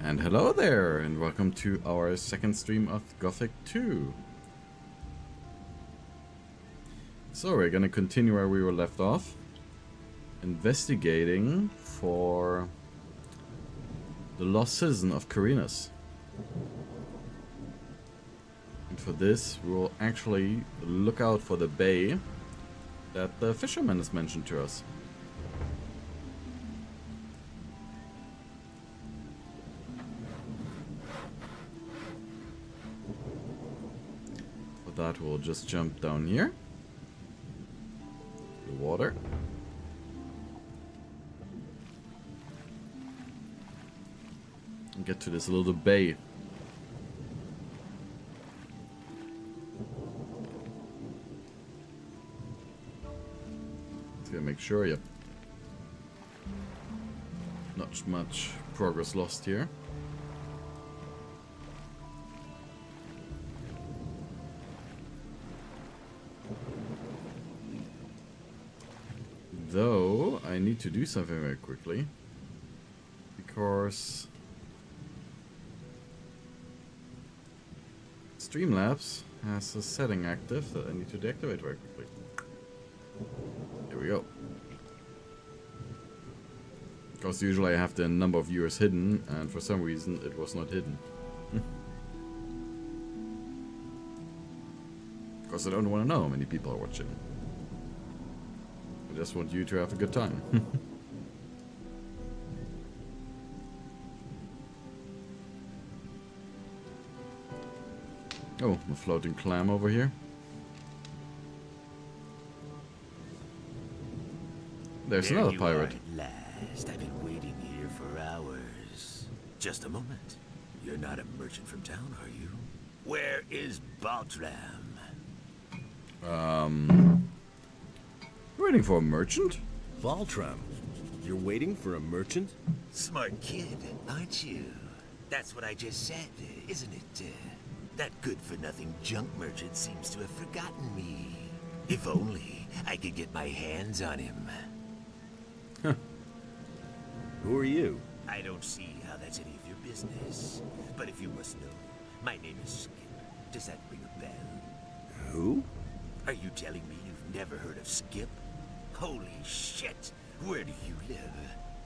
And hello there, and welcome to our second stream of Gothic II. So we're gonna continue where we were left off, investigating for the lost citizen of Carinus. And for this, we will actually look out for the bay that the fisherman has mentioned to us. For that, we'll just jump down here. The water. And get to this little bay. Just gotta make sure, yep. Not much progress lost here. Though, I need to do something very quickly, because Streamlabs has a setting active that I need to deactivate very quickly. Here we go. Because usually I have the number of viewers hidden, and for some reason it was not hidden. Because I don't want to know how many people are watching. I just want you to have a good time. Oh, a floating clam over here. There's There another you pirate. are at last. I've been waiting here for hours. Just a moment. You're not a merchant from town, are you? Where is Baltram? Waiting for a merchant? Baltram, you're waiting for a merchant? Smart kid, aren't you? That's what I just said, isn't it? That good-for-nothing junk merchant seems to have forgotten me. If only I could get my hands on him. Who are you? I don't see how that's any of your business. But if you must know, my name is Skip. Does that ring a bell? Who? Are you telling me you've never heard of Skip? Holy shit! Where do you live?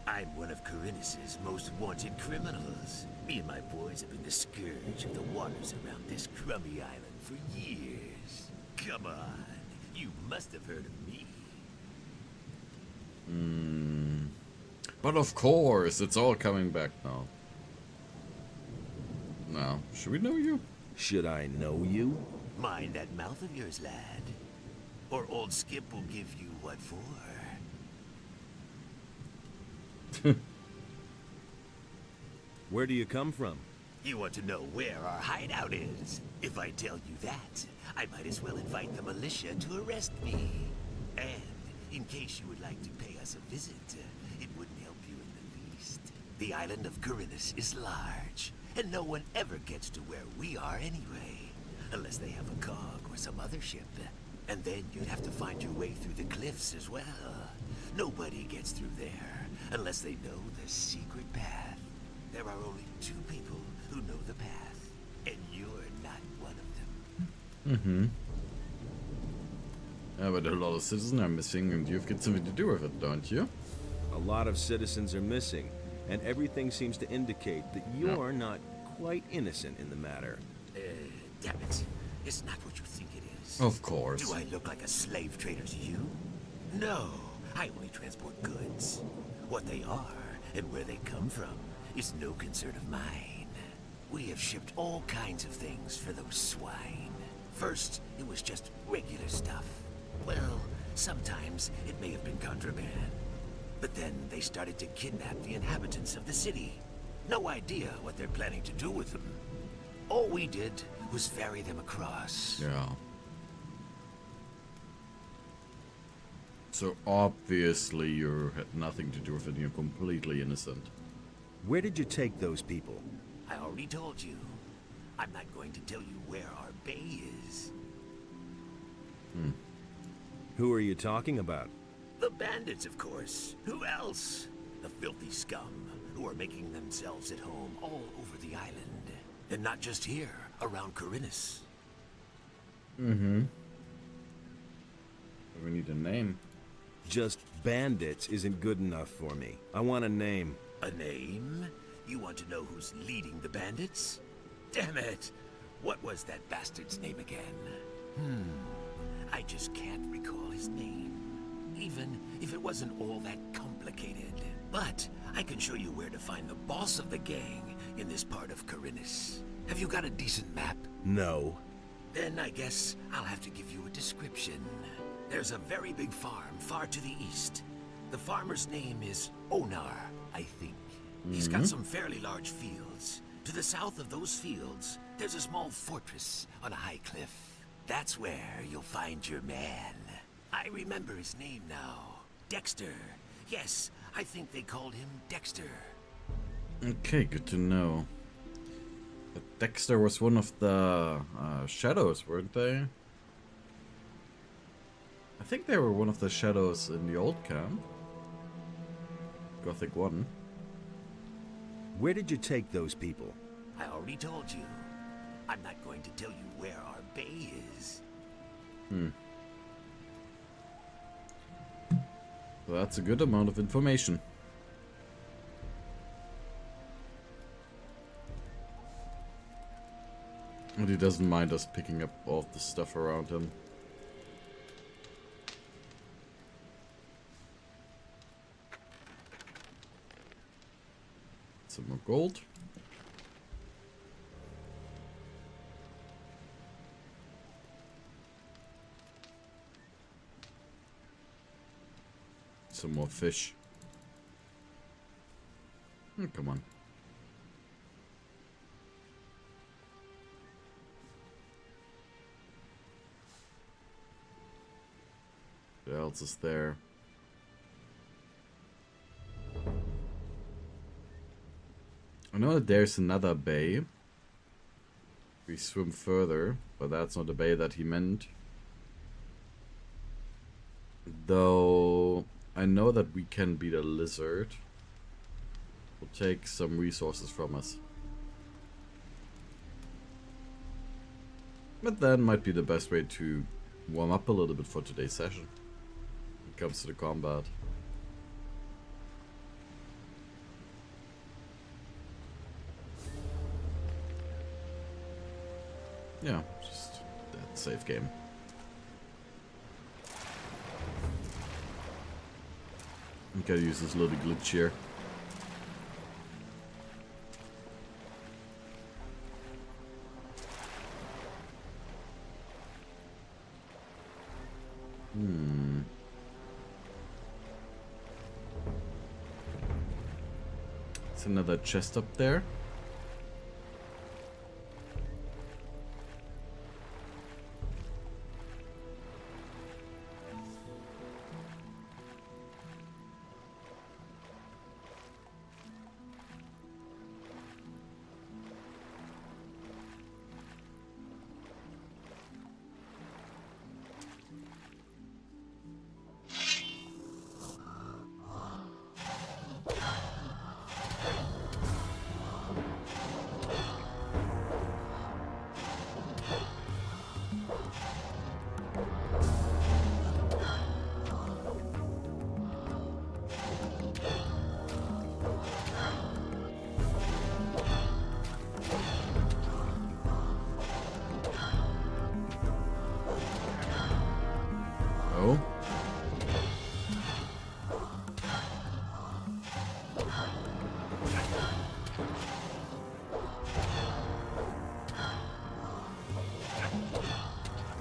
I'm one of Carinus' most wanted criminals. Me and my boys have been the scourge of the waters around this crummy island for years. Come on, you must have heard of me. But of course, it's all coming back now. Now, should we know you? Should I know you? Mind that mouth of yours, lad. Or old Skip will give you what for. Where do you come from? You want to know where our hideout is? If I tell you that, I might as well invite the militia to arrest me. And, in case you would like to pay us a visit, it wouldn't help you in the least. The island of Carinus is large, and no one ever gets to where we are anyway. Unless they have a cog or some other ship. And then you'd have to find your way through the cliffs as well. Nobody gets through there, unless they know the secret path. There are only 2 people who know the path, and you're not one of them. Yeah, but a lot of citizens are missing, and you've got something to do with it, don't you? A lot of citizens are missing, and everything seems to indicate that you're not quite innocent in the matter. Damn it. It's not what you think it is. Of course. Do I look like a slave trader to you? No, I only transport goods. What they are, and where they come from, is no concern of mine. We have shipped all kinds of things for those swine. First, it was just regular stuff. Well, sometimes it may have been contraband. But then they started to kidnap the inhabitants of the city. No idea what they're planning to do with them. All we did was ferry them across. Yeah. So obviously you had nothing to do with it, you're completely innocent. Where did you take those people? I already told you. I'm not going to tell you where our bay is. Who are you talking about? The bandits, of course. Who else? The filthy scum who are making themselves at home all over the island. And not just here, around Corinus. Mm-hmm. We need a name. Just bandits isn't good enough for me. I want a name. A name? You want to know who's leading the bandits? Damn it! What was that bastard's name again? I just can't recall his name. Even if it wasn't all that complicated. But I can show you where to find the boss of the gang in this part of Corinus. Have you got a decent map? No. Then I guess I'll have to give you a description. There's a very big farm far to the east. The farmer's name is Onar, I think. He's got some fairly large fields. To the south of those fields, there's a small fortress on a high cliff. That's where you'll find your man. I remember his name now. Dexter. Yes, I think they called him Dexter. Okay, good to know. But Dexter was one of the shadows, weren't they? I think they were one of the shadows in the old camp. Gothic 1. Where did you take those people? I already told you. I'm not going to tell you where our bay is. Well, that's a good amount of information. And he doesn't mind us picking up all of the stuff around him. Some more gold. Some more fish. Oh, come on. What else is there? I know that there's another bay. We swim further, but that's not the bay that he meant. Though I know that we can beat a lizard. Will take some resources from us. But that might be the best way to warm up a little bit for today's session. When it comes to the combat. Yeah, just that safe game. I'm gonna use this little glitch here. It's another chest up there. Oh.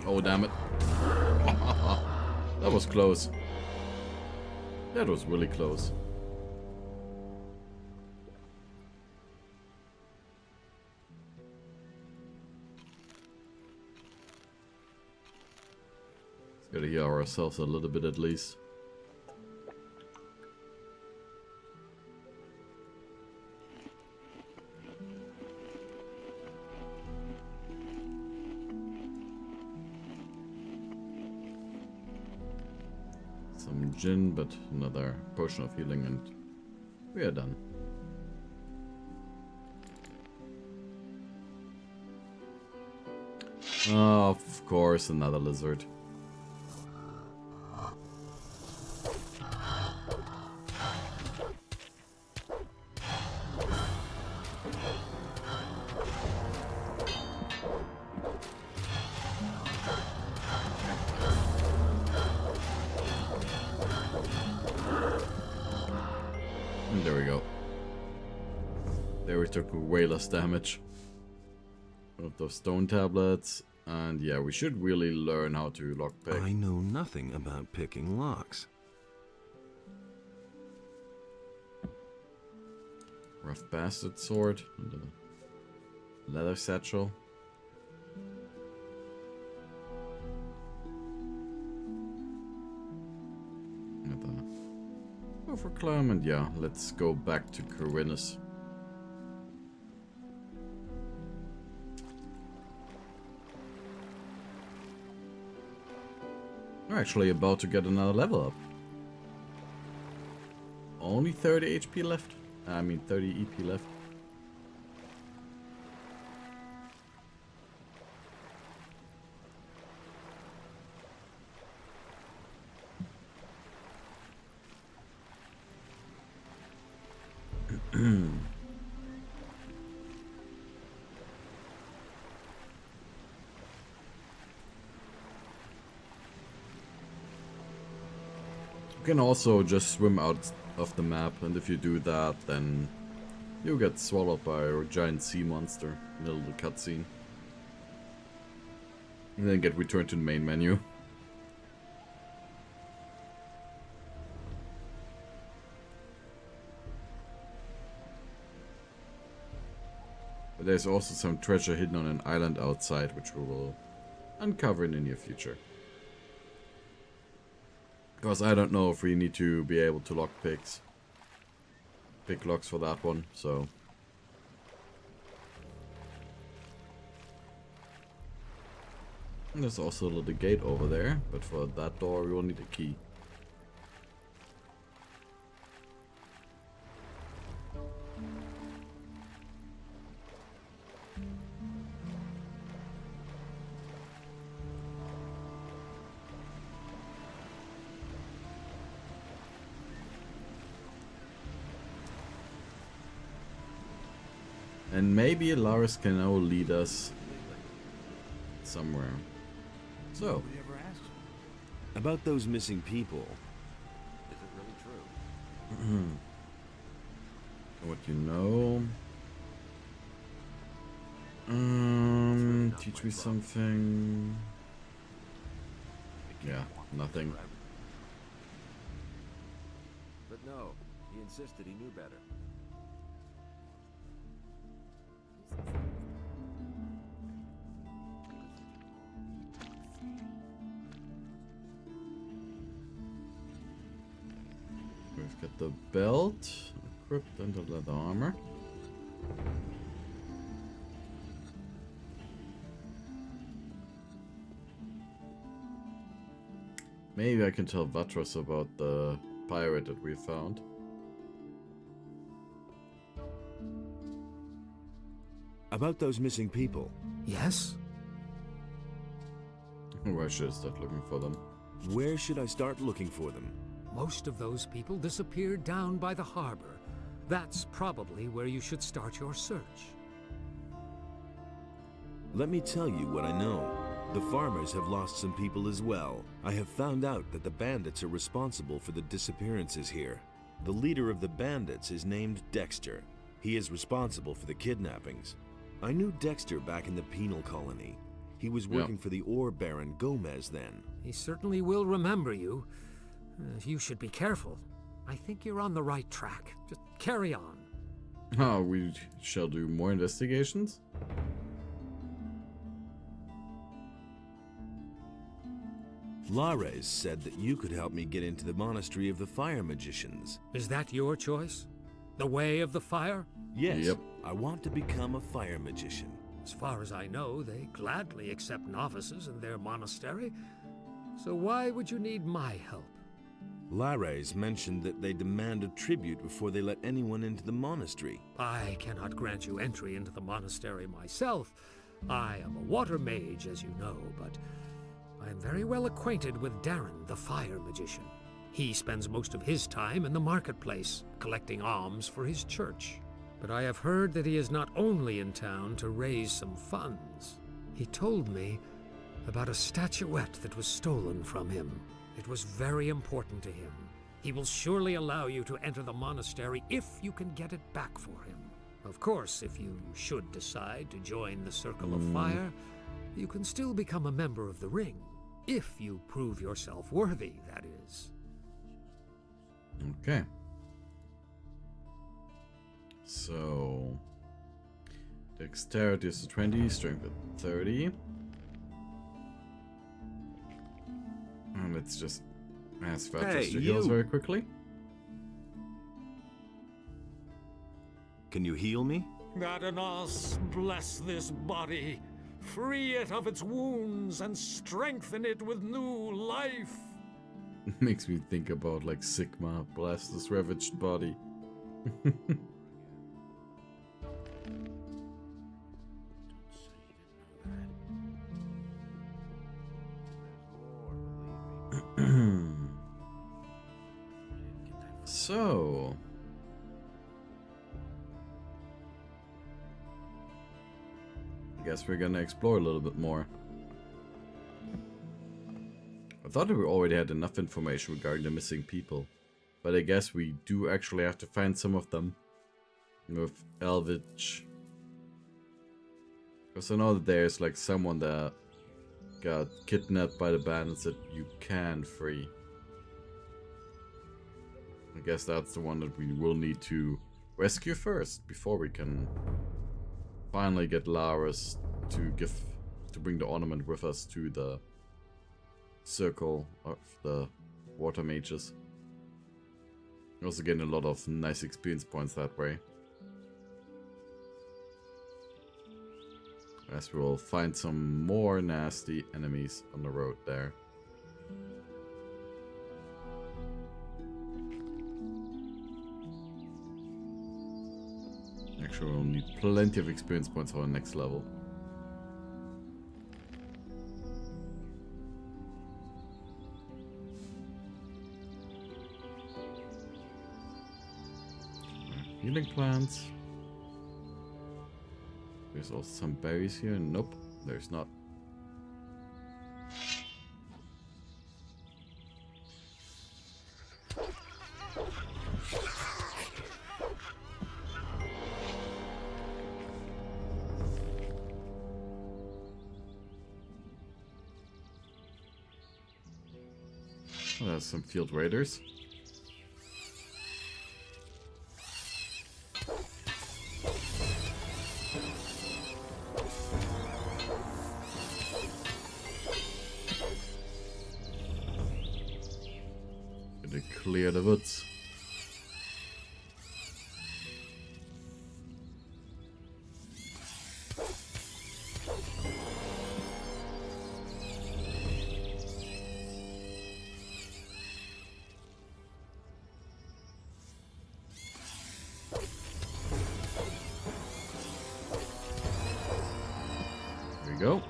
Oh, damn it. That was close. That was really close. Gotta heal ourselves a little bit at least. Some gin, but another potion of healing and We are done. Oh, of course, another lizard. And there we go. There we took way less damage. One of those stone tablets. And yeah, we should really learn how to lockpick. I know nothing about picking locks. Rough bastard sword. And a leather satchel. Go for climb, and yeah, let's go back to Corvinus. We're actually about to get another level up. Only 30 HP left. I mean 30 EP left. You can also just swim out of the map, and if you do that, then you get swallowed by a giant sea monster in the little cutscene. And then get returned to the main menu. But there's also some treasure hidden on an island outside, which we will uncover in the near future. Because I don't know if we need to be able to lock pick locks for that one, so. And there's also a little gate over there, but for that door we will need a key. And maybe Laris can now lead us somewhere. So, About those missing people. Is it really true? what you know? Teach me something. Yeah, nothing. But no, he insisted he knew better. We've got the belt equipped and the leather armor. Maybe I can tell Vatros about the pirate that we found. About those missing people. Yes? Where should I start looking for them? Where should I start looking for them? Most of those people disappeared down by the harbor. That's probably where you should start your search. Let me tell you what I know. The farmers have lost some people as well. I have found out that the bandits are responsible for the disappearances here. The leader of the bandits is named Dexter. He is responsible for the kidnappings. I knew Dexter back in the penal colony. He was working for the ore baron Gomez then. He certainly will remember you. You should be careful. I think you're on the right track. Just carry on. Oh, we shall do more investigations? Lares said that you could help me get into the monastery of the fire magicians. Is that your choice? The way of the fire? Yes, Yep. I want to become a fire magician. As far as I know, they gladly accept novices in their monastery. So why would you need my help? Lares mentioned that they demand a tribute before they let anyone into the monastery. I cannot grant you entry into the monastery myself. I am a water mage, as you know, but I am very well acquainted with Darren, the fire magician. He spends most of his time in the marketplace, collecting alms for his church. But I have heard that he is not only in town to raise some funds. He told me about a statuette that was stolen from him. It was very important to him. He will surely allow you to enter the monastery if you can get it back for him. Of course, if you should decide to join the Circle of Fire, you can still become a member of the Ring. If you prove yourself worthy, that is. Okay. So, dexterity is 20, strength at 30. And let's just ask Valchester to heal us very quickly. Can you heal me? Vadanos, bless this body. Free it of its wounds and strengthen it with new life. Makes me think about like Sigma, bless this ravaged body. So, I guess we're gonna explore a little bit more. I thought that we already had enough information regarding the missing people, but I guess we do actually have to find some of them with Elvish. Because I know that there's like someone that got kidnapped by the bandits that you can free. I guess that's the one that we will need to rescue first before we can finally get Laris to bring the ornament with us to the circle of the water mages. We also gain a lot of nice experience points that way. As we will find some more nasty enemies on the road there. Actually, we'll need plenty of experience points for the next level. Healing plants. There's also some berries here. Nope, there's not. Oh, there's some field raiders. Gonna clear the woods. Go.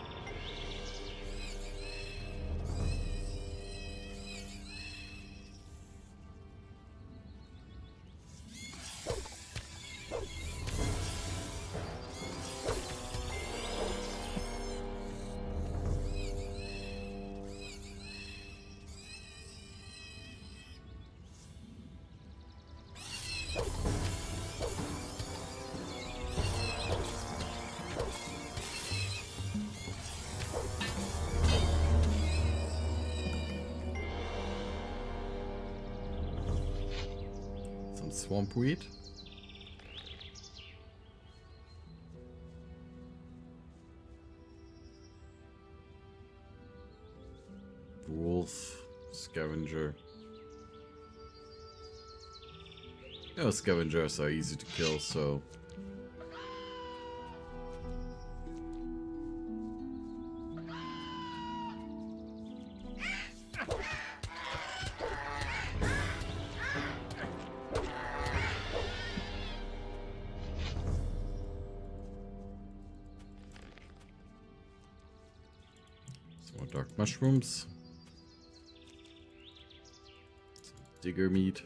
Swamp weed. Wolf, scavenger. No, scavengers are easy to kill, so Dark mushrooms. Digger meat.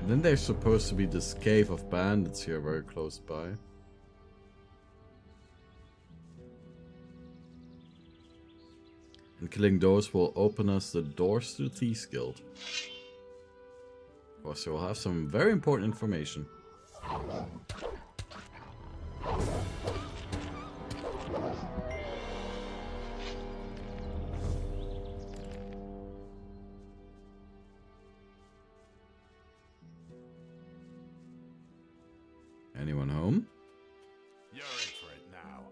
And then there's supposed to be this cave of bandits here very close by. And killing those will open us the doors to the Thieves Guild. Of course, we'll have some very important information. Anyone home? You're in for it now.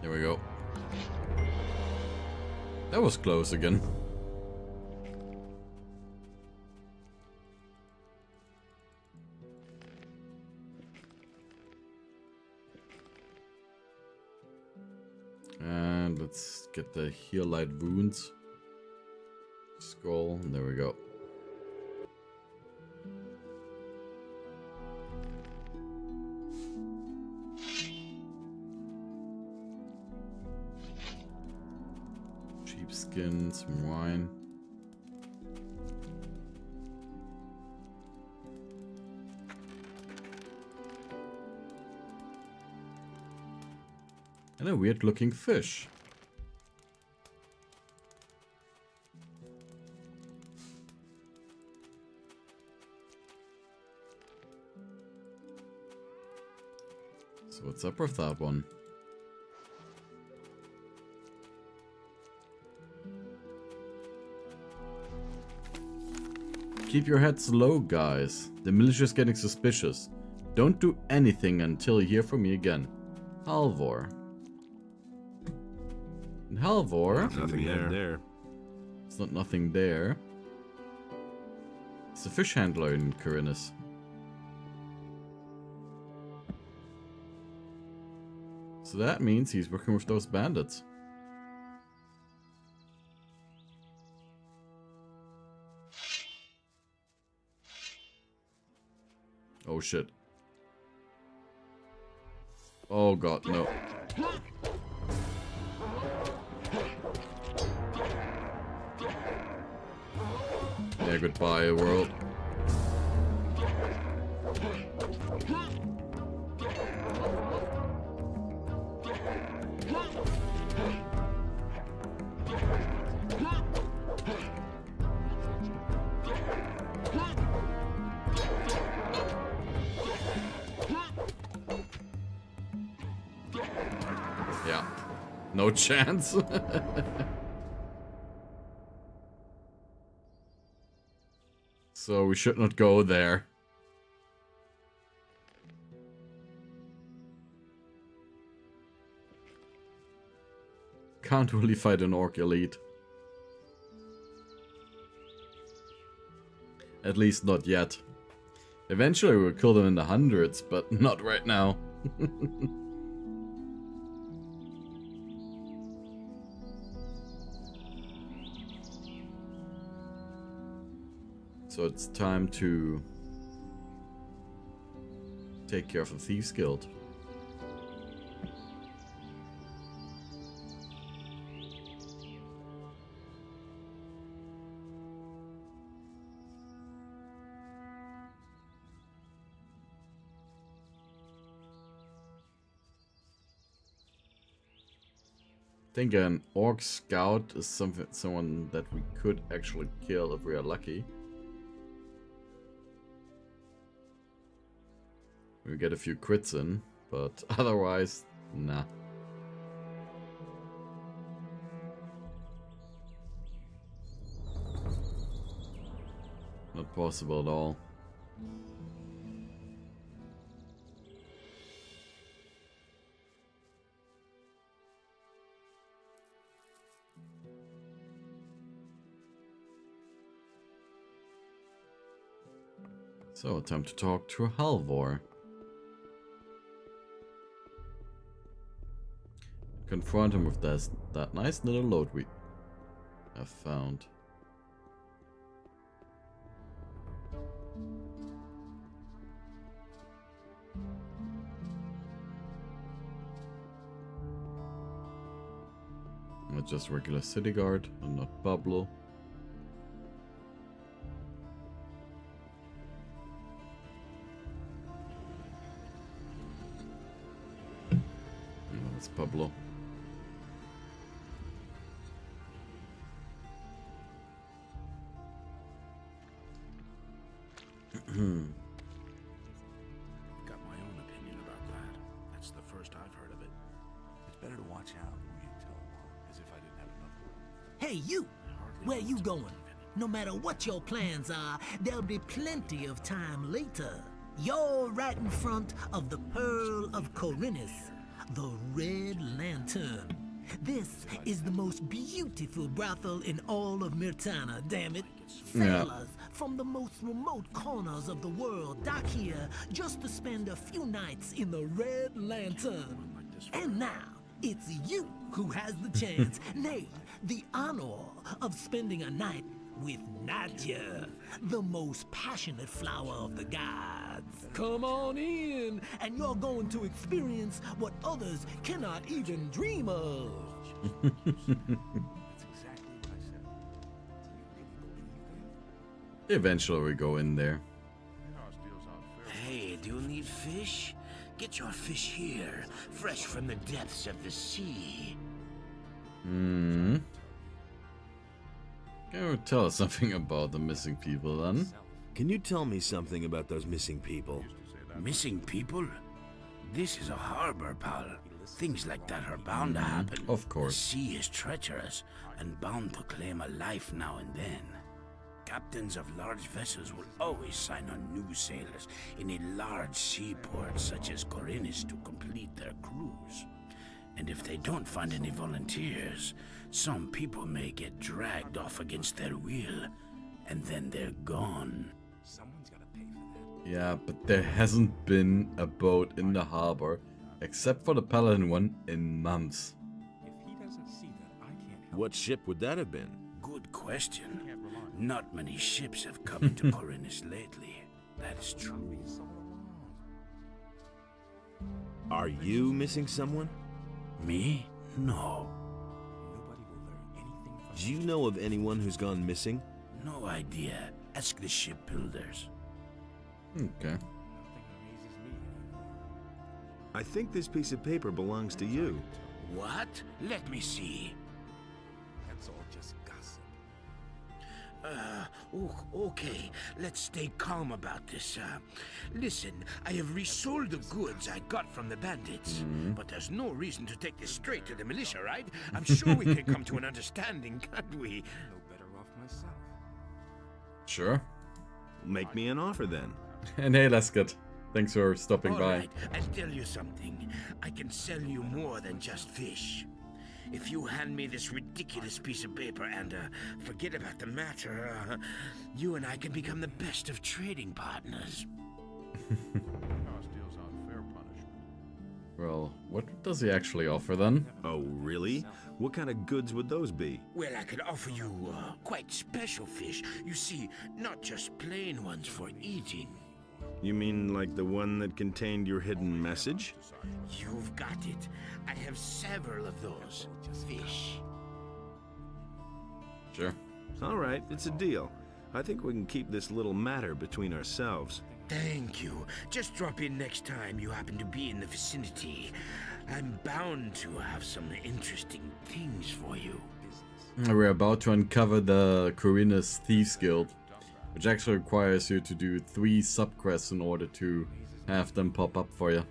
There we go. That was close again. And let's get the heal light wounds. Scroll, and there we go. Sheepskin, some wine. And a weird looking fish. So what's up with that one? Keep your heads low, guys. The militia's getting suspicious. Don't do anything until you hear from me again. Halvor. And Halvor... Nothing there. It's not nothing there. It's a fish handler in Corinus. So that means he's working with those bandits. Oh shit. Oh god, no. Yeah, goodbye, world. Yeah, no chance. So we should not go there. Can't really fight an orc elite. At least not yet. Eventually we'll kill them in the hundreds, but not right now. So it's time to take care of the Thieves Guild. I think an orc scout is someone that we could actually kill if we are lucky. We get a few crits in, but otherwise, nah. Not possible at all. So, time to talk to Halvor. Confront him with that nice little load we have found. Not just regular city guard and not Pablo. It's Pablo. Got my own opinion about that. That's the first I've heard of it. It's better to watch out when you tell one, as if I didn't have enough room. Hey, you! Where you going? No matter what your plans are, there'll be plenty of time later. You're right in front of the Pearl of Corinus, the Red Lantern. This is the most beautiful brothel in all of Myrtana, damn it. Sailors from the most remote corners of the world dock here just to spend a few nights in the Red Lantern. And now, it's you who has the chance, nay, the honor of spending a night with Nadia, the most passionate flower of the gods. Come on in, and you're going to experience what others cannot even dream of. That's exactly what I said. Do you really believe that? Eventually we go in there. Hey, do you need fish? Get your fish here, fresh from the depths of the sea. Hmm. Can you tell us something about the missing people then? Can you tell me something about those missing people? Missing people? This is a harbor, pal. Things like that are bound to happen. Of course. The sea is treacherous and bound to claim a life now and then. Captains of large vessels will always sign on new sailors in a large seaport such as Corinus to complete their cruise. And if they don't find any volunteers, some people may get dragged off against their will, and then they're gone. Someone's gotta pay for that. Yeah, but there hasn't been a boat in the harbor, except for the Paladin one, in months. If he doesn't see that, I can't help What ship would that have been? Good question. Not many ships have come into Corinus lately. That is true. it. All along. Are you missing someone? Me? No. Nobody will learn anything from Do you know of anyone who's gone missing? No idea. Ask the shipbuilders. Okay. Nothing amazes me anymore. I think this piece of paper belongs to you. What? Let me see. That's all just gossip. Okay. Let's stay calm about this. Listen, I have resold the goods I got from the bandits. But there's no reason to take this straight to the militia, right? I'm sure we can come to an understanding, can't we? No better off myself. Sure. Make me an offer then. And hey, Lescott. Thanks for stopping All by. right, I'll tell you something. I can sell you more than just fish. If you hand me this ridiculous piece of paper and forget about the matter, you and I can become the best of trading partners. Well, what does he actually offer then? Oh, really? What kind of goods would those be? Well, I could offer you quite special fish. You see, not just plain ones for eating. You mean like the one that contained your hidden message? You've got it. I have several of those fish. Sure. All right, it's a deal. I think we can keep this little matter between ourselves. Thank you. Just drop in next time you happen to be in the vicinity. I'm bound to have some interesting things for you. We're about to uncover the Corinus Thieves Guild, which actually requires you to do 3 subquests in order to have them pop up for you.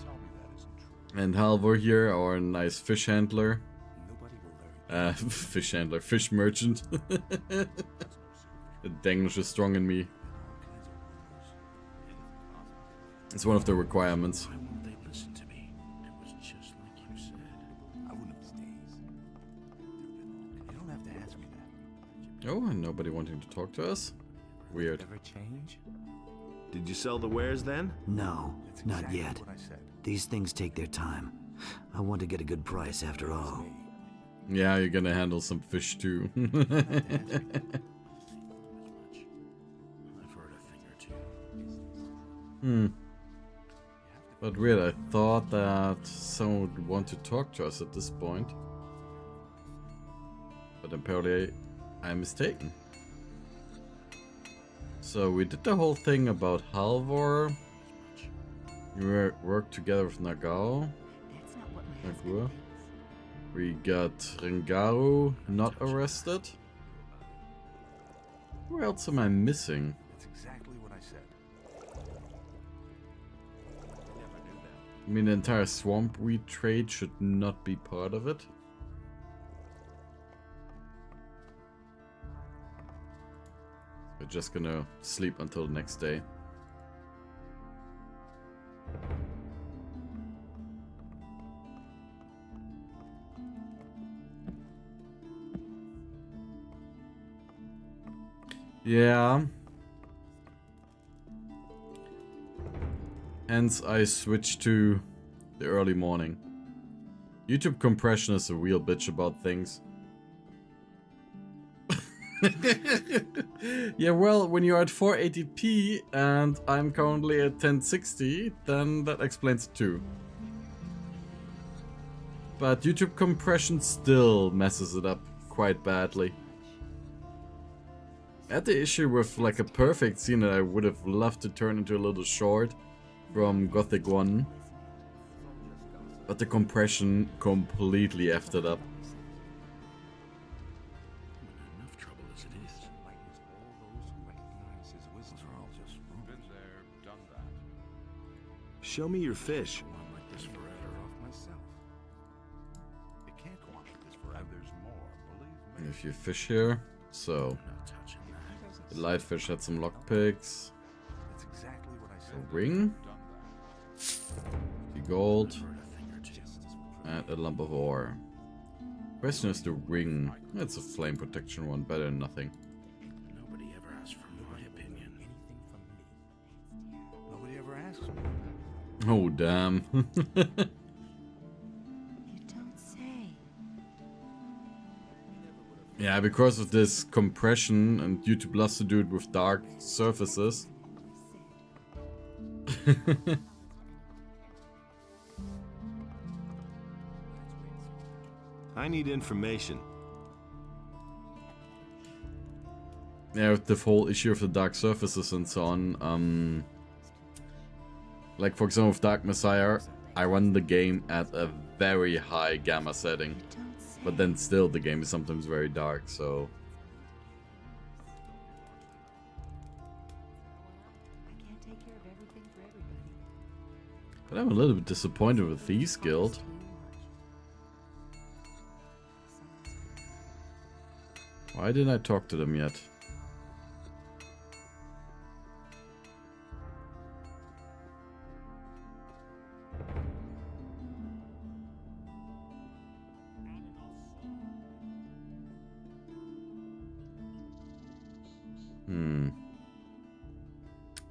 Tell me that isn't true. And Halvor here, our nice fish handler. Nobody will learn. Fish handler, fish merchant. The English is strong in me. It's one of the requirements. Why won't they listen to me? It was just like you said. I wouldn't have stays. You don't have to ask me that. Oh, and nobody wanting to talk to us? Weird. Ever change? Did you sell the wares then? No, It's not exactly yet. what I said. These things take their time. I want to get a good price after all. Yeah, you're gonna handle some fish too. Don't have to ask me that. I've heard a thing or two. But weird, I thought that someone would want to talk to us at this point. But apparently I'm mistaken. So we did the whole thing about Halvor. We worked together with Nagao. That's not what my Nagua. husband thinks. We got Rengaru not arrested. Who else am I missing? That's exactly what I said. I mean, the entire swamp weed trade should not be part of it. We're just gonna sleep until the next day. Yeah. Hence, I switched to the early morning. YouTube compression is a real bitch about things. Yeah, well, when you're at 480p and I'm currently at 1060, then that explains it too. But YouTube compression still messes it up quite badly. I had the issue with like a perfect scene that I would have loved to turn into a little short from Gothic 1. But the compression completely effed it up. Enough trouble as it is. Been there, done that. Show me your fish. Go on like this forever. Off myself. It can't go on like this forever. There's more, believe me. If you fish here, so Not touching that. the light fish had some lockpicks, That's exactly what I said. a ring, Done that. the gold, Heard a thing or two. and a lump of ore. Question is the ring. It's a flame protection one, better than nothing. Nobody ever asked for my opinion. Nobody ever asks me. Oh damn. You don't say. Yeah, because of this compression and YouTube loves to do it with dark surfaces. I need information. Yeah, with the whole issue of the dark surfaces and so on. Like for example with Dark Messiah, I run the game at a very high gamma setting. You don't say. But then still the game is sometimes very dark, so... I can't take care of everything for everybody. But I'm a little bit disappointed with Thieves Guild. Too much. Why didn't I talk to them yet?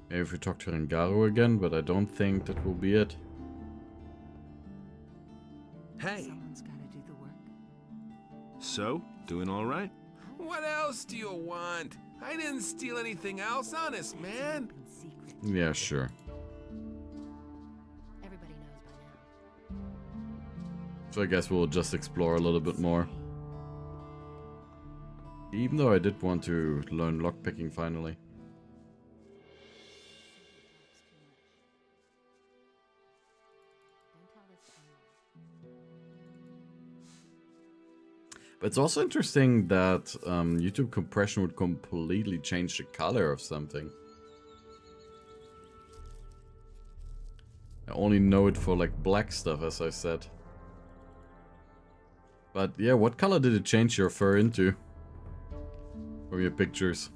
Maybe if we talk to Rengaru again, but I don't think that will be it. Hey, Someone's got to do the work. So, doing all right? What else do you want? I didn't steal anything else, honest, man. Keep in secret. Yeah, sure. Everybody knows by now. So I guess we'll just explore a little bit more. Even though I did want to learn lockpicking finally. Don't tell this to anyone. But it's also interesting that YouTube compression would completely change the color of something. I only know it for like black stuff, as I said. But yeah, what color did it change your fur into? From your pictures?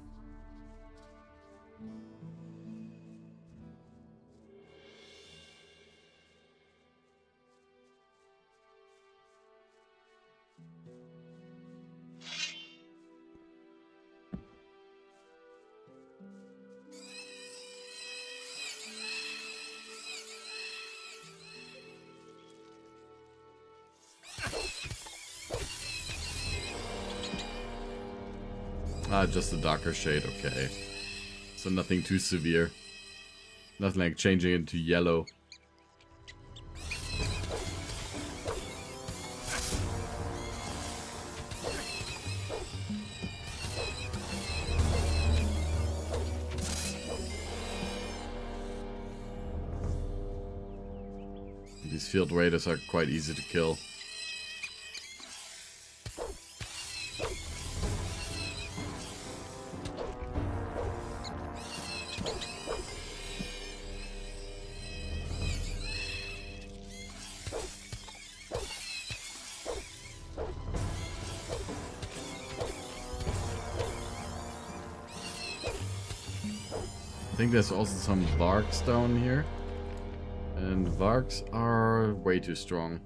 Ah, just a darker shade, okay. So nothing too severe. Nothing like changing it to yellow. These field raiders are quite easy to kill. I think there's also some Varks down here. And Varks are way too strong.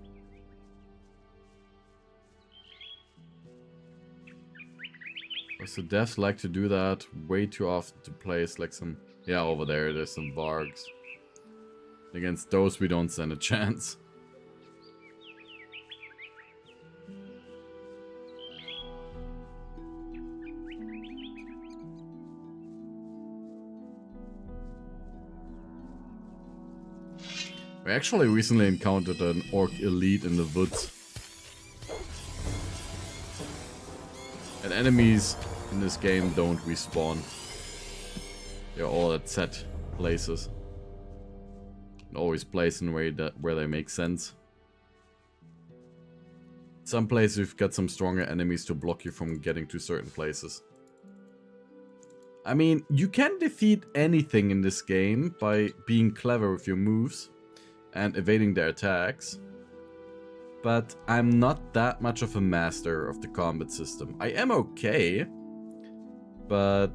So devs like to do that way too often to place like some... Yeah, over there's some Varks. Against those we don't stand a chance. We actually recently encountered an orc elite in the woods. And enemies in this game don't respawn. They're all at set places. And always placed in a way that where they make sense. Some places you've got some stronger enemies to block you from getting to certain places. I mean, you can defeat anything in this game by being clever with your moves and evading their attacks. But I'm not that much of a master of the combat system. I am okay, but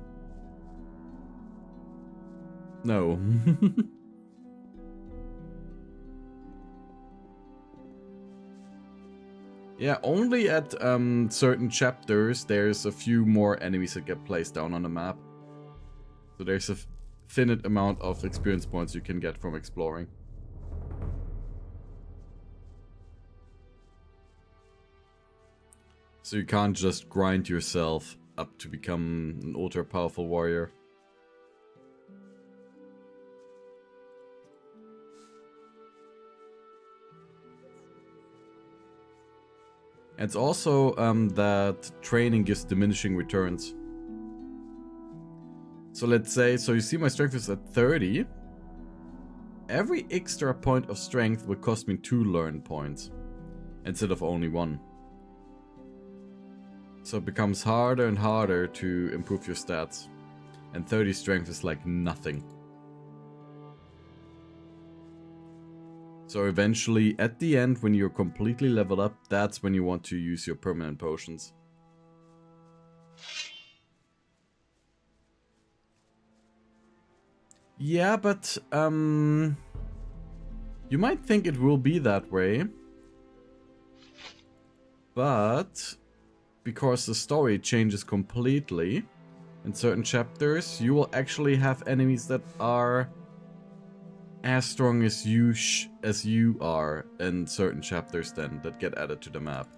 no. Yeah, only at certain chapters there's a few more enemies that get placed down on the map. So there's a finite amount of experience points you can get from exploring. So you can't just grind yourself up to become an ultra powerful warrior. It's also that training gives diminishing returns. So let's say, so you see my strength is at 30. Every extra point of strength will cost me 2 learn points instead of only 1. So it becomes harder and harder to improve your stats. And 30 strength is like nothing. So eventually, at the end, when you're completely leveled up, that's when you want to use your permanent potions. Yeah, but you might think it will be that way. But because the story changes completely in certain chapters, you will actually have enemies that are as strong as you are in certain chapters then that get added to the map.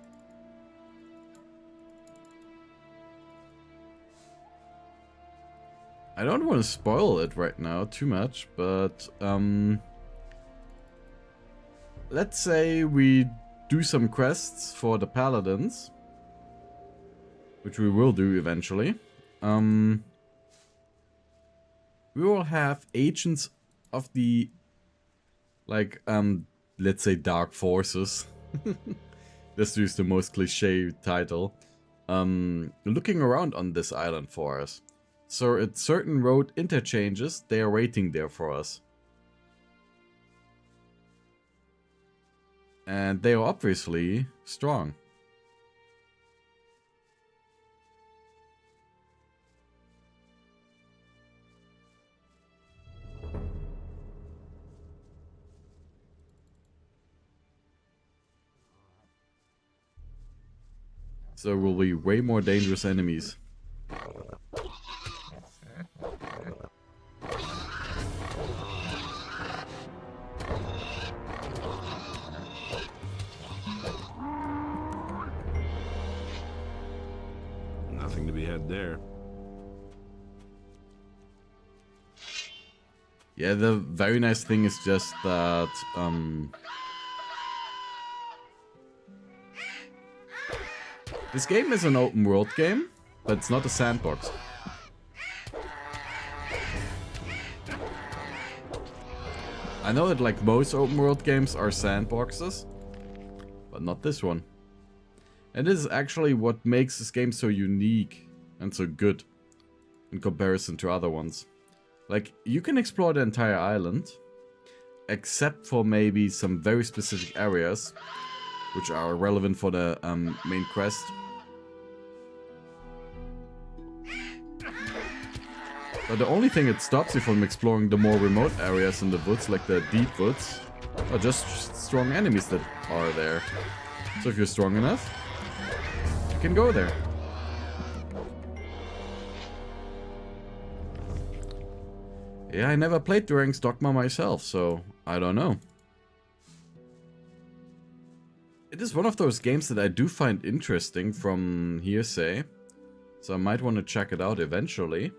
I don't want to spoil it right now too much, but let's say we do some quests for the paladins, which we will do eventually. We will have agents of the, like, let's say dark forces. Just to use the most cliche title. Looking around on this island for us. So at certain road interchanges, they are waiting there for us. And they are obviously strong. So will be way more dangerous enemies. Nothing to be had there. Yeah, the very nice thing is just that this game is an open world game, but it's not a sandbox. I know that like most open world games are sandboxes, but not this one. And this is actually what makes this game so unique and so good in comparison to other ones. Like, you can explore the entire island, except for maybe some very specific areas, which are relevant for the main quest. But the only thing that stops you from exploring the more remote areas in the woods, like the deep woods, are just strong enemies that are there. So if you're strong enough, you can go there. Yeah, I never played Dragon's Dogma myself, so I don't know. It is one of those games that I do find interesting from hearsay, so I might want to check it out eventually.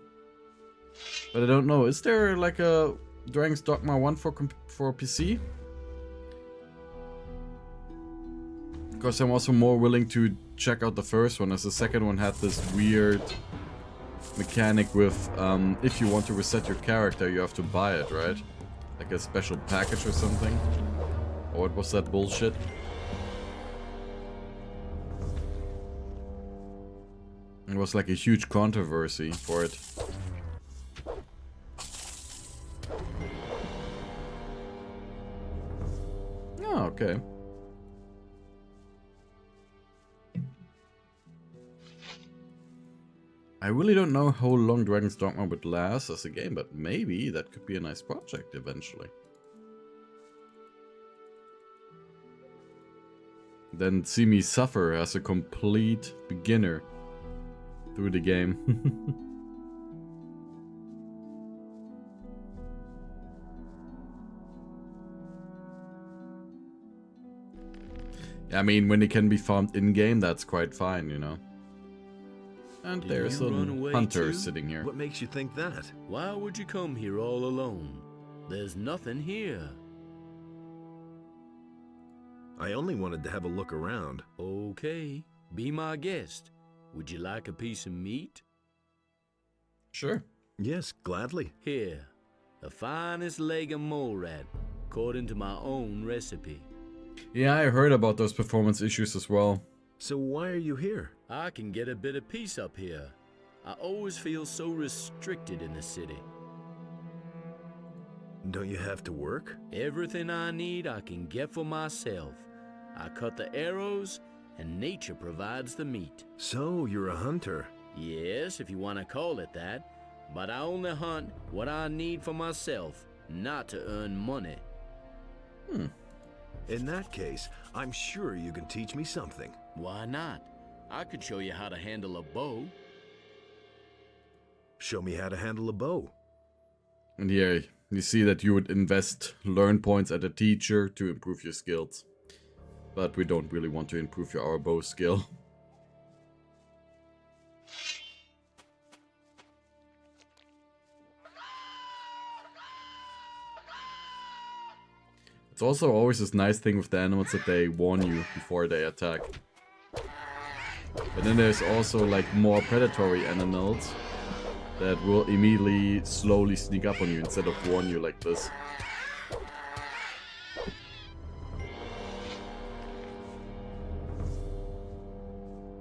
But I don't know, is there like a Dragon's Dogma 1 for PC? Because I'm also more willing to check out the first one, as the second one had this weird mechanic with, if you want to reset your character, you have to buy it, right? Like a special package or something? Or what was that bullshit? It was like a huge controversy for it. Oh, okay. I really don't know how long Dragon's Dogma would last as a game, but maybe that could be a nice project eventually. Then see me suffer as a complete beginner through the game. I mean, when it can be farmed in-game, that's quite fine, you know. And there's a hunter sitting here. What makes you think that? Why would you come here all alone? There's nothing here. I only wanted to have a look around. Okay, be my guest. Would you like a piece of meat? Sure. Yes, gladly. Here, the finest leg of mole rat, according to my own recipe. Yeah, I heard about those performance issues as well. So why are you here? I can get a bit of peace up here. I always feel so restricted in the city. Don't you have to work? Everything I need I can get for myself. I cut the arrows, and nature provides the meat. So you're a hunter? Yes, if you want to call it that. But I only hunt what I need for myself, not to earn money. In that case, I'm sure you can teach me something. Why not? I could show you how to handle a bow. Show me how to handle a bow. And here, you see that you would invest learn points at a teacher to improve your skills. But we don't really want to improve our bow skill. It's also always this nice thing with the animals that they warn you before they attack. But then there's also like more predatory animals that will immediately slowly sneak up on you instead of warn you like this.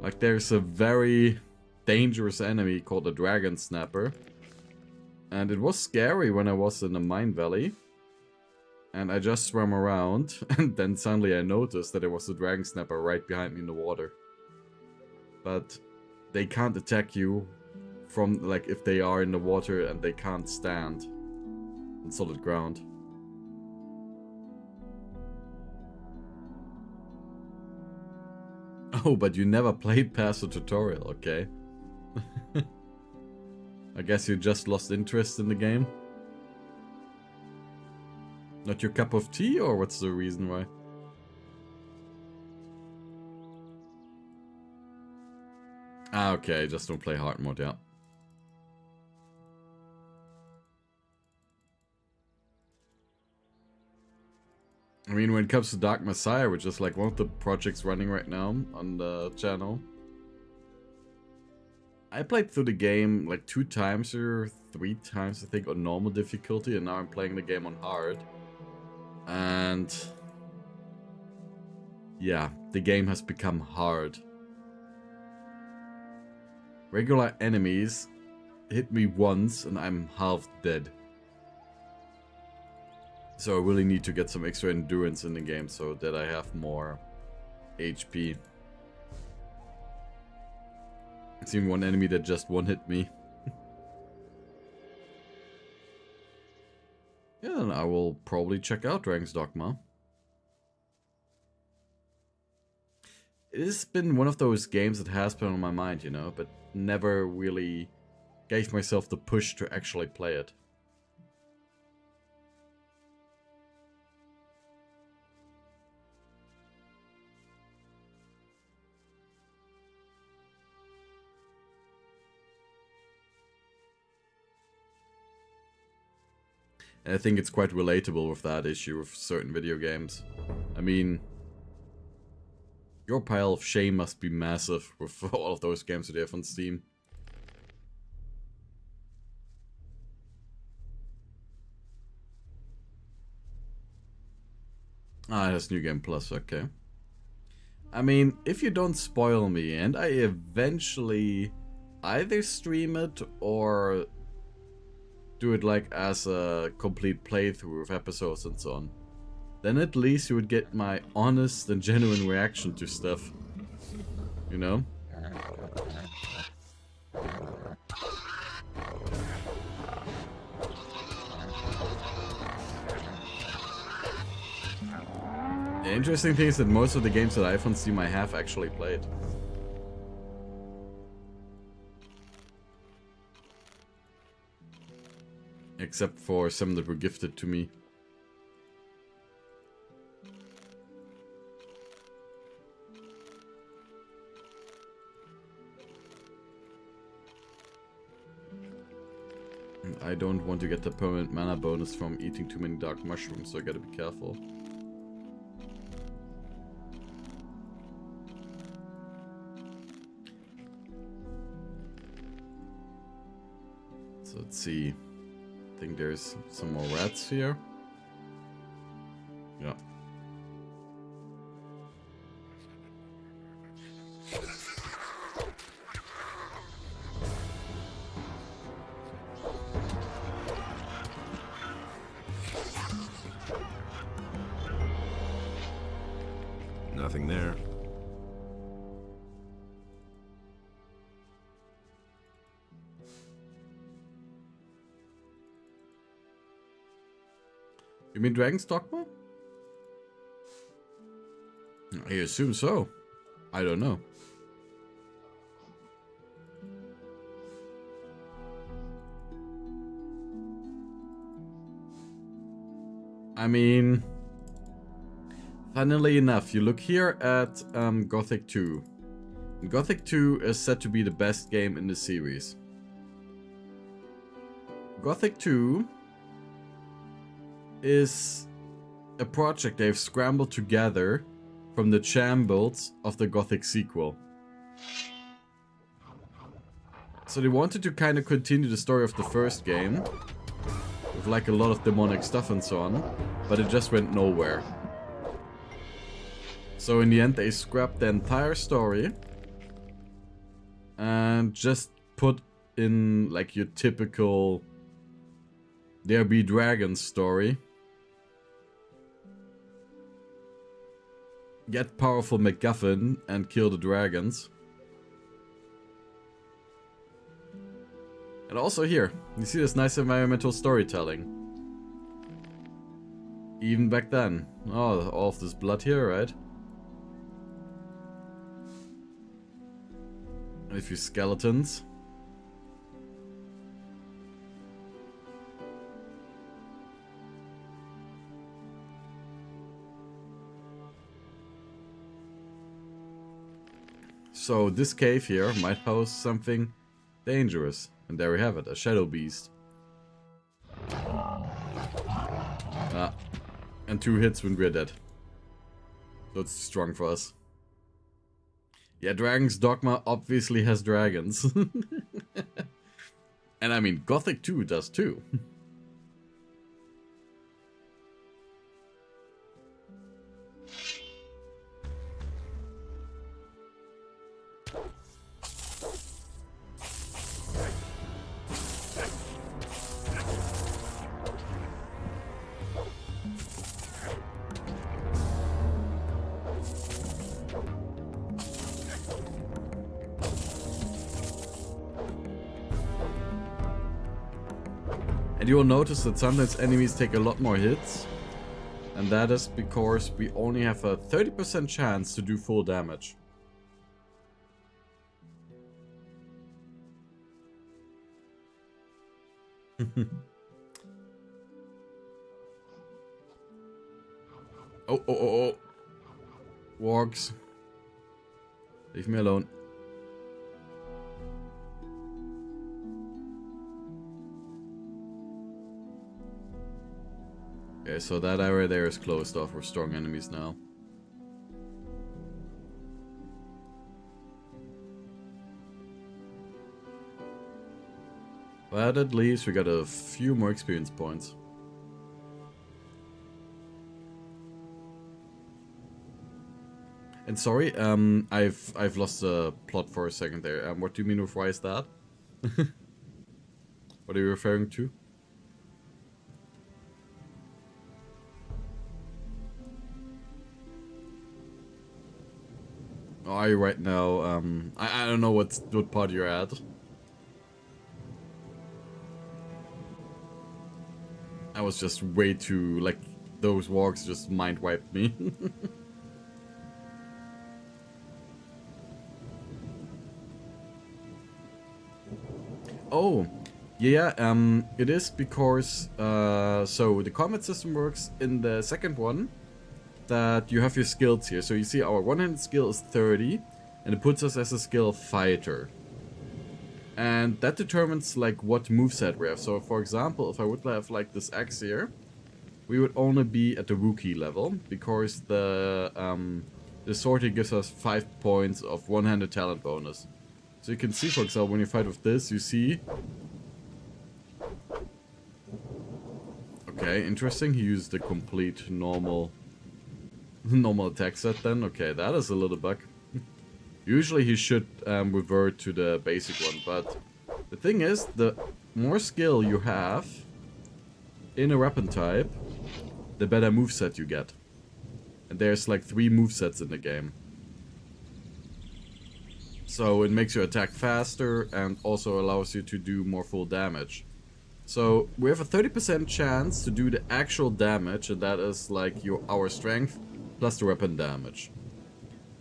Like there's a very dangerous enemy called a dragon snapper. And it was scary when I was in the mine valley. And I just swam around, and then suddenly I noticed that there was a dragon snapper right behind me in the water. But they can't attack you from, like, if they are in the water and they can't stand on solid ground. Oh, but you never played past the tutorial, okay. I guess you just lost interest in the game? Not your cup of tea, or what's the reason why? Ah, okay, just don't play hard mode, yeah. I mean, when it comes to Dark Messiah, which is like one of the projects running right now on the channel, I played through the game like 2 times or 3 times, I think, on normal difficulty, and now I'm playing the game on hard. And yeah, the game has become hard. Regular enemies hit me once and I'm half dead. So I really need to get some extra endurance in the game so that I have more HP. I've seen one enemy that just one-hit me. Yeah, then I will probably check out Dragon's Dogma. It has been one of those games that has been on my mind, you know, but never really gave myself the push to actually play it. And I think it's quite relatable with that issue with certain video games. I mean, your pile of shame must be massive with all of those games that you have on Steam. Ah, it has New Game Plus, okay. I mean, if you don't spoil me and I eventually either stream it or do it like as a complete playthrough of episodes and so on, then at least you would get my honest and genuine reaction to stuff. You know? The interesting thing is that most of the games that I have on Steam I have actually played. Except for some that were gifted to me. I don't want to get the permanent mana bonus from eating too many dark mushrooms, so I gotta be careful. So let's see. I think there's some more rats here. Yeah. Nothing there. You mean Dragon's Dogma? I assume so. I don't know. I mean, funnily enough, you look here at Gothic II. And Gothic II is said to be the best game in the series. Gothic II is a project they've scrambled together from the shambles of the Gothic sequel. So they wanted to kind of continue the story of the first game, with like a lot of demonic stuff and so on, but it just went nowhere. So in the end they scrapped the entire story and just put in like your typical There Be Dragons story. yet powerful MacGuffin and kill the dragons. And also here, you see this nice environmental storytelling. Even back then. Oh, all of this blood here, right? And a few skeletons. So this cave here might house something dangerous. And there we have it, a shadow beast. Ah, and 2 hits when we're dead. So it's strong for us. Yeah, Dragon's Dogma obviously has dragons. And I mean, Gothic II does too. And you will notice that sometimes enemies take a lot more hits. And that is because we only have a 30% chance to do full damage. Oh. Wargs. Leave me alone. Okay, so that area there is closed off with strong enemies now. But at least we got a few more experience points. And sorry, I've lost the plot for a second there. What do you mean with why is that? What are you referring to? Are you right now? I don't know what part you're at. I was just way too, like, those walks just mind wiped me. Oh, yeah, it is because, so the combat system works in the second one, that you have your skills here. So you see our one-handed skill is 30, and it puts us as a skill fighter. And that determines, like, what moveset we have. So, for example, if I would have, like, this axe here, we would only be at the rookie level, because the sword here gives us 5 points of one-handed talent bonus. So you can see, for example, when you fight with this, you see... Okay, interesting. He used the complete normal attack set then. Okay, that is a little bug. Usually he should revert to the basic one, but the thing is, the more skill you have in a weapon type, the better moveset you get. And there's like 3 movesets in the game. So it makes you attack faster and also allows you to do more full damage. So we have a 30% chance to do the actual damage, and that is like our strength plus the weapon damage.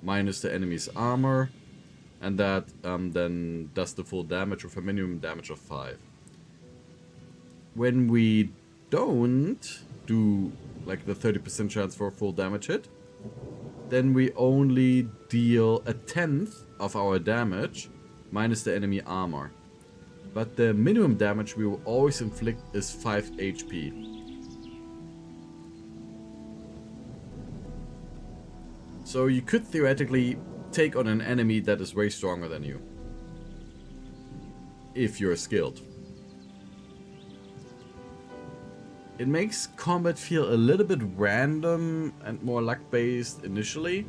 Minus the enemy's armor, and that then does the full damage with a minimum damage of 5. When we don't do like the 30% chance for a full damage hit, then we only deal a 10th of our damage minus the enemy armor. But the minimum damage we will always inflict is 5 HP. So you could theoretically take on an enemy that is way stronger than you. If you're skilled. It makes combat feel a little bit random and more luck-based initially,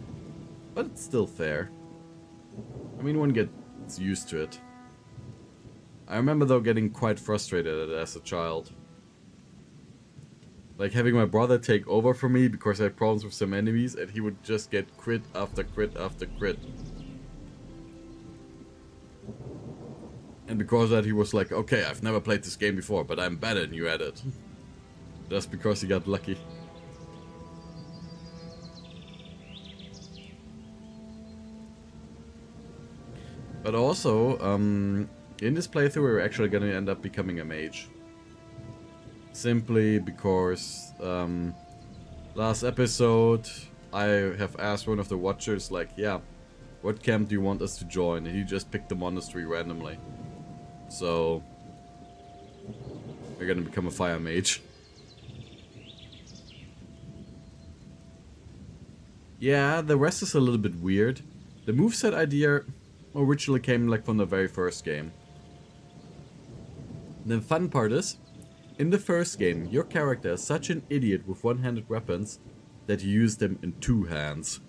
but it's still fair. I mean, one gets used to it. I remember though getting quite frustrated at it as a child. Like having my brother take over for me because I had problems with some enemies and he would just get crit after crit after crit. And because of that he was like, okay, I've never played this game before, but I'm better than you at it. Just because he got lucky. But also, in this playthrough we're actually gonna end up becoming a mage. Simply because, last episode I have asked one of the watchers, like, yeah, what camp do you want us to join? And he just picked the monastery randomly. So, we're gonna become a fire mage. Yeah, the rest is a little bit weird. The moveset idea originally came like from the very first game. The fun part is, in the first game, your character is such an idiot with one-handed weapons that you use them in two hands.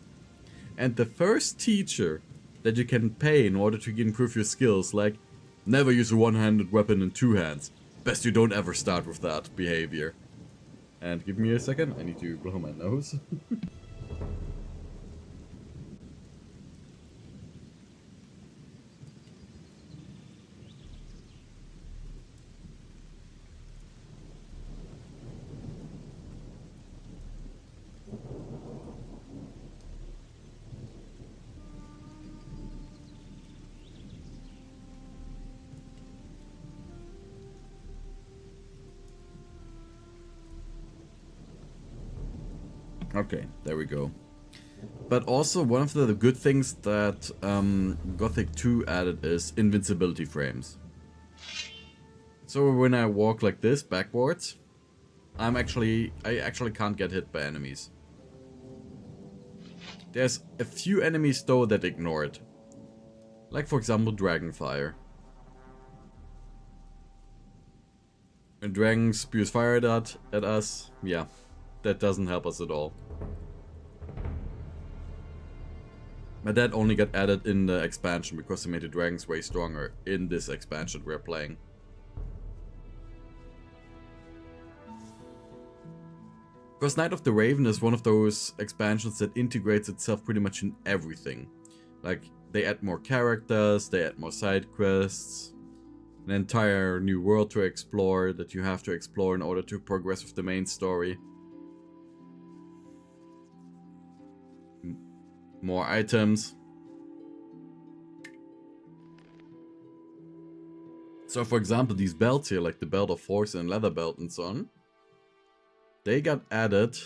And the first teacher that you can pay in order to improve your skills, like, never use a one-handed weapon in two hands. Best you don't ever start with that behavior. And give me a second, I need to blow my nose. Okay, there we go. But also one of the good things that Gothic 2 added is invincibility frames. So when I walk like this backwards, I actually can't get hit by enemies. There's a few enemies though that ignore it. Like for example Dragonfire. When dragon spews fire at us, yeah, that doesn't help us at all. But that only got added in the expansion because they made the dragons way stronger in this expansion we're playing. Because Night of the Raven is one of those expansions that integrates itself pretty much in everything. Like, they add more characters, they add more side quests, an entire new world to explore that you have to explore in order to progress with the main story. More items. So for example, these belts here, like the Belt of Force and Leather Belt and so on, they got added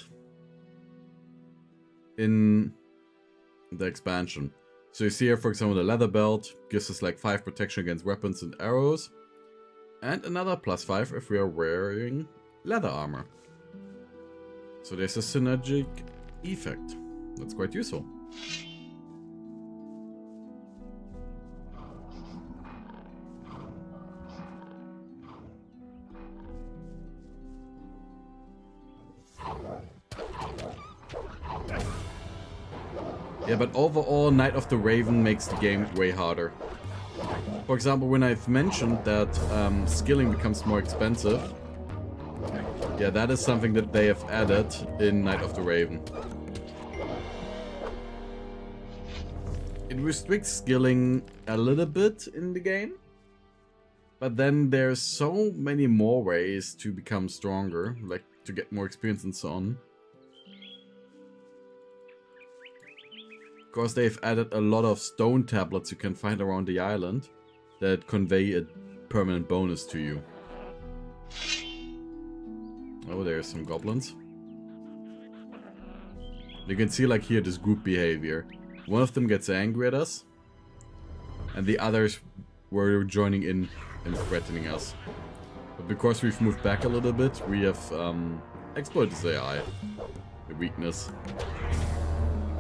in the expansion. So you see here, for example, the Leather Belt gives us like 5 protection against weapons and arrows. And another +5 if we are wearing leather armor. So there's a synergic effect. That's quite useful. Yeah, but overall, Night of the Raven makes the game way harder. For example, when I've mentioned that skilling becomes more expensive, yeah, that is something that they have added in Night of the Raven. It restricts skilling a little bit in the game, but then there's so many more ways to become stronger, like to get more experience and so on. Of course, they've added a lot of stone tablets you can find around the island that convey a permanent bonus to you. Oh, there's some goblins. You can see like here this group behavior. One of them gets angry at us, and the others were joining in and threatening us. But because we've moved back a little bit, we have exploited this AI, the weakness.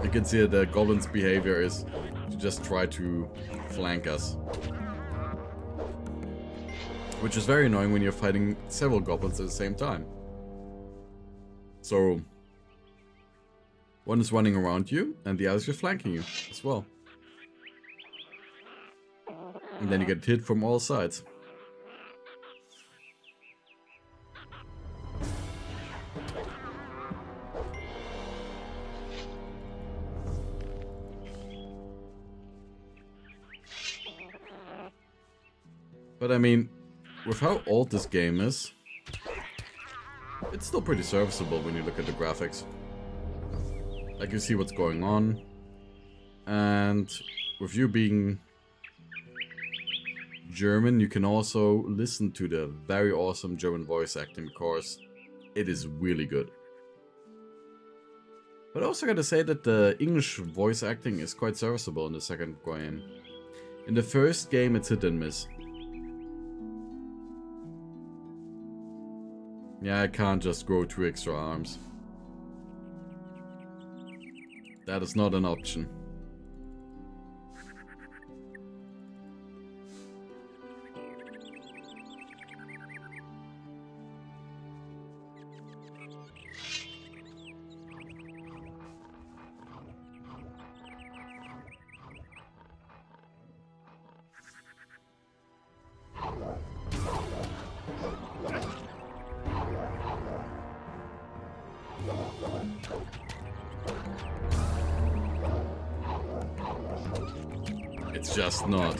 You can see that the goblins' behavior is to just try to flank us. Which is very annoying when you're fighting several goblins at the same time. So, one is running around you, and the others are flanking you as well. And then you get hit from all sides. But I mean, with how old this game is, it's still pretty serviceable when you look at the graphics. Like, you see what's going on. And with you being German, you can also listen to the very awesome German voice acting, because it is really good. But I also gotta say that the English voice acting is quite serviceable in the second game. In the first game, it's hit and miss. Yeah, I can't just grow 2 extra arms. That is not an option. It's just not.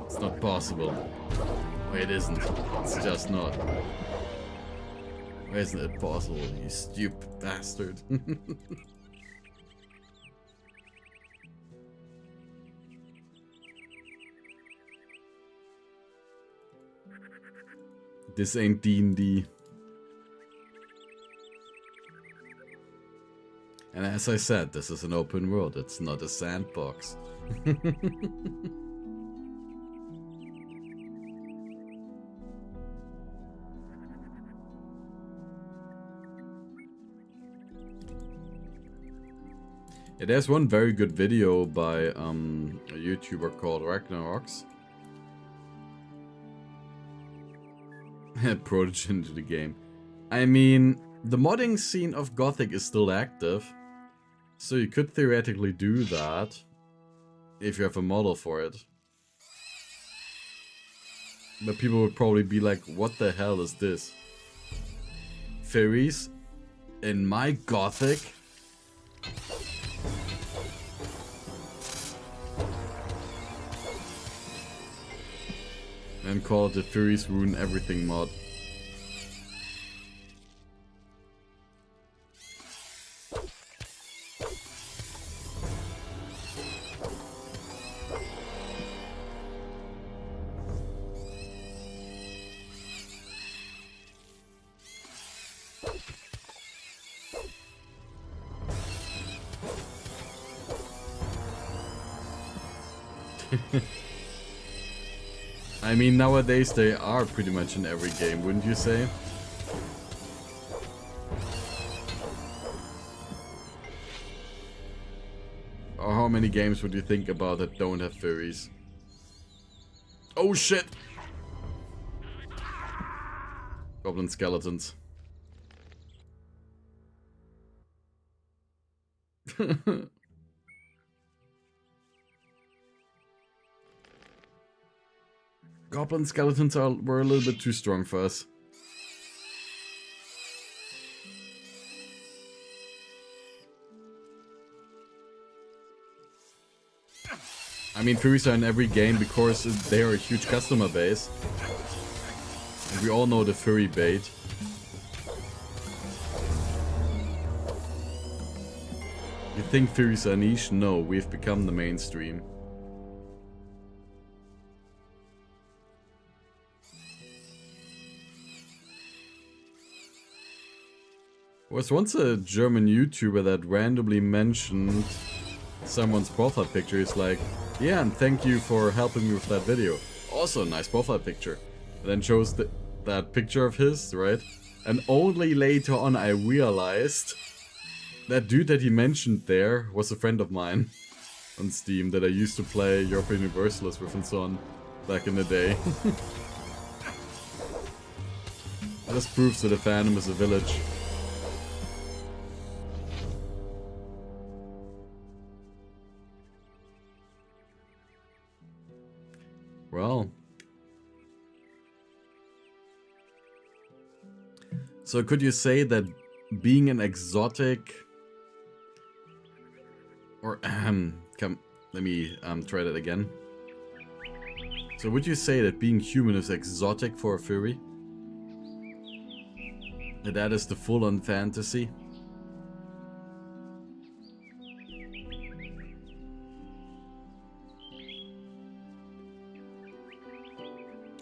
It's not possible. Why it isn't. It's just not. Why isn't it possible, you stupid bastard? This ain't D&D. And as I said, this is an open world, it's not a sandbox. Yeah, there's one very good video by a YouTuber called Ragnarox. Prodigy into the game. I mean, the modding scene of Gothic is still active, so you could theoretically do that if you have a model for it. But people would probably be like, what the hell is this? Fairies? In my Gothic? And call it the Fairies Ruin Everything mod. I mean, nowadays they are pretty much in every game, wouldn't you say? Or how many games would you think about that don't have fairies? Oh shit! Goblin skeletons. Goblin skeletons were a little bit too strong for us. I mean, fairies are in every game because they are a huge customer base. And we all know the furry bait. You think fairies are niche? No, we've become the mainstream. There was once a German YouTuber that randomly mentioned someone's profile picture. He's like, yeah, and thank you for helping me with that video. Also a nice profile picture. And then shows that picture of his, right? And only later on I realized that dude that he mentioned there was a friend of mine on Steam that I used to play European Universalist with and so on back in the day. This proves that a fandom is a village. Well. So could you say that being an exotic... Or, come, let me try that again. So would you say that being human is exotic for a furry? That is the full-on fantasy?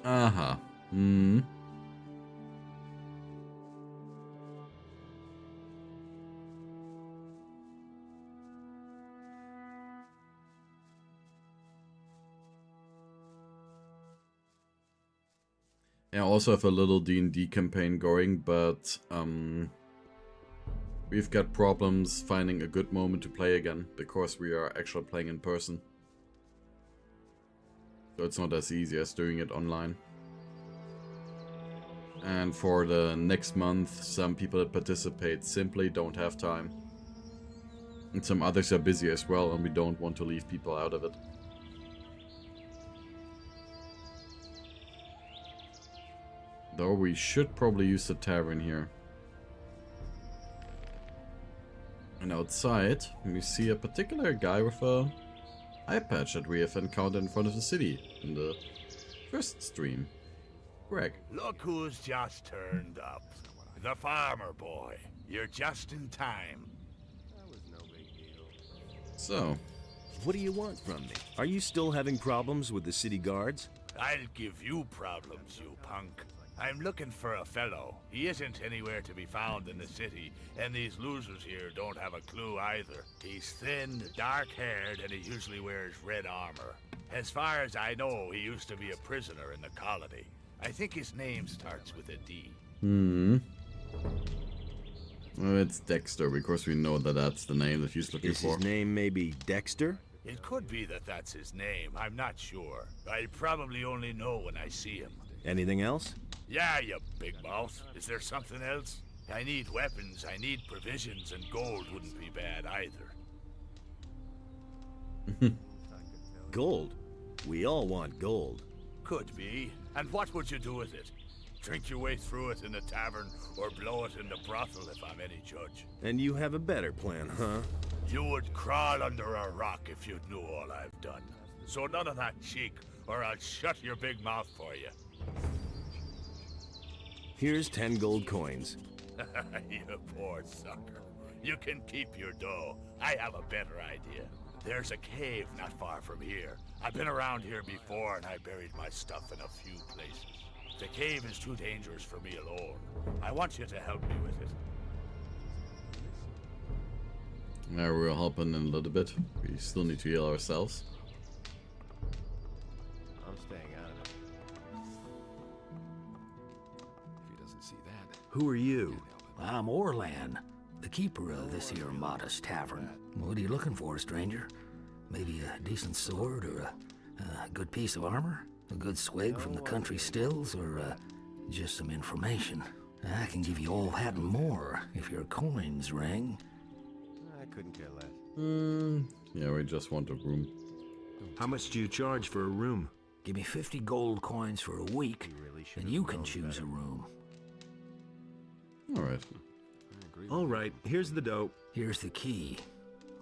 Uh-huh. Hmm. I also have a little D&D campaign going, but we've got problems finding a good moment to play again, because we are actually playing in person. So it's not as easy as doing it online. And for the next month, some people that participate simply don't have time. And some others are busy as well, and we don't want to leave people out of it. Though we should probably use the tavern here. And outside, we see a particular guy with a eye patch that we have encountered in front of the city in the first stream. Greg. Look who's just turned up. The farmer boy. You're just in time. That was no big deal. So. What do you want from me? Are you still having problems with the city guards? I'll give you problems, you punk. I'm looking for a fellow. He isn't anywhere to be found in the city, and these losers here don't have a clue either. He's thin, dark-haired, and he usually wears red armor. As far as I know, he used to be a prisoner in the colony. I think his name starts with a D. Well, it's Dexter, because we know that that's the name that he's looking for. Is his name maybe Dexter? It could be that that's his name. I'm not sure. I'll probably only know when I see him. Anything else? Yeah, you big mouth. Is there something else? I need weapons, I need provisions, and gold wouldn't be bad either. Gold? We all want gold. Could be. And what would you do with it? Drink your way through it in the tavern, or blow it in the brothel if I'm any judge. And you have a better plan, huh? You would crawl under a rock if you knew all I've done. So none of that cheek, or I'll shut your big mouth for you. Here's 10 gold coins. You poor sucker. You can keep your dough. I have a better idea. There's a cave not far from here. I've been around here before, and I buried my stuff in a few places. The cave is too dangerous for me alone. I want you to help me with it. Yeah, we'll help in a little bit. We still need to heal ourselves. I'm staying out of it. If he doesn't see that. Who are you? I'm Orlan, the keeper of this here modest tavern. What are you looking for, stranger? Maybe a decent sword, or a good piece of armor? A good swig from the country stills, or just some information? I can give you all that and more if your coins ring. I couldn't care less. Yeah, we just want a room. How much do you charge for a room? Give me 50 gold coins for a week, and you can choose a room. Alright. All right, here's the dough. Here's the key.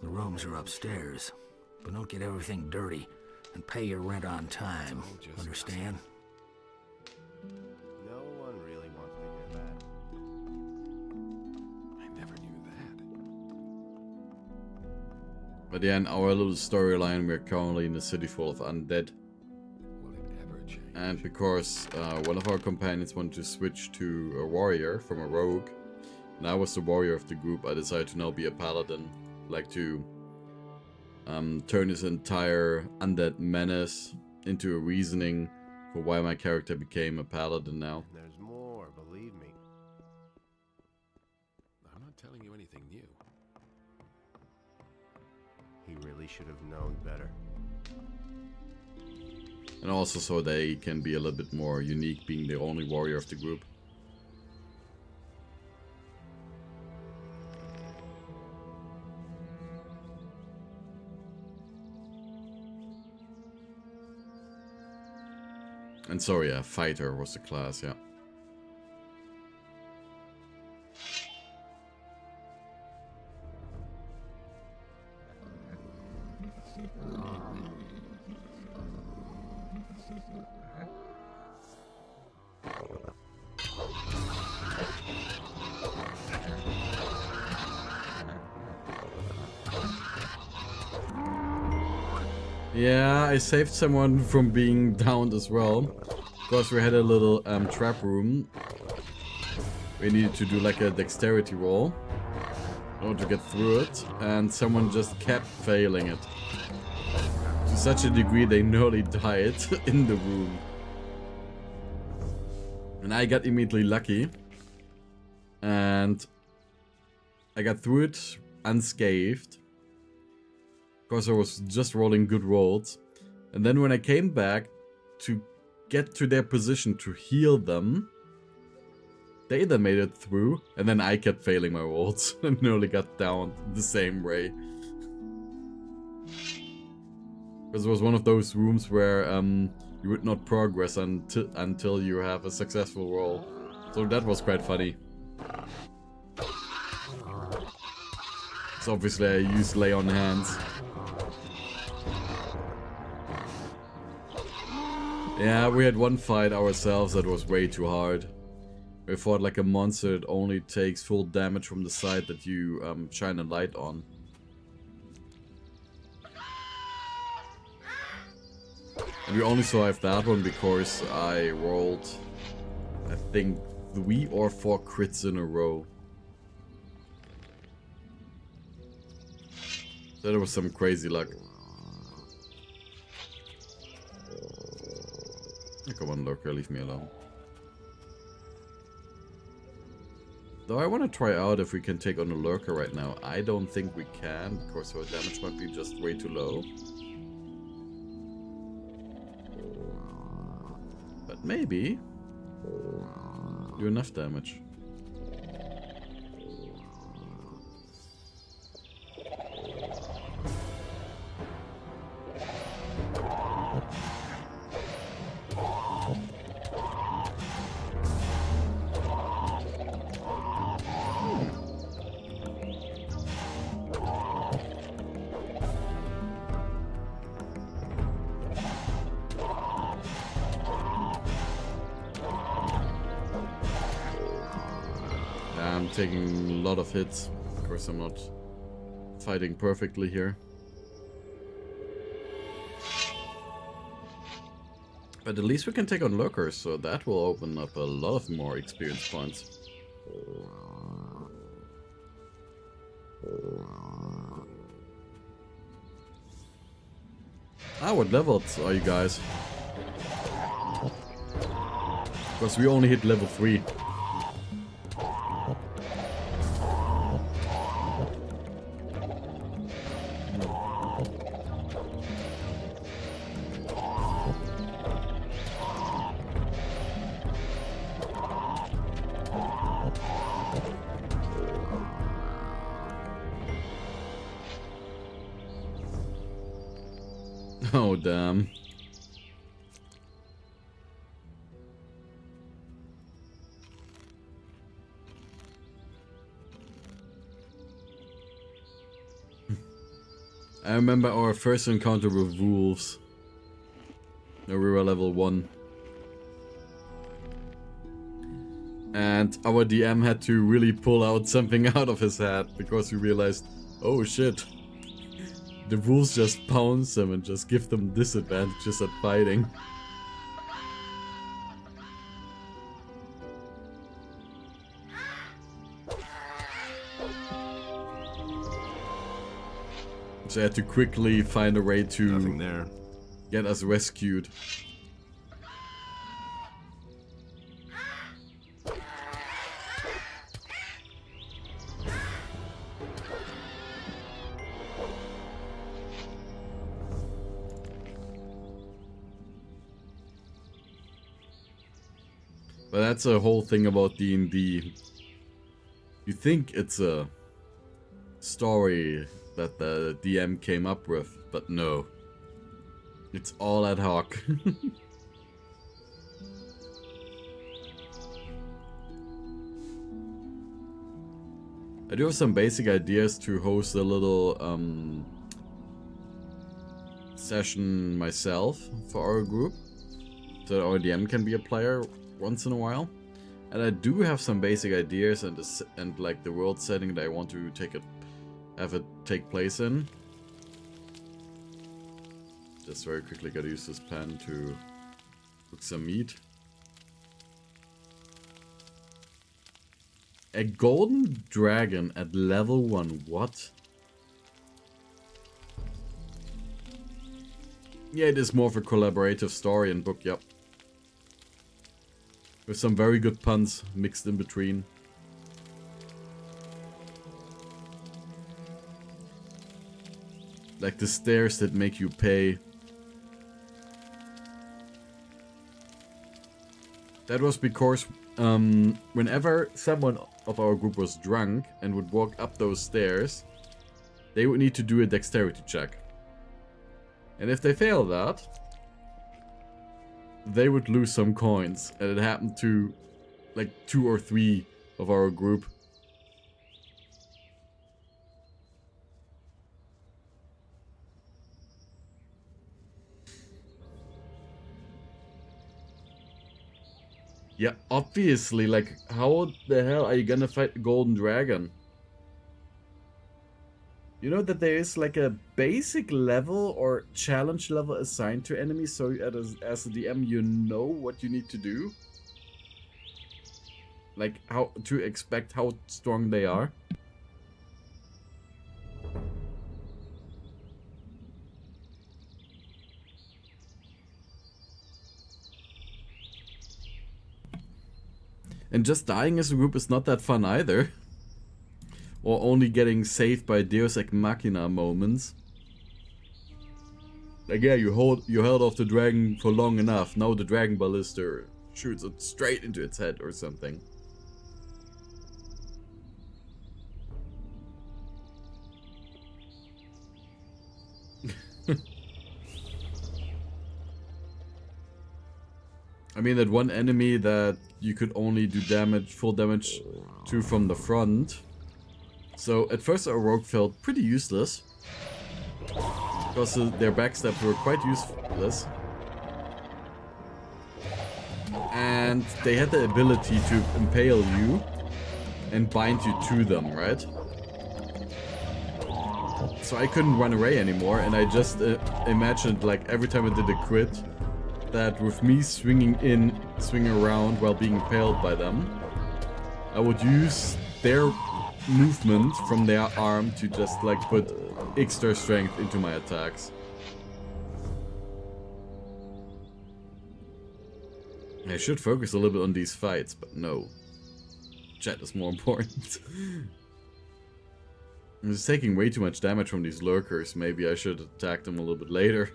The rooms are upstairs, but don't get everything dirty, and pay your rent on time. Understand? No one really wants to hear that. I never knew that. But yeah, in our little storyline, we're currently in a city full of undead. Will it ever change? And because one of our companions wanted to switch to a warrior from a rogue, and I was the warrior of the group, I decided to now be a paladin. Like to turn this entire undead menace into a reasoning for why my character became a paladin now. There's more, believe me. I'm not telling you anything new. He really should have known better. And also so they can be a little bit more unique, being the only warrior of the group. And sorry, yeah, fighter was the class, yeah. Yeah, I saved someone from being downed as well. Of course, we had a little trap room. We needed to do like a dexterity roll in order to get through it, and someone just kept failing it. To such a degree they nearly died in the room. And I got immediately lucky. And I got through it unscathed. Of course, I was just rolling good rolls. And then when I came back to get to their position to heal them, they then made it through, and then I kept failing my rolls and nearly got down the same way. Because it was one of those rooms where you would not progress until you have a successful roll. So that was quite funny. So obviously I used lay on hands. Yeah, we had one fight ourselves that was way too hard. We fought like a monster that only takes full damage from the side that you shine a light on. And we only survived that one because I rolled, I think, 3 or 4 crits in a row. So there was some crazy luck. Come on, lurker, leave me alone. Though I want to try out if we can take on a lurker right now. I don't think we can, because our damage might be just way too low. But maybe do enough damage. Taking a lot of hits. Of course, I'm not fighting perfectly here. But at least we can take on lurkers, so that will open up a lot of more experience points. Ah, what levels are you guys? Because we only hit level 3. Oh, damn. I remember our first encounter with wolves. We were level 1. And our DM had to really pull out something out of his head because we realized, oh shit. The wolves just pounce them and just give them disadvantages at fighting. So I had to quickly find a way to get us rescued. But that's a whole thing about D&D. You think it's a story that the DM came up with, but no. It's all ad hoc. I do have some basic ideas to host a little session myself for our group. So our DM can be a player once in a while. And I do have some basic ideas and like the world setting that I want to have it take place in. Just very quickly gotta use this pen to cook some meat. A golden dragon at level 1, what? Yeah, it is more of a collaborative story and book, yep. With some very good puns mixed in between. Like the stairs that make you pay. That was because whenever someone of our group was drunk and would walk up those stairs, they would need to do a dexterity check. And if they fail that, they would lose some coins. And it happened to like 2 or 3 of our group. Yeah, obviously, like, how the hell are you gonna fight the golden dragon? You know that there is like a basic level or challenge level assigned to enemies, so as a DM you know what you need to do? Like how to expect how strong they are? And just dying as a group is not that fun either. Or only getting saved by Deus Ex Machina moments. Like yeah, you held off the dragon for long enough. Now the dragon ballista shoots it straight into its head or something. I mean that one enemy that you could only do full damage to from the front. So at first our rogue felt pretty useless. Because their backstabs were quite useless. And they had the ability to impale you and bind you to them, right? So I couldn't run away anymore, and I just imagined like every time I did a crit, that with me swinging around while being impaled by them, I would use their movement from their arm to just like put extra strength into my attacks. I should focus a little bit on these fights, but no. Chat is more important. I'm just taking way too much damage from these lurkers. Maybe I should attack them a little bit later.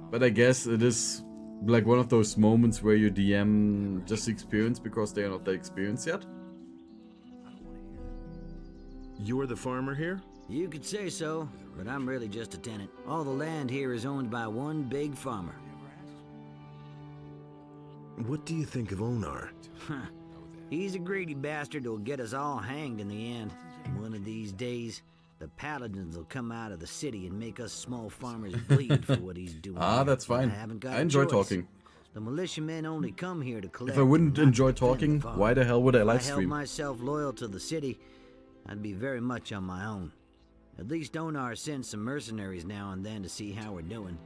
But I guess it is like one of those moments where your DM just experienced because they are not that experienced yet. You're the farmer here? You could say so, but I'm really just a tenant. All the land here is owned by one big farmer. What do you think of Onar? He's a greedy bastard who'll get us all hanged in the end. One of these days, the paladins will come out of the city and make us small farmers bleed for what he's doing. Ah, that's fine. I enjoy talking. The militiamen only come here to collect. If I wouldn't enjoy talking, why the hell would I live If I held stream? myself loyal to the city, I'd be very much on my own. At least Onar sends some mercenaries now and then to see how we're doing.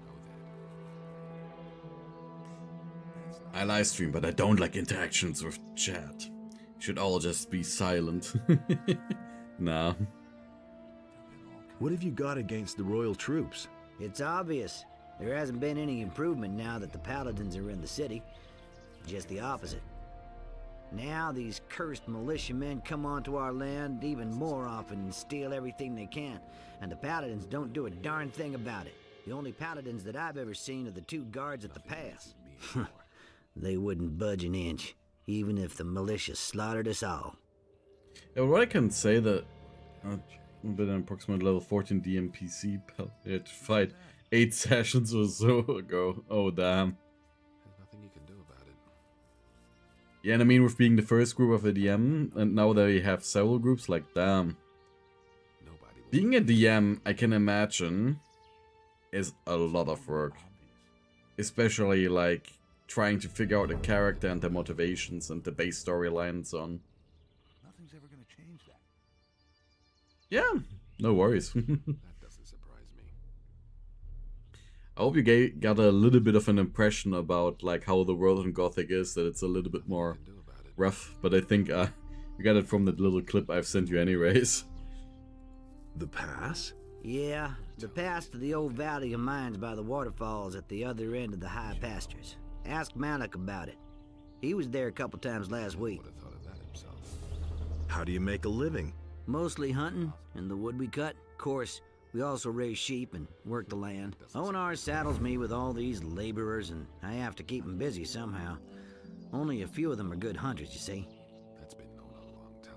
I live stream, but I don't like interactions with chat. Should all just be silent. Nah. What have you got against the royal troops? It's obvious. There hasn't been any improvement now that the paladins are in the city. Just the opposite. Now these cursed militiamen come onto our land even more often and steal everything they can. And the paladins don't do a darn thing about it. The only paladins that I've ever seen are the 2 guards at the pass. They wouldn't budge an inch, even if the militia slaughtered us all. Yeah, what I can say that I've been an approximate level 14 DMPC to fight 8 sessions or so ago. Oh damn. There's nothing you can do about it. Yeah, and I mean with being the first group of a DM, and now they have several groups, like damn. Being a DM, I can imagine, is a lot of work. Especially, like, trying to figure out a character and their motivations and the base storyline and so on. Nothing's ever gonna change that. Yeah, no worries. That doesn't surprise me. I hope you got a little bit of an impression about, like, how the world in Gothic is, that it's a little bit more rough, but I think you got it from that little clip I've sent you anyways. The pass? Yeah, the pass to the old valley of mines by the waterfalls at the other end of the high pastures. Ask Malak about it. He was there a couple times last week. Would have thought of that himself. How do you make a living? Mostly hunting and the wood we cut. Of course, we also raise sheep and work the land. Onar saddles me with all these laborers, and I have to keep them busy somehow. Only a few of them are good hunters, you see. That's been known a long time.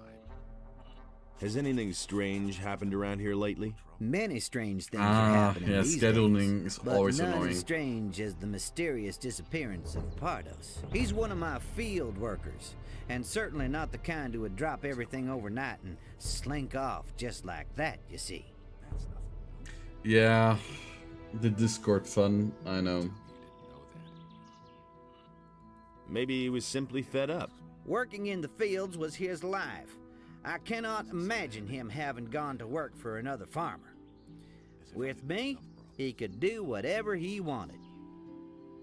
Has anything strange happened around here lately? Many strange things are happening yeah, these scheduling days, is but always none annoying. as strange as the mysterious disappearance of Pardos. He's one of my field workers, and certainly not the kind who would drop everything overnight and slink off just like that, you see. Yeah, the Discord fun, I know. Maybe he was simply fed up. Working in the fields was his life. I cannot imagine him having gone to work for another farmer. With me, he could do whatever he wanted.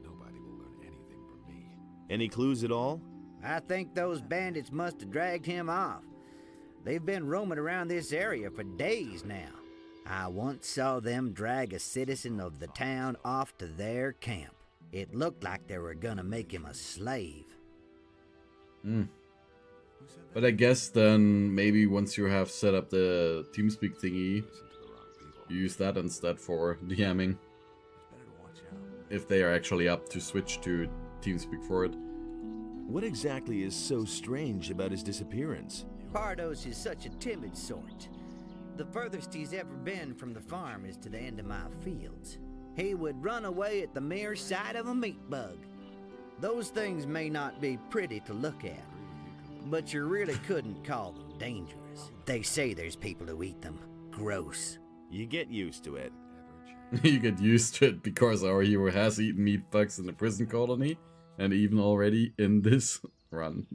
Nobody will learn anything from me. Any clues at all? I think those bandits must have dragged him off. They've been roaming around this area for days now. I once saw them drag a citizen of the town off to their camp. It looked like they were gonna make him a slave. But I guess then maybe once you have set up the TeamSpeak thingy, you use that instead for DMing. If they are actually up to switch to TeamSpeak for it. What exactly is so strange about his disappearance? Pardos is such a timid sort. The furthest he's ever been from the farm is to the end of my fields. He would run away at the mere sight of a meat bug. Those things may not be pretty to look at, but you really couldn't call them dangerous. They say there's people who eat them. Gross. You get used to it. You get used to it because our hero has eaten meat bugs in the prison colony, and even already in this run.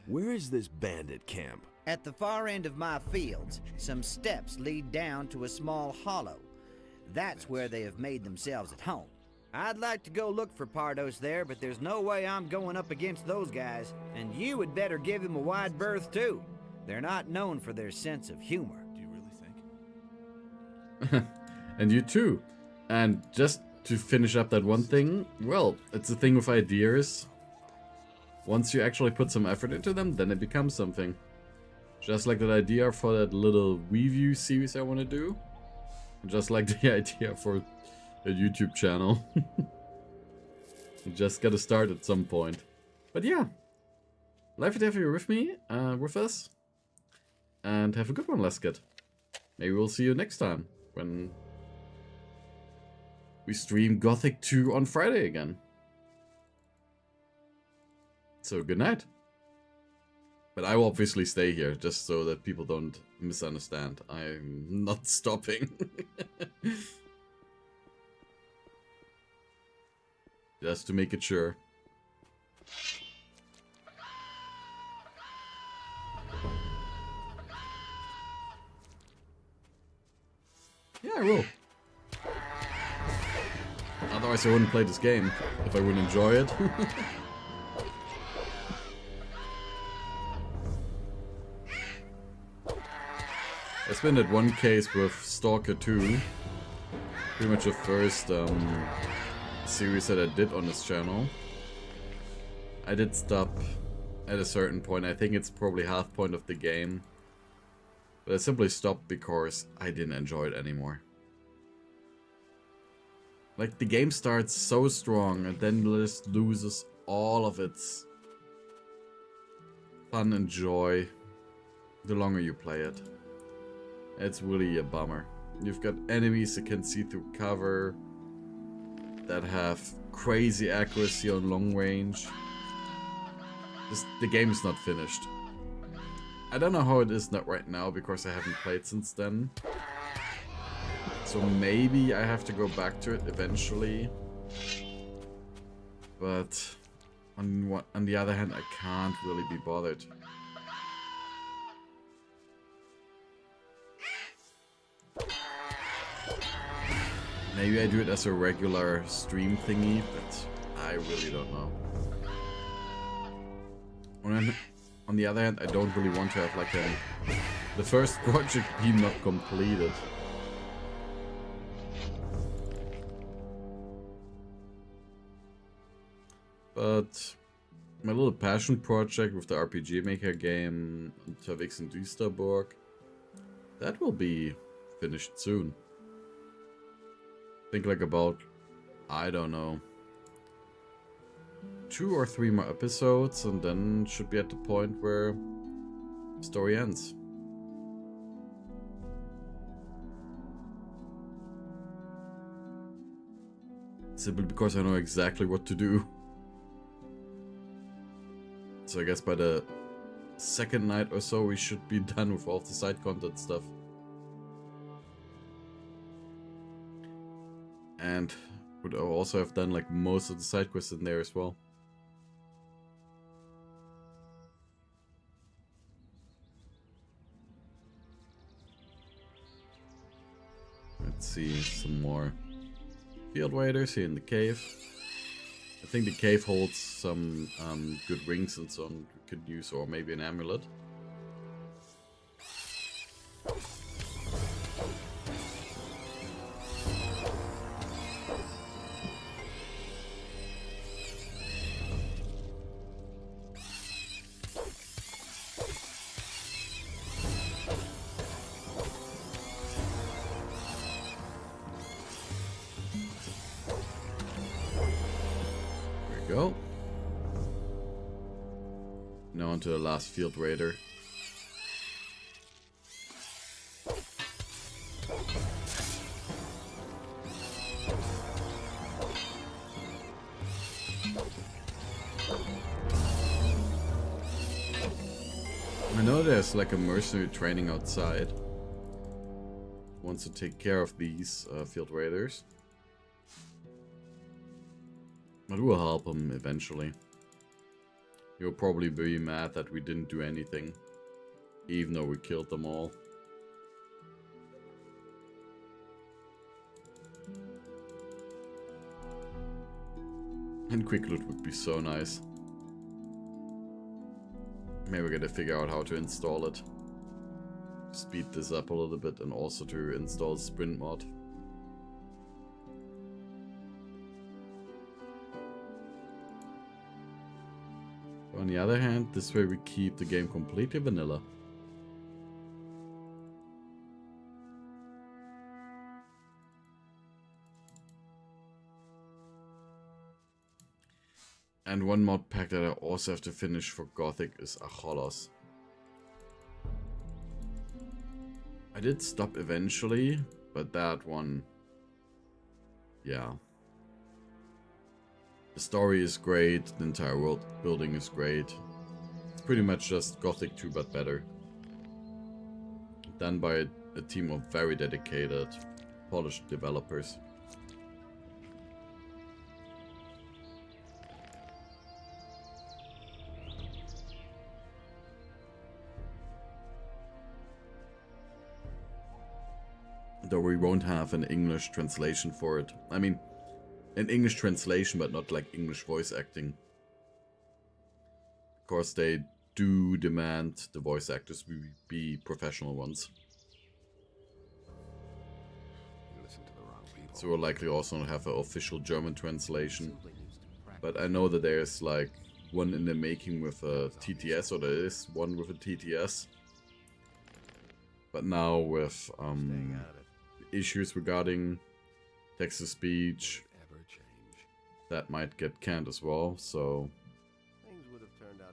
Where is this bandit camp? At the far end of my fields, some steps lead down to a small hollow. That's where they have made themselves at home. I'd like to go look for Pardos there, but there's no way I'm going up against those guys. And you had better give him a wide berth, too. They're not known for their sense of humor. Do you really think? And you too. And just to finish up that one thing, well, it's the thing with ideas. Once you actually put some effort into them, then it becomes something. Just like that idea for that little review series I want to do. Just like the idea for a YouTube channel. You just gotta start at some point. But yeah. Life to have you with me, with us. And have a good one, Lesket. Maybe we'll see you next time when we stream Gothic 2 on Friday again. So good night. But I will obviously stay here, just so that people don't misunderstand. I'm not stopping. Just to make it sure. Yeah, I will. Otherwise I wouldn't play this game, if I wouldn't enjoy it. There's been that one case with Stalker 2. Pretty much the first series that I did on this channel. I did stop at a certain point. I think it's probably half point of the game. But I simply stopped because I didn't enjoy it anymore. Like, the game starts so strong and then just loses all of its fun and joy the longer you play it. It's really a bummer. You've got enemies that can see through cover, that have crazy accuracy on long range. The game is not finished. I don't know how it is not right now because I haven't played since then. So maybe I have to go back to it eventually. But on the other hand, I can't really be bothered. Maybe I do it as a regular stream thingy, but I really don't know. On the other hand, I don't really want to have like the first project be not completed. But my little passion project with the RPG Maker game, Unterwegs in Düsterburg, that will be finished soon. Think like about, I don't know, 2 or 3 more episodes, and then should be at the point where the story ends. Simply because I know exactly what to do. So I guess by the second night or so we should be done with all the side content stuff. And would also have done like most of the side quests in there as well. Let's see some more field raiders here in the cave. I think the cave holds some good rings and so on we could use, or maybe an amulet. Go. Now onto the last field raider. I know there's like a mercenary training outside. Wants to take care of these field raiders. But we'll help him eventually. He'll probably be mad that we didn't do anything, even though we killed them all. And quick loot would be so nice. Maybe we gotta figure out how to install it. Speed this up a little bit, and also to install the sprint mod. On the other hand, this way we keep the game completely vanilla. And one mod pack that I also have to finish for Gothic is Acholos. I did stop eventually, but that one, yeah. The story is great, the entire world building is great. It's pretty much just Gothic 2 but better. Done by a team of very dedicated, polished developers. Though we won't have an English translation for it. I mean, an English translation, but not like English voice acting. Of course, they do demand the voice actors be professional ones. So we'll likely also not have an official German translation. But I know that there's like one in the making with a TTS, or there is one with a TTS. But now with issues regarding text-to-speech, that might get canned as well, so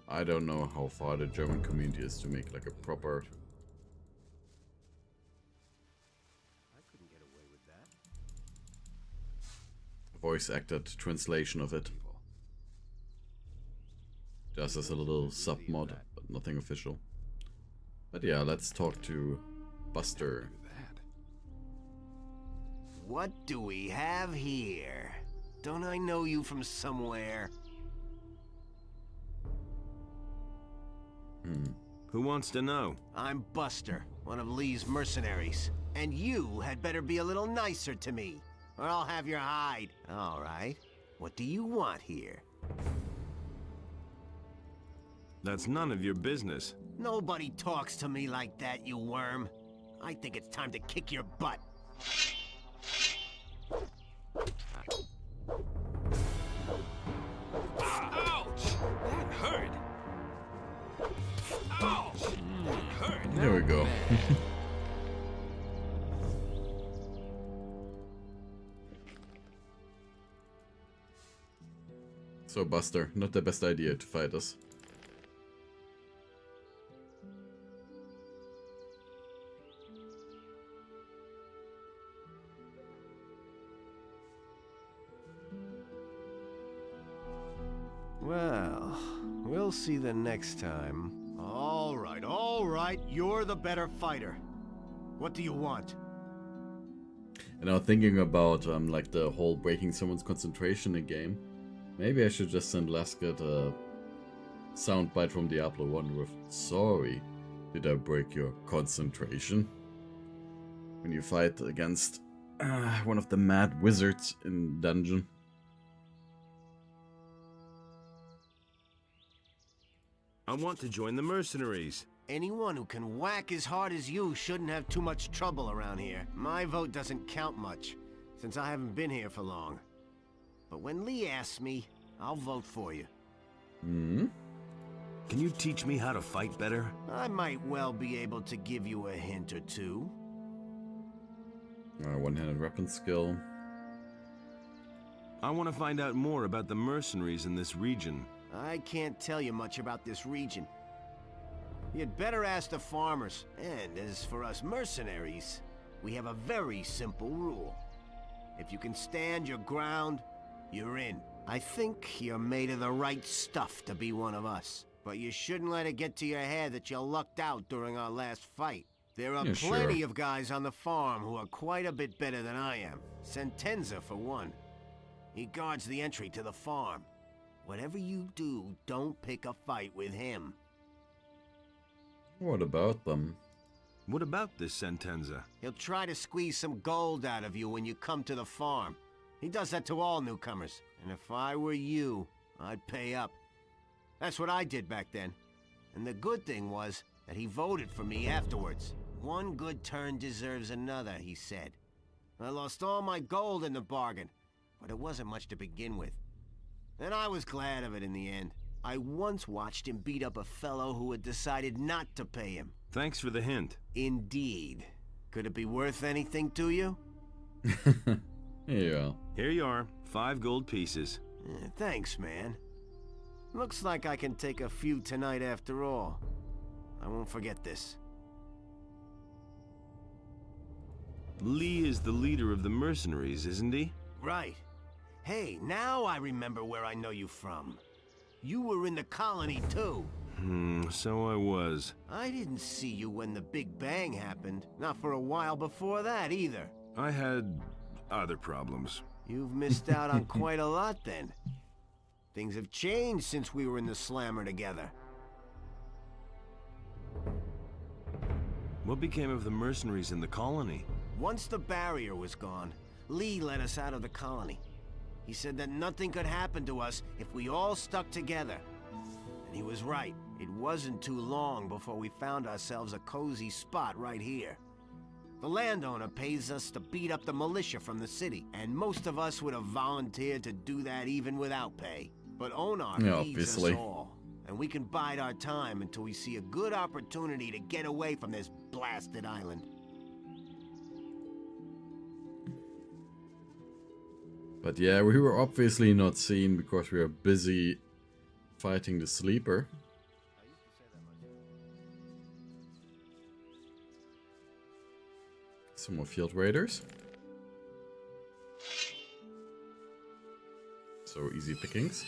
I don't know how far the German community is to make like a proper voice-acted translation of it. Just as a little sub-mod, but nothing official. But yeah, let's talk to Buster. What do we have here? Don't I know you from somewhere? Who wants to know? I'm Buster, one of Lee's mercenaries. And you had better be a little nicer to me, or I'll have your hide. All right. What do you want here? That's none of your business. Nobody talks to me like that, you worm. I think it's time to kick your butt. Ouch! That hurt! Ouch! That hurt! There we go. So Buster, not the best idea to fight us. Well, we'll see the next time. All right, you're the better fighter. What do you want? And now thinking about like the whole breaking someone's concentration in game, maybe I should just send Lasket a soundbite from Diablo 1 with "Sorry, did I break your concentration?" when you fight against one of the mad wizards in dungeon. I want to join the mercenaries. Anyone who can whack as hard as you shouldn't have too much trouble around here. My vote doesn't count much, since I haven't been here for long. But when Lee asks me, I'll vote for you. Can you teach me how to fight better? I might well be able to give you a hint or two. One-handed weapon skill. I want to find out more about the mercenaries in this region. I can't tell you much about this region. You'd better ask the farmers. And as for us mercenaries, we have a very simple rule. If you can stand your ground, you're in. I think you're made of the right stuff to be one of us. But you shouldn't let it get to your head that you lucked out during our last fight. There are plenty of guys on the farm who are quite a bit better than I am. Sentenza, for one. He guards the entry to the farm. Whatever you do, don't pick a fight with him. What about them? What about this Sentenza? He'll try to squeeze some gold out of you when you come to the farm. He does that to all newcomers. And if I were you, I'd pay up. That's what I did back then. And the good thing was that he voted for me afterwards. One good turn deserves another, he said. I lost all my gold in the bargain, but it wasn't much to begin with. And I was glad of it in the end. I once watched him beat up a fellow who had decided not to pay him. Thanks for the hint. Indeed. Could it be worth anything to you? Yeah. Here you are, 5 gold pieces. Thanks, man. Looks like I can take a few tonight after all. I won't forget this. Lee is the leader of the mercenaries, isn't he? Right. Hey, now I remember where I know you from. You were in the colony, too. So I was. I didn't see you when the Big Bang happened. Not for a while before that, either. I had other problems. You've missed out on quite a lot, then. Things have changed since we were in the Slammer together. What became of the mercenaries in the colony? Once the barrier was gone, Lee let us out of the colony. He said that nothing could happen to us if we all stuck together. And he was right. It wasn't too long before we found ourselves a cozy spot right here. The landowner pays us to beat up the militia from the city, and most of us would have volunteered to do that even without pay. But Onar feeds us all, and we can bide our time until we see a good opportunity to get away from this blasted island. But yeah, we were obviously not seen because we were busy fighting the sleeper. Some more field raiders. So easy pickings.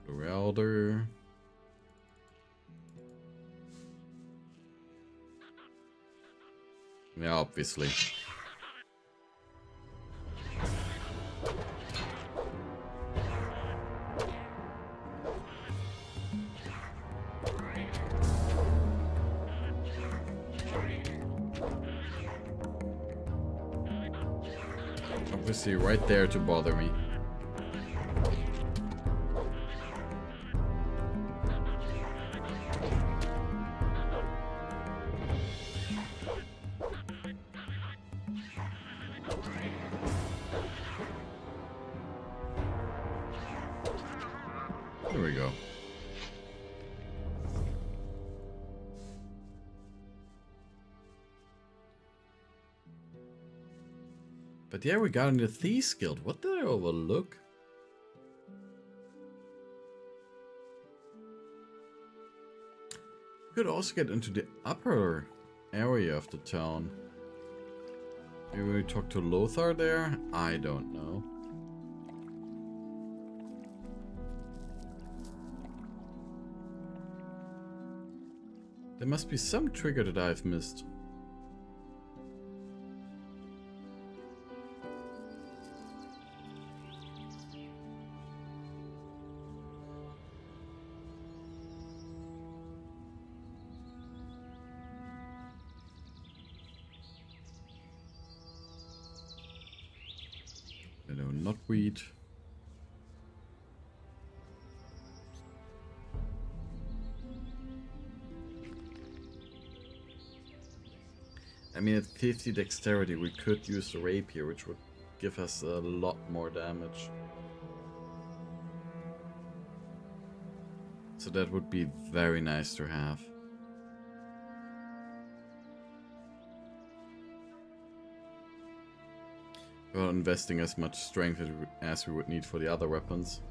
Blue Elder. Yeah, obviously. Obviously right there to bother me. There we go. But yeah, we got into Thieves Guild. What did I overlook? We could also get into the upper area of the town. Maybe we talk to Lothar there? I don't know. There must be some trigger that I've missed. Hello, knotweed. I mean, at 50 dexterity, we could use the rapier, which would give us a lot more damage. So that would be very nice to have. Well, investing as much strength as we would need for the other weapons.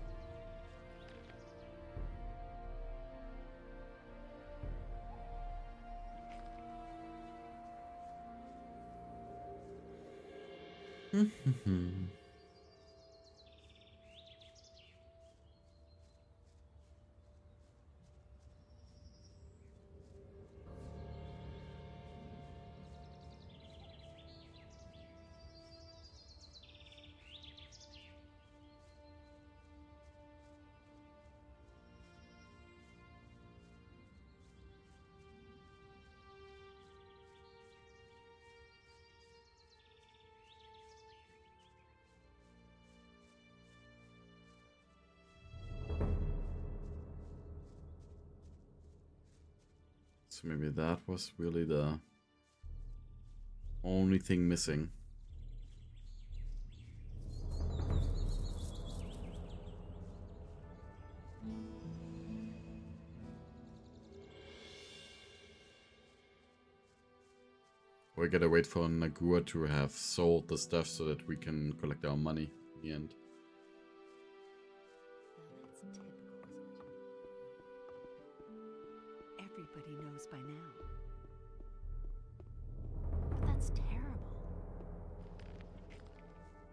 So maybe that was really the only thing missing. We gotta wait for Nagua to have sold the stuff so that we can collect our money in the end. That's typical, isn't it? Everybody knows by now. But that's terrible.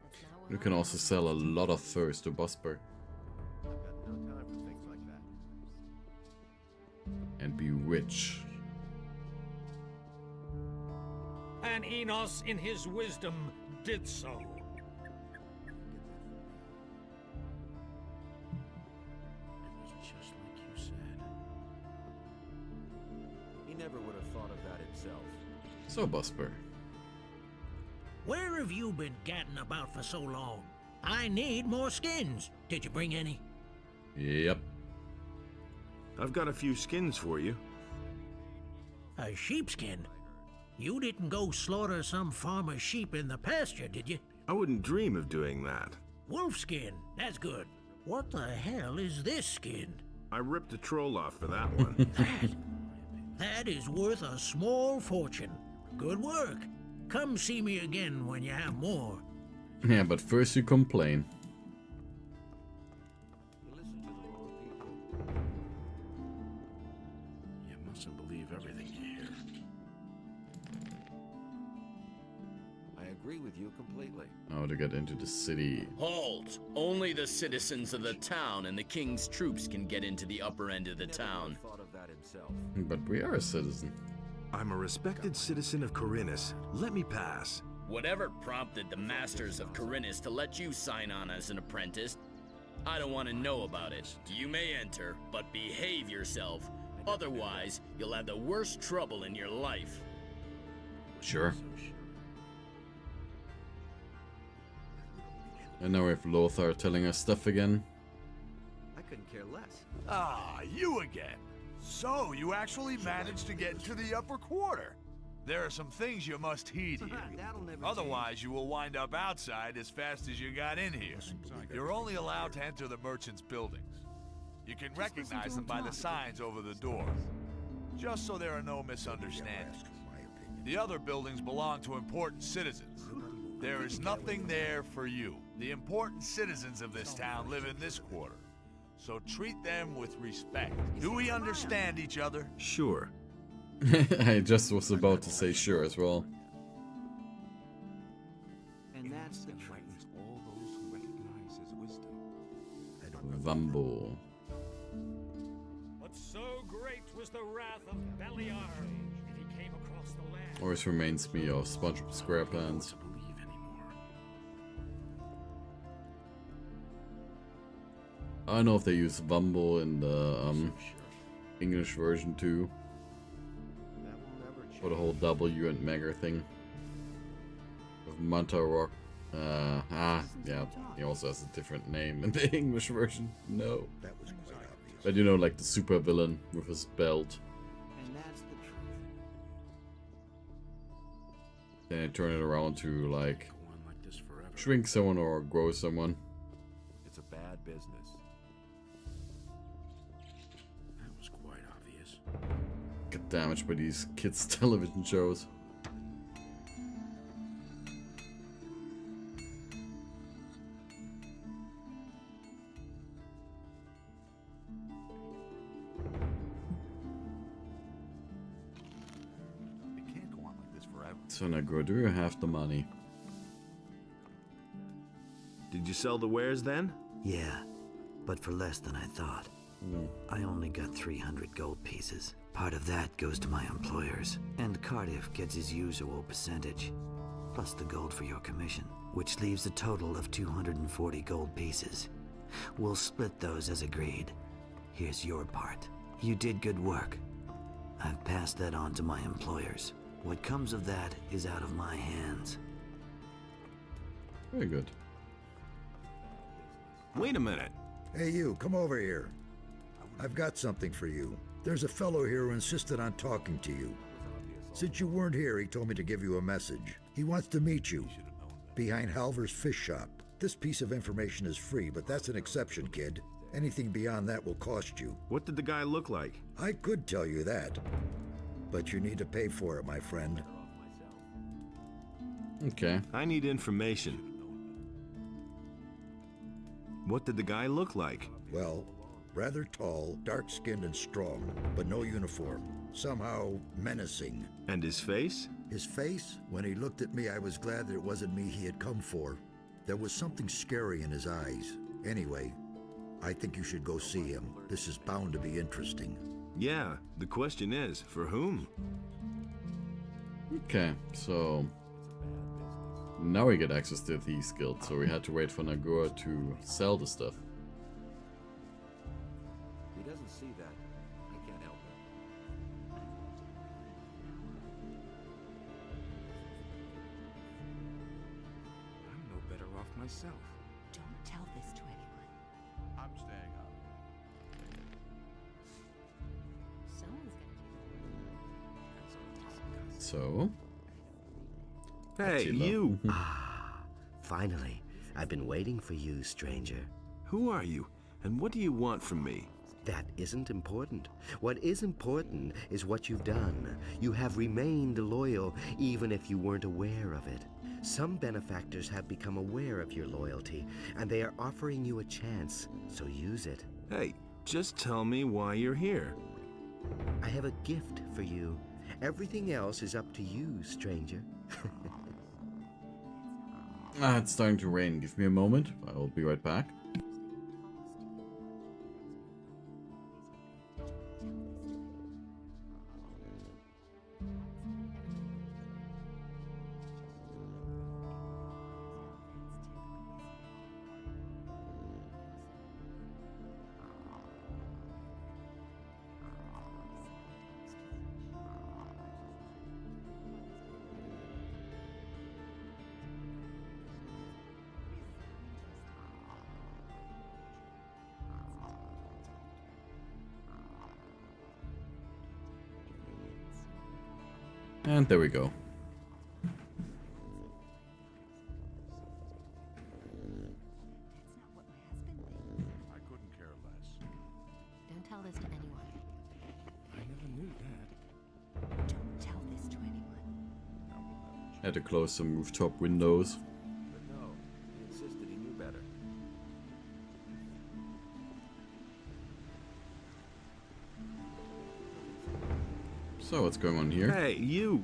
That's not what You can I also wanted. sell a lot of furs to Busper. I've got no time for things like that. And be rich. And Enos, in his wisdom, did so. It was just like you said. He never would have thought of that himself. So, Busper. Where have you been gadding about for so long? I need more skins. Did you bring any? Yep. I've got a few skins for you. A sheepskin? You didn't go slaughter some farmer's sheep in the pasture, did you? I wouldn't dream of doing that. Wolfskin, that's good. What the hell is this skin? I ripped a troll off for that one. That is worth a small fortune. Good work. Come see me again when you have more. Yeah, but first you complain. You listen to the wrong people. You mustn't believe everything you hear. I agree with you completely. Oh, to get into the city. Halt! Only the citizens of the town and the king's troops can get into the upper end of the town. Thought of that himself. But we are a citizen. I'm a respected citizen of Corinus. Let me pass. Whatever prompted the masters of Corinus to let you sign on as an apprentice, I don't want to know about it. You may enter, but behave yourself. Otherwise, you'll have the worst trouble in your life. Sure. And now we have Lothar telling us stuff again. I couldn't care less. Ah, you again. So, you actually managed to get into the upper quarter. There are some things you must heed here. Otherwise, you will wind up outside as fast as you got in here. You're only allowed to enter the merchants' buildings. You can recognize them by the signs over the door. Just so there are no misunderstandings. The other buildings belong to important citizens. There is nothing there for you. The important citizens of this town live in this quarter. So treat them with respect. Do we understand each other? Sure. I just was about to say sure as well. And that's the truth. All those who recognize his wisdom. Vambo. But so great was the wrath of Beliar if he came across the land. Always reminds me of SpongeBob SquarePants. I don't know if they use Vambo in the English version too. For the whole W and Mega thing. Of Manta Rock. Yeah, he also has a different name in the English version. No. That was quite obvious. But you know, like the super villain with his belt. And that's the truth. Then I turn it around to like Go on like this forever. shrink someone or grow someone. It's a bad business. That was quite obvious. Get damaged by these kids' television shows. It can't go on like this forever. So Nagro, do you have the money? Did you sell the wares then? Yeah, but for less than I thought. I only got 300 gold pieces. Part of that goes to my employers, and Cardiff gets his usual percentage, plus the gold for your commission, which leaves a total of 240 gold pieces. We'll split those as agreed. Here's your part. You did good work. I've passed that on to my employers. What comes of that is out of my hands. Very good. Wait a minute. Hey you, come over here. I've got something for you. There's a fellow here who insisted on talking to you. Since you weren't here, he told me to give you a message. He wants to meet you behind Halver's fish shop. This piece of information is free, but that's an exception, kid. Anything beyond that will cost you. What did the guy look like? I could tell you that, but you need to pay for it, my friend. Okay. I need information. What did the guy look like? Well, rather tall, dark-skinned and strong, but no uniform. Somehow menacing. And his face? His face? When he looked at me, I was glad that it wasn't me he had come for. There was something scary in his eyes. Anyway, I think you should go see him. This is bound to be interesting. Yeah, the question is, for whom? Okay, so now we get access to the Thieves Guild, so we had to wait for Nagura to sell the stuff. He doesn't see that. I can't help it. I'm no better off myself. Don't tell this to anyone. I'm staying up. Someone's gonna do So, Hey, you! Finally. I've been waiting for you, stranger. Who are you, and what do you want from me? That isn't important. What is important is what you've done. You have remained loyal, even if you weren't aware of it. Some benefactors have become aware of your loyalty, and they are offering you a chance, so use it. Hey, just tell me why you're here. I have a gift for you. Everything else is up to you, stranger. Ah, it's starting to rain. Give me a moment. I will be right back. And there we go. I couldn't care less. Don't tell this to anyone. I never knew that. Don't tell this to anyone. Had to close some rooftop windows. But no, he insisted he knew better. So what's going on here? Hey, you!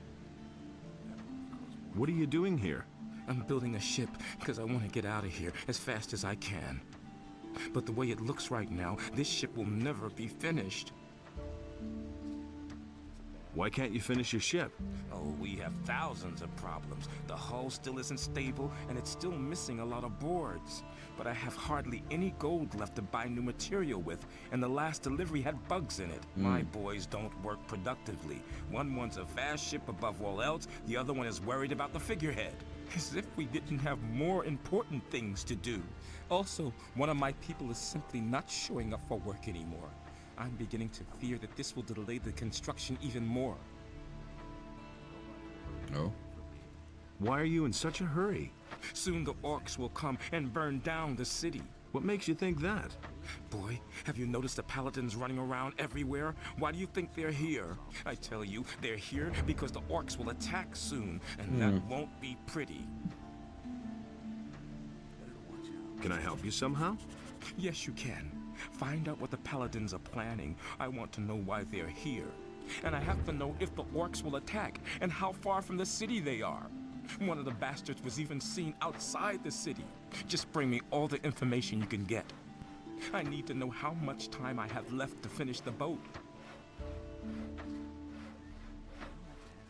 What are you doing here? I'm building a ship because I want to get out of here as fast as I can. But the way it looks right now, this ship will never be finished. Why can't you finish your ship? Oh, we have thousands of problems. The hull still isn't stable, and it's still missing a lot of boards. But I have hardly any gold left to buy new material with, and the last delivery had bugs in it. My boys don't work productively. One wants a fast ship above all else, the other one is worried about the figurehead. As if we didn't have more important things to do. Also, one of my people is simply not showing up for work anymore. I'm beginning to fear that this will delay the construction even more. No. Why are you in such a hurry? Soon the orcs will come and burn down the city. What makes you think that? Boy, have you noticed the paladins running around everywhere? Why do you think they're here? I tell you, they're here because the orcs will attack soon, and that won't be pretty. Can I help you somehow? Yes, you can. Find out what the paladins are planning. I want to know why they're here. And I have to know if the orcs will attack, and how far from the city they are. One of the bastards was even seen outside the city. Just bring me all the information you can get. I need to know how much time I have left to finish the boat.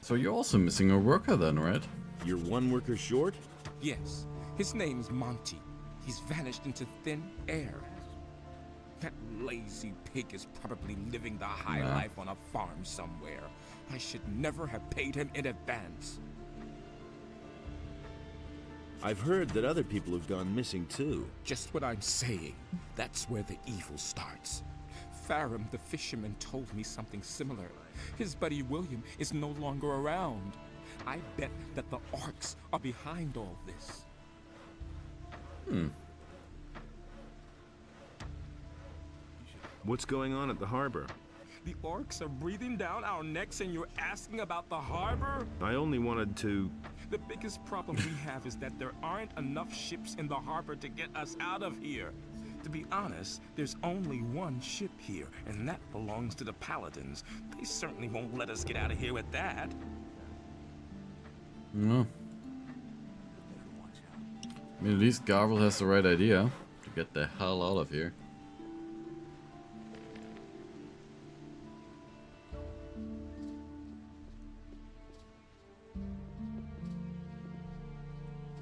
So you're also missing a worker then, right? You're one worker short? Yes, his name's Monty. He's vanished into thin air. That lazy pig is probably living the high life on a farm somewhere. I should never have paid him in advance. I've heard that other people have gone missing too. Just what I'm saying. That's where the evil starts. Farum the fisherman told me something similar. His buddy William is no longer around. I bet that the orcs are behind all this. What's going on at the harbor? The orcs are breathing down our necks and you're asking about the harbor? I only wanted to... The biggest problem we have is that there aren't enough ships in the harbor to get us out of here. To be honest, there's only one ship here, and that belongs to the Paladins. They certainly won't let us get out of here with that. No. I mean, at least Garvel has the right idea to get the hell out of here.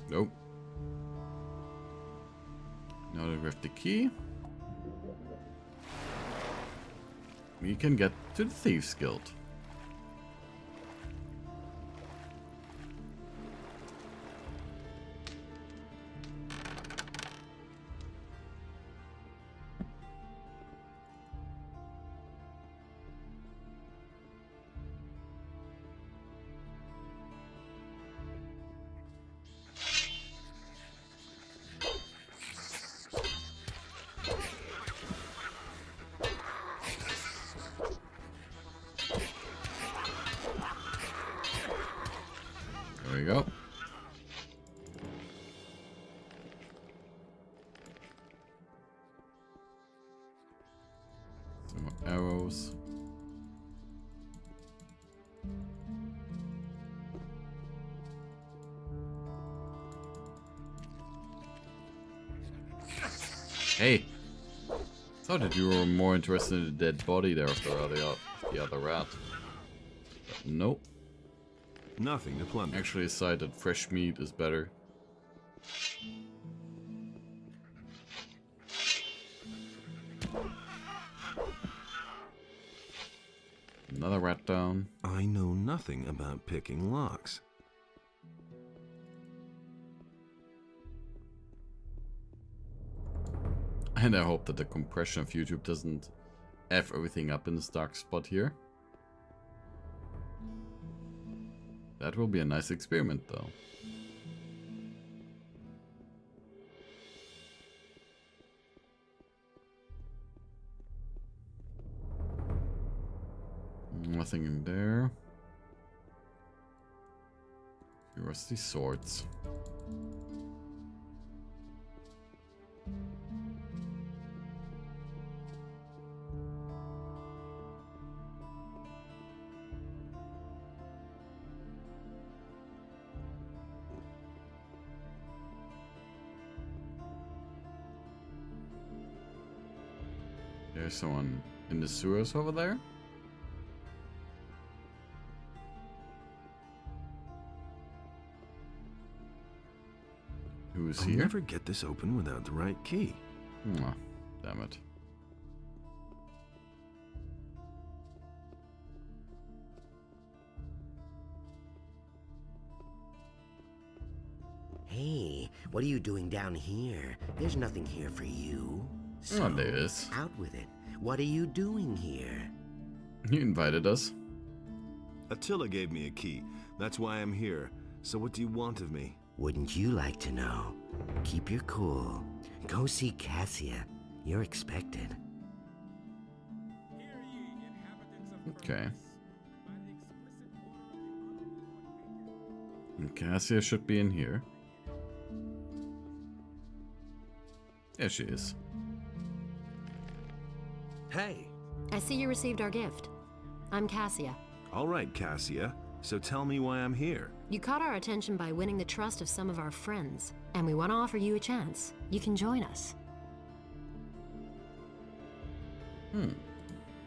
Nope. Now that we have the key, we can get to the Thieves Guild. There we go. Some more arrows. Hey! Thought that you were more interested in the dead body there of the other rat. But nope. Nothing to plunder. Actually decided fresh meat is better. Another rat down. I know nothing about picking locks. And I hope that the compression of YouTube doesn't F everything up in this dark spot here. That will be a nice experiment though. Nothing in there. Few rusty swords. There's someone in the sewers over there. Who's I'll here? never get this open without the right key. Oh, damn it. Hey, what are you doing down here? There's nothing here for you. So, Oh, there is. out with it. What are you doing here? You invited us. Attila gave me a key. That's why I'm here. So what do you want of me? Wouldn't you like to know? Keep your cool. Go see Cassia. You're expected. Okay. And Cassia should be in here. There she is. Hey! I see you received our gift. I'm Cassia. All right, Cassia. So tell me why I'm here. You caught our attention by winning the trust of some of our friends, and we want to offer you a chance. You can join us.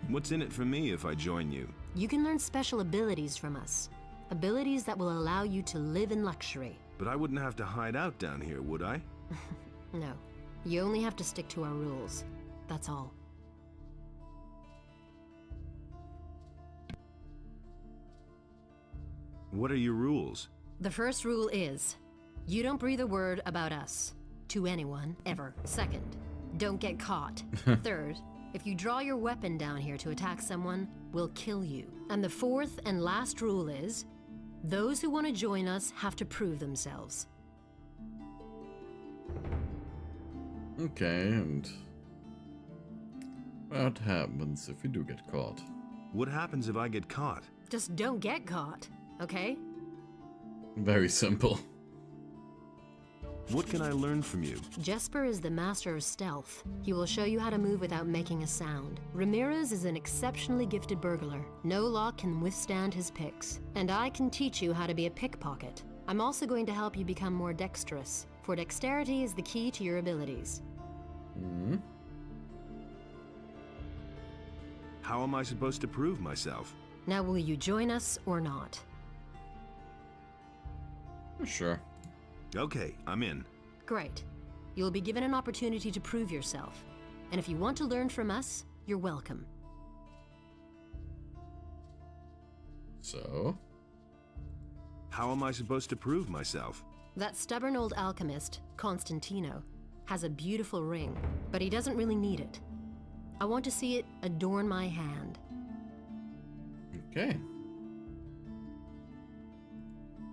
What's in it for me if I join you? You can learn special abilities from us. Abilities that will allow you to live in luxury. But I wouldn't have to hide out down here, would I? No. You only have to stick to our rules. That's all. What are your rules? The first rule is, you don't breathe a word about us to anyone, ever. Second, don't get caught. Third, if you draw your weapon down here to attack someone, we'll kill you. And the fourth and last rule is, those who want to join us have to prove themselves. Okay, and what happens if we do get caught? What happens if I get caught? Just don't get caught, okay? Very simple. What can I learn from you? Jesper is the master of stealth. He will show you how to move without making a sound. Ramirez is an exceptionally gifted burglar. No lock can withstand his picks. And I can teach you how to be a pickpocket. I'm also going to help you become more dexterous, for dexterity is the key to your abilities. How am I supposed to prove myself? Now, will you join us or not? Sure. Okay, I'm in. Great. You'll be given an opportunity to prove yourself. And if you want to learn from us, you're welcome. So? How am I supposed to prove myself? That stubborn old alchemist, Constantino, has a beautiful ring, but he doesn't really need it. I want to see it adorn my hand. Okay.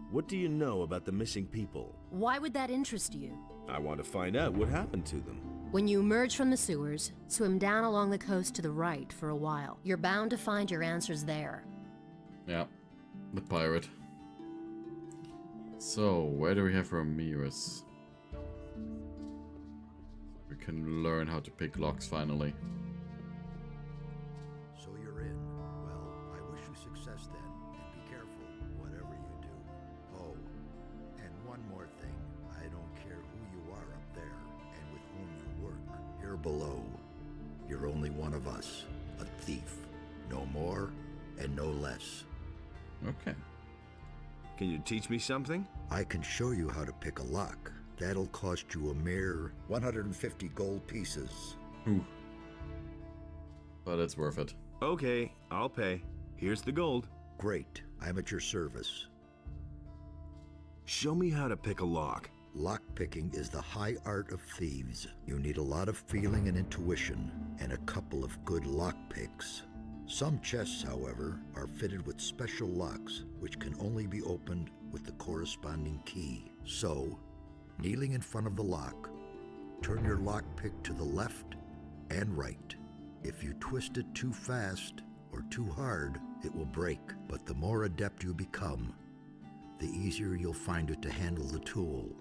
What do you know about the missing people? Why would that interest you? I want to find out what happened to them. When you emerge from the sewers, swim down along the coast to the right for a while. You're bound to find your answers there. Yeah, the pirate. So, where do we have Ramirez? We can learn how to pick locks finally. So you're in. Well, I wish you success then, and be careful, whatever you do. Oh, and one more thing. I don't care who you are up there, and with whom you work. Your below. You're only one of us, a thief. No more and no less. Okay. Can you teach me something? I can show you how to pick a lock. That'll cost you a mere 150 gold pieces. Ooh. But it's worth it. Okay, I'll pay. Here's the gold. Great, I'm at your service. Show me how to pick a lock. Lockpicking is the high art of thieves. You need a lot of feeling and intuition, and a couple of good lockpicks. Some chests, however, are fitted with special locks, which can only be opened with the corresponding key. So, kneeling in front of the lock, turn your lockpick to the left and right. If you twist it too fast or too hard, it will break. But the more adept you become, the easier you'll find it to handle the tool.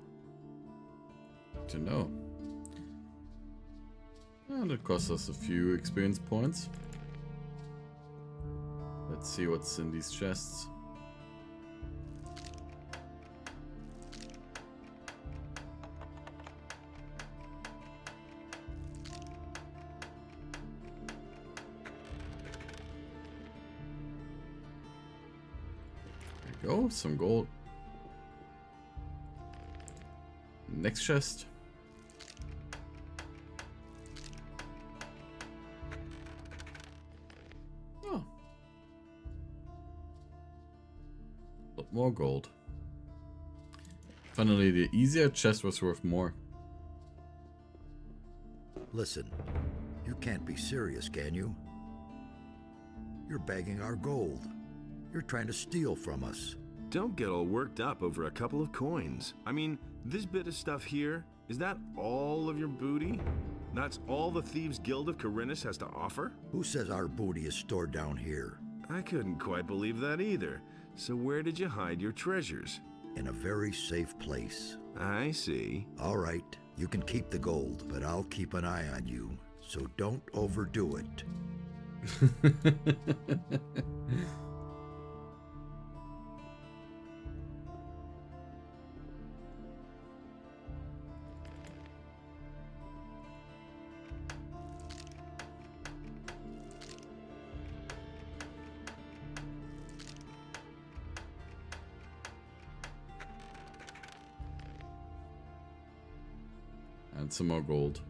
To know. And it costs us a few experience points. Let's see what's in these chests. There we go, some gold. Next chest. Oh. A lot more gold. Finally, the easier chest was worth more. Listen, you can't be serious, can you? You're bagging our gold. You're trying to steal from us. Don't get all worked up over a couple of coins. I mean, this bit of stuff here, is that all of your booty? That's all the Thieves Guild of Corinus has to offer? Who says our booty is stored down here? I couldn't quite believe that either. So where did you hide your treasures? In a very safe place. I see. All right, you can keep the gold, but I'll keep an eye on you. So don't overdo it. And some more gold.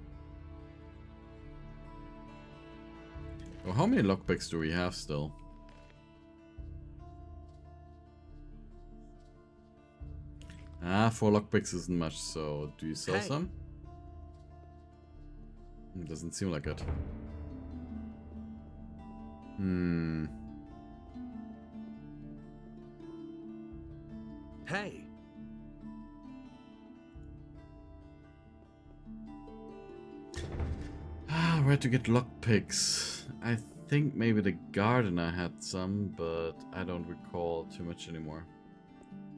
Oh, how many lockpicks do we have still? Ah, 4 lockpicks isn't much, so do you sell some? It doesn't seem like it. Hey! Where to get lockpicks? I think maybe the gardener had some, but I don't recall too much anymore.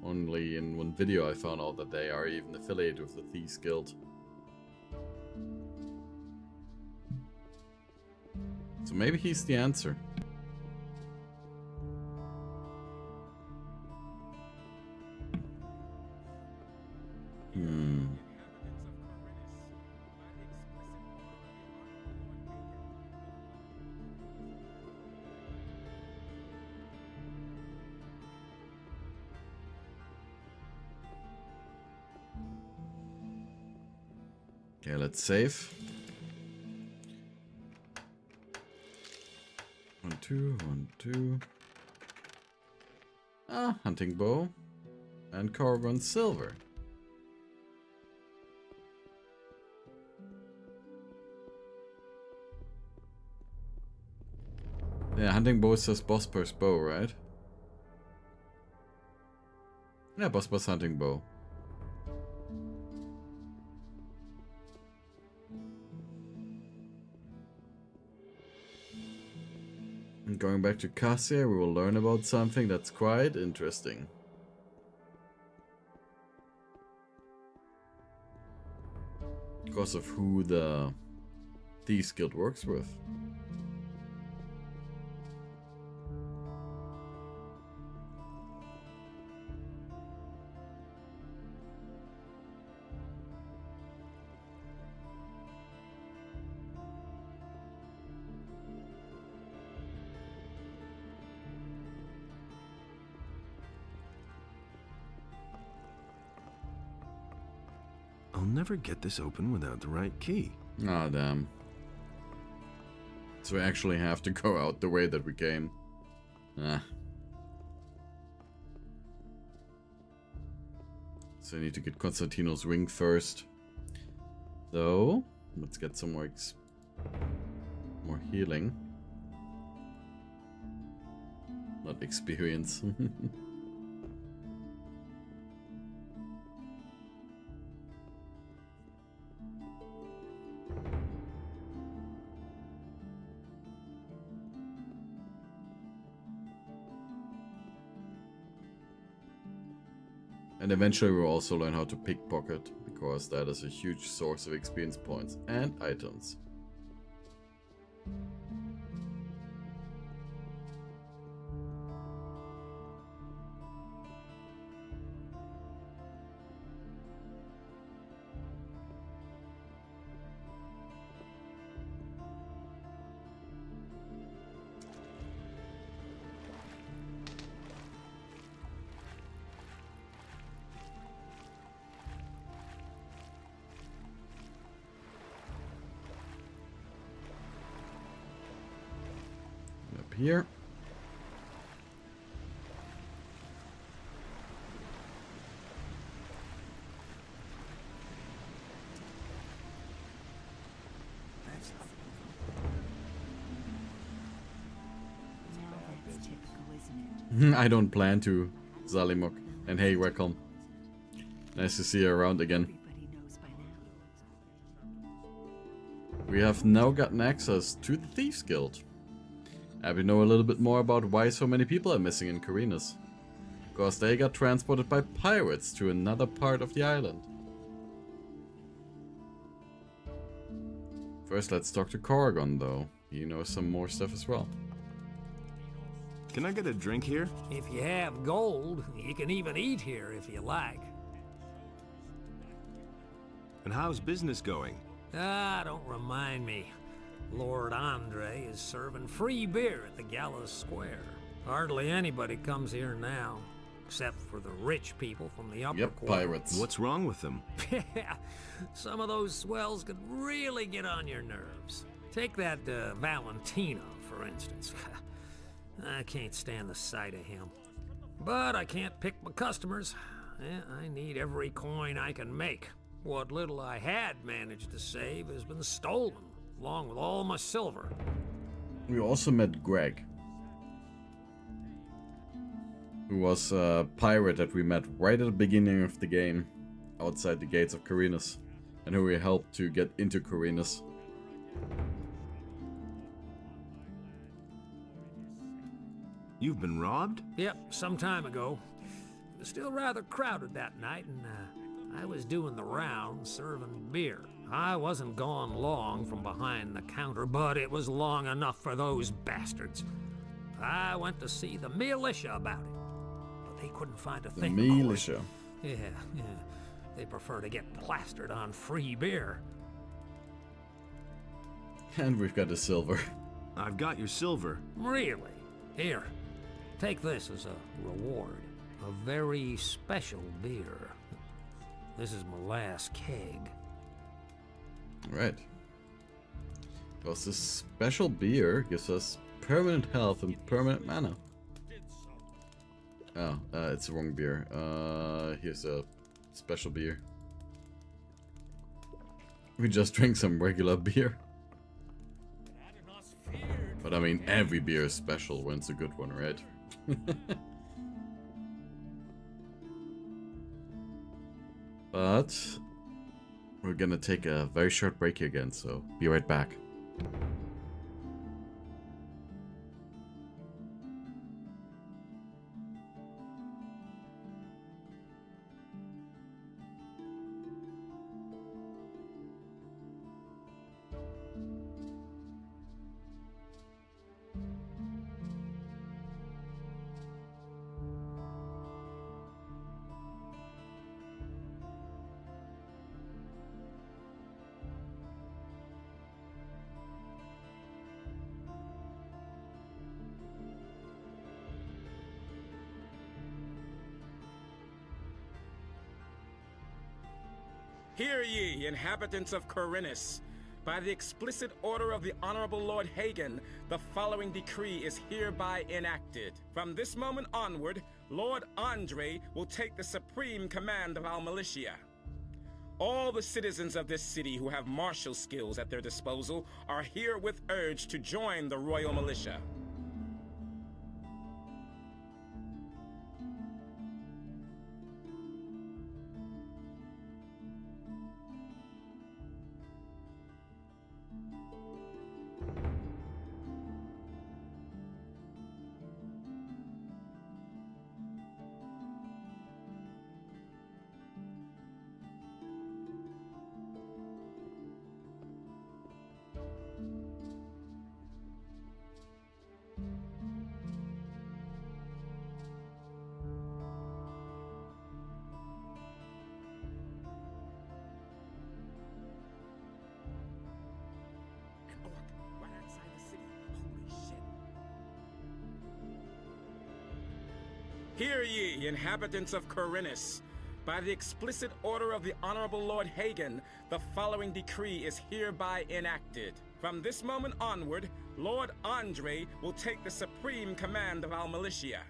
Only in one video I found out that they are even affiliated with the Thieves Guild. So maybe he's the answer. Okay, let's save. 1, 2, 1, 2. Ah, hunting bow. And carbon silver. Yeah, hunting bow says Bosporus bow, right? Yeah, Bosporus hunting bow. And going back to Cassia, we will learn about something that's quite interesting. Because of who the Thieves Guild works with. I'll never get this open without the right key. Ah, damn. So we actually have to go out the way that we came. Ah. So I need to get Constantino's ring first. So, let's get some more healing. Not experience. And eventually we'll also learn how to pickpocket, because that is a huge source of experience points and items. Here. I don't plan to, Zalimok. And hey, welcome. Nice to see you around again. We have now gotten access to the Thieves Guild. We know a little bit more about why so many people are missing in Carinas. Because they got transported by pirates to another part of the island. First, let's talk to Corrigan, though. He knows some more stuff as well. Can I get a drink here? If you have gold, you can even eat here if you like. And how's business going? Ah, don't remind me. Lord Andre is serving free beer at the Gallows Square. Hardly anybody comes here now, except for the rich people from the upper quarter. Pirates. What's wrong with them? Yeah, some of those swells could really get on your nerves. Take that Valentino, for instance. I can't stand the sight of him. But I can't pick my customers. I need every coin I can make. What little I had managed to save has been stolen, along with all my silver. We also met Greg, who was a pirate that we met right at the beginning of the game, outside the gates of Carinas, and who we helped to get into Carinas. You've been robbed? Yep, some time ago. It was still rather crowded that night, and I was doing the rounds serving beer. I wasn't gone long from behind the counter, but it was long enough for those bastards. I went to see the militia about it, but they couldn't find a thing. The militia? Yeah. They prefer to get plastered on free beer. And we've got the silver. I've got your silver. Really? Here, take this as a reward. A very special beer. This is my last keg. Alright. Because this special beer gives us permanent health and permanent mana. Oh, it's the wrong beer. Here's a special beer. We just drank some regular beer. But I mean, every beer is special when it's a good one, right? But we're gonna take a very short break here again, so be right back. Hear ye, inhabitants of Corinus. By the explicit order of the Honorable Lord Hagen, the following decree is hereby enacted. From this moment onward, Lord Andre will take the supreme command of our militia. All the citizens of this city who have martial skills at their disposal are herewith urged to join the Royal Militia. Hear ye, inhabitants of Corinus. By the explicit order of the Honorable Lord Hagen, the following decree is hereby enacted. From this moment onward, Lord Andre will take the supreme command of our militia.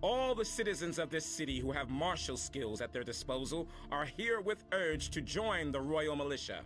All the citizens of this city who have martial skills at their disposal are herewith urged to join the Royal Militia.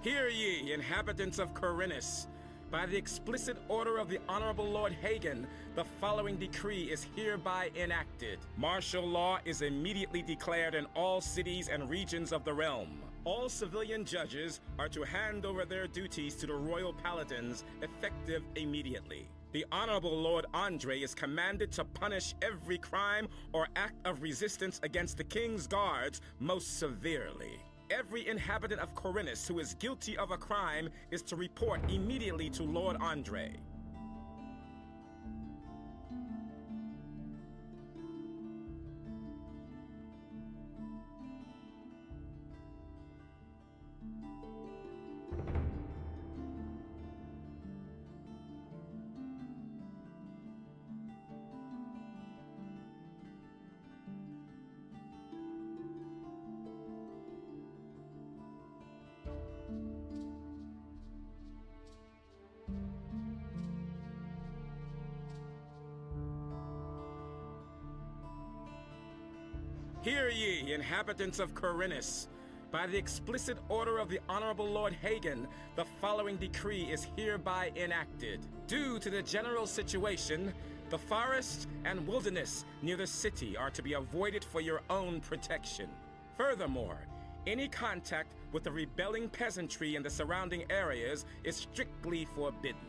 Hear ye, inhabitants of Corinus. By the explicit order of the Honorable Lord Hagen, the following decree is hereby enacted. Martial law is immediately declared in all cities and regions of the realm. All civilian judges are to hand over their duties to the royal paladins, effective immediately. The Honorable Lord Andre is commanded to punish every crime or act of resistance against the King's guards most severely. Every inhabitant of Corinus who is guilty of a crime is to report immediately to Lord Andre. Hear ye, inhabitants of Corinus. By the explicit order of the Honorable Lord Hagen, the following decree is hereby enacted. Due to the general situation, the forest and wilderness near the city are to be avoided for your own protection. Furthermore, any contact with the rebelling peasantry in the surrounding areas is strictly forbidden.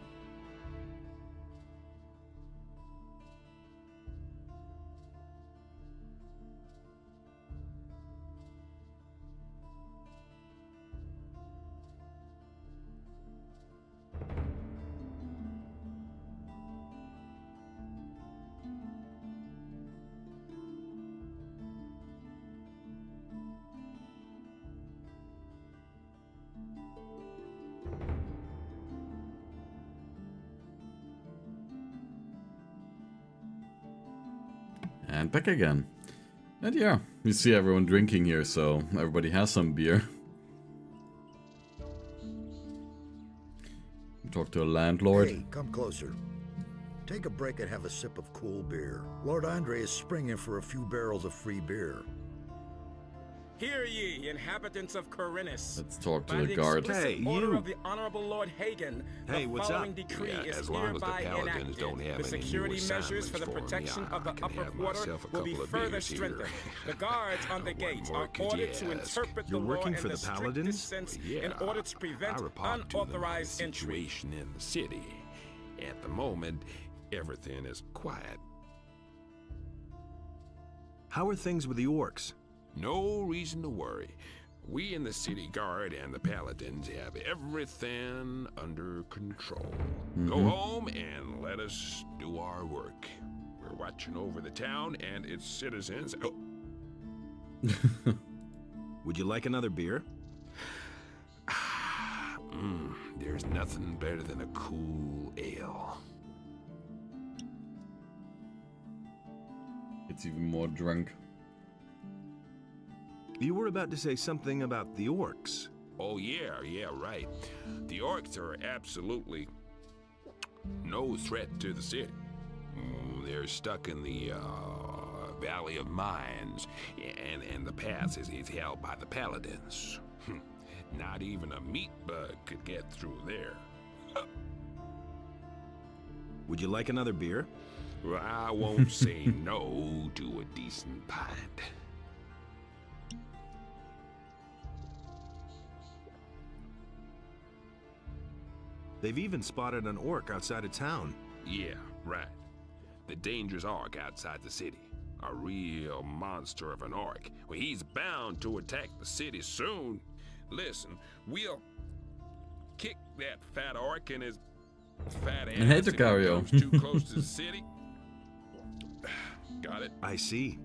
And back again. And yeah, you see everyone drinking here, so everybody has some beer. Talk to a landlord. Hey, come closer. Take a break and have a sip of cool beer. Lord Andre is springing for a few barrels of free beer. Hear ye, inhabitants of Corinus. Let's talk to By the guard. explicit order of the Honorable Lord Hagen, Hey, the what's following up? decree Yeah, is as long as the hereby Paladins enacted. don't have The any new security measures for the assignments for me, protection of the I can upper have quarter myself a will be couple of further beers here. strengthened. The guards on the What gates more are could you ordered to ask? interpret You're the working law for in the the Paladins? strictest sense Yeah, in order to prevent I report to them on the unauthorized entry. situation in the city. At the moment, everything is quiet. How are things with the orcs? No reason to worry. We in the city guard and the Paladins have everything under control. Go home and let us do our work. We're watching over the town and its citizens. Oh. Would you like another beer? There's nothing better than a cool ale. It's even more drunk. You were about to say something about the orcs. Oh yeah, right. The orcs are absolutely no threat to the city. They're stuck in the Valley of Mines, and the pass is held by the Paladins. Not even a meat bug could get through there. Would you like another beer? Well, I won't say no to a decent pint. They've even spotted an orc outside of town. Yeah, right. The dangerous orc outside the city. A real monster of an orc. Well, he's bound to attack the city soon. Listen, we'll kick that fat orc in his fat ass Hey, if he Lucario. comes too close to the city. Got it. I see.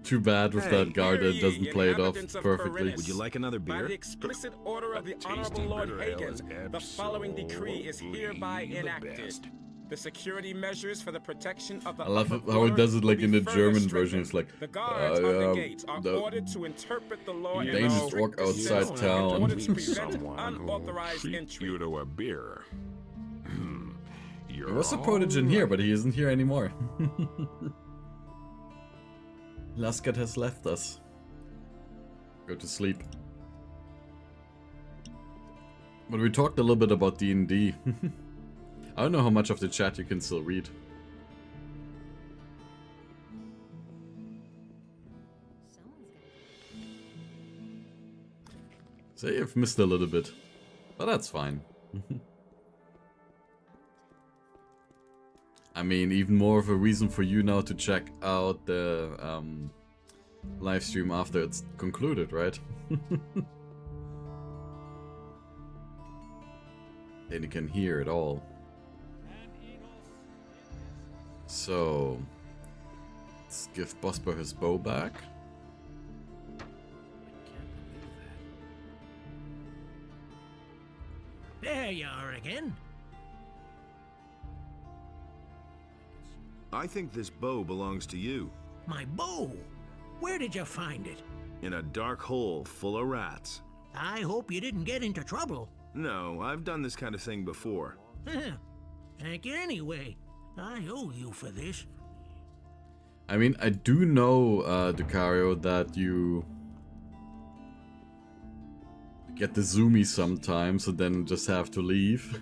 Too bad with that guard that doesn't play it off perfectly. Would you like another By beer? the explicit order of the Honorable Lord Hagen, the following decree is hereby enacted. The security measures for the protection of the I love upper how it does it quarter like will in be the further German strengthened. version. It's like The guards on the gates are ordered to interpret the law in the dangerous orc strictest outside sense town. in order to prevent Someone who'll unauthorized treat entry. you to a beer. There was a protege in here, but he isn't here anymore. Laskat has left us. Go to sleep. But we talked a little bit about D&D. I don't know how much of the chat you can still read. So you've missed a little bit. But that's fine. I mean, even more of a reason for you now to check out the live stream after it's concluded, right? Then you can hear it all. So, let's give Bosper his bow back. There you are again. I think this bow belongs to you. My bow? Where did you find it? In a dark hole full of rats. I hope you didn't get into trouble. No, I've done this kind of thing before. Thank you anyway. I owe you for this. I mean, I do know, Lucario, that you get the zoomies sometimes and then just have to leave.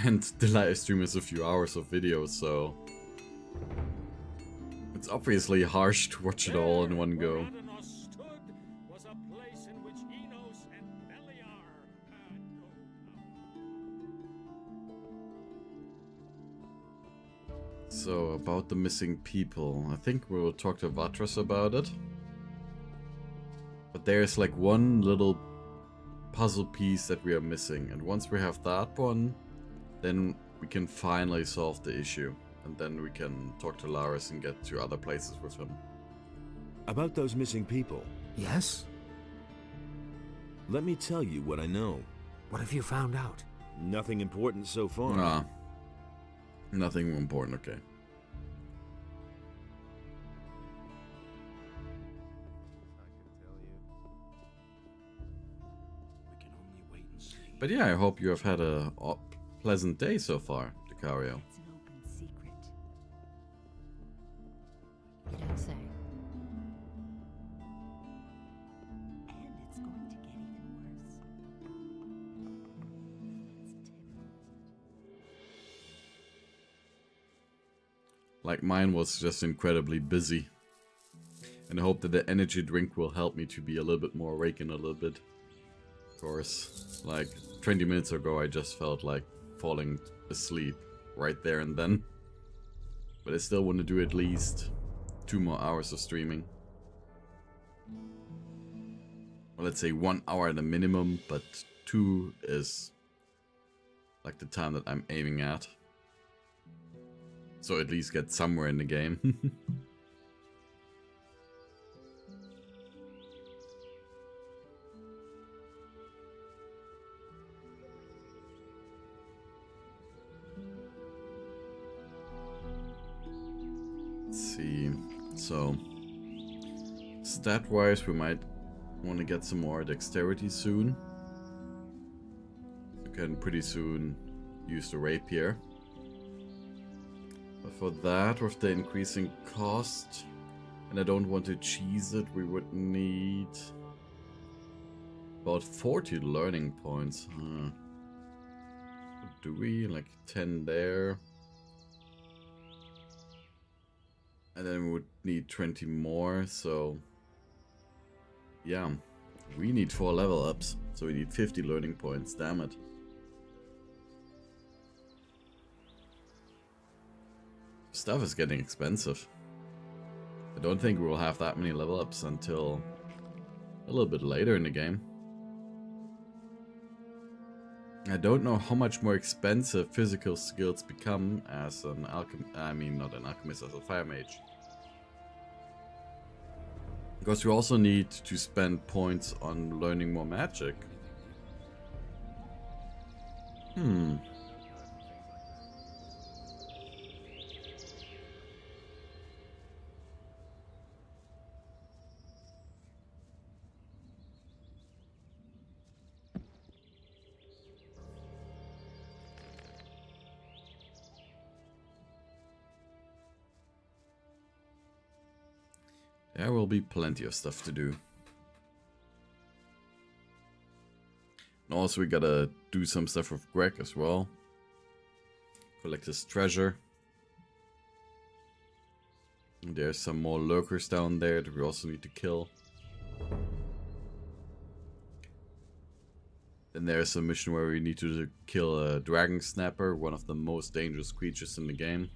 And the live stream is a few hours of video, so it's obviously harsh to watch it all in one go. So, about the missing people. I think we'll talk to Vatras about it. But there's like one little puzzle piece that we are missing. And once we have that one, then we can finally solve the issue. And then we can talk to Laris and get to other places with him. About those missing people. Yes? Let me tell you what I know. What have you found out? Nothing important so far. Nah. Nothing important, okay. But yeah, I hope you have had a pleasant day so far, Lucario. Like mine was just incredibly busy. And I hope that the energy drink will help me to be a little bit more awake in a little bit. Of course, like 20 minutes ago I just felt like falling asleep right there and then. But I still want to do at least 2 more hours of streaming. Well, let's say 1 hour at a minimum, but 2 is like the time that I'm aiming at. So at least get somewhere in the game. Let's see. So, stat-wise, we might want to get some more dexterity soon. We can pretty soon use the rapier. But for that, with the increasing cost, and I don't want to cheese it, we would need about 40 learning points. Do we? Like 10 there. And then we would need 20 more, so yeah, we need 4 level ups, so we need 50 learning points, damn it. Stuff is getting expensive. I don't think we will have that many level ups until a little bit later in the game. I don't know how much more expensive physical skills become as an not an alchemist, as a fire mage. Because we also need to spend points on learning more magic. There will be plenty of stuff to do. And also we gotta do some stuff with Greg as well. Collect his treasure. And there's some more lurkers down there that we also need to kill. Then there's a mission where we need to kill a dragon snapper, one of the most dangerous creatures in the game.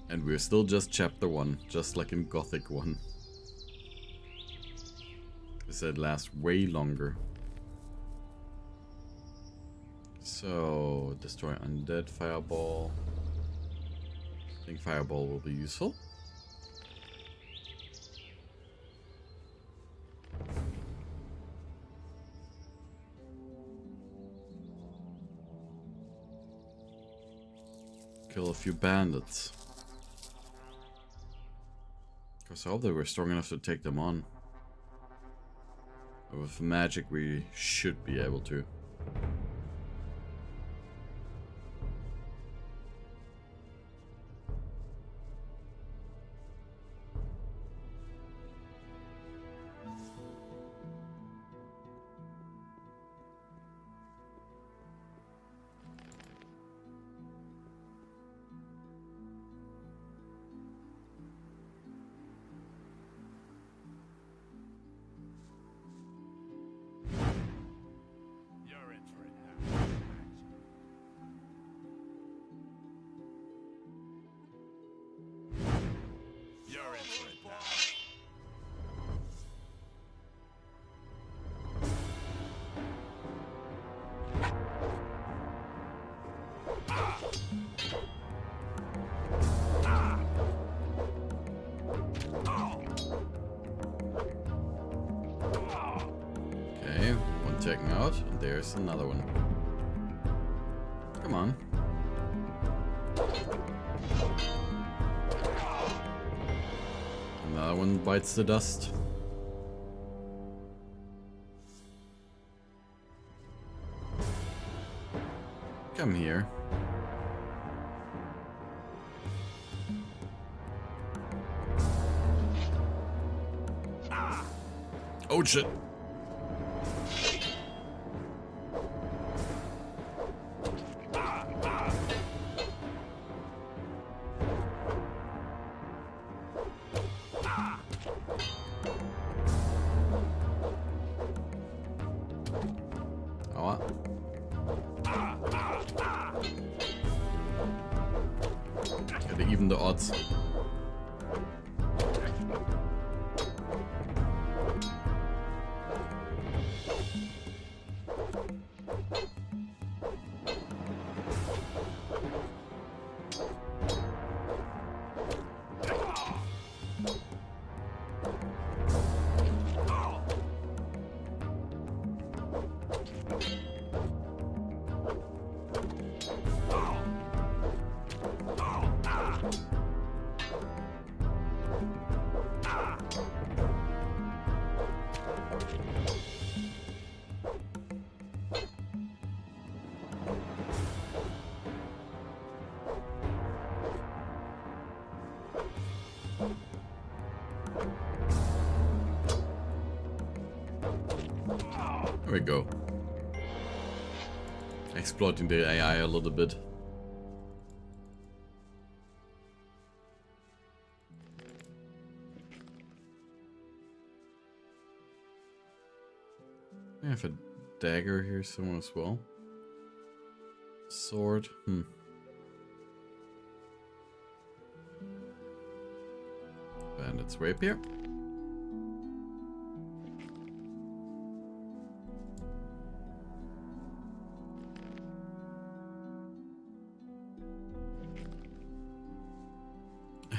And we're still just chapter 1, just like in Gothic 1. This said lasts way longer. So, destroy undead, fireball. I think fireball will be useful. Kill a few bandits. Because I hope they were strong enough to take them on. But with magic we should be able to. Okay, one taken out, and there's another one. Come on. Another one bites the dust. Come here. Oh shit. Aua. Gotta even the odds. There we go. Exploiting the AI a little bit. I have a dagger here somewhere as well. Sword. Bandit's rapier.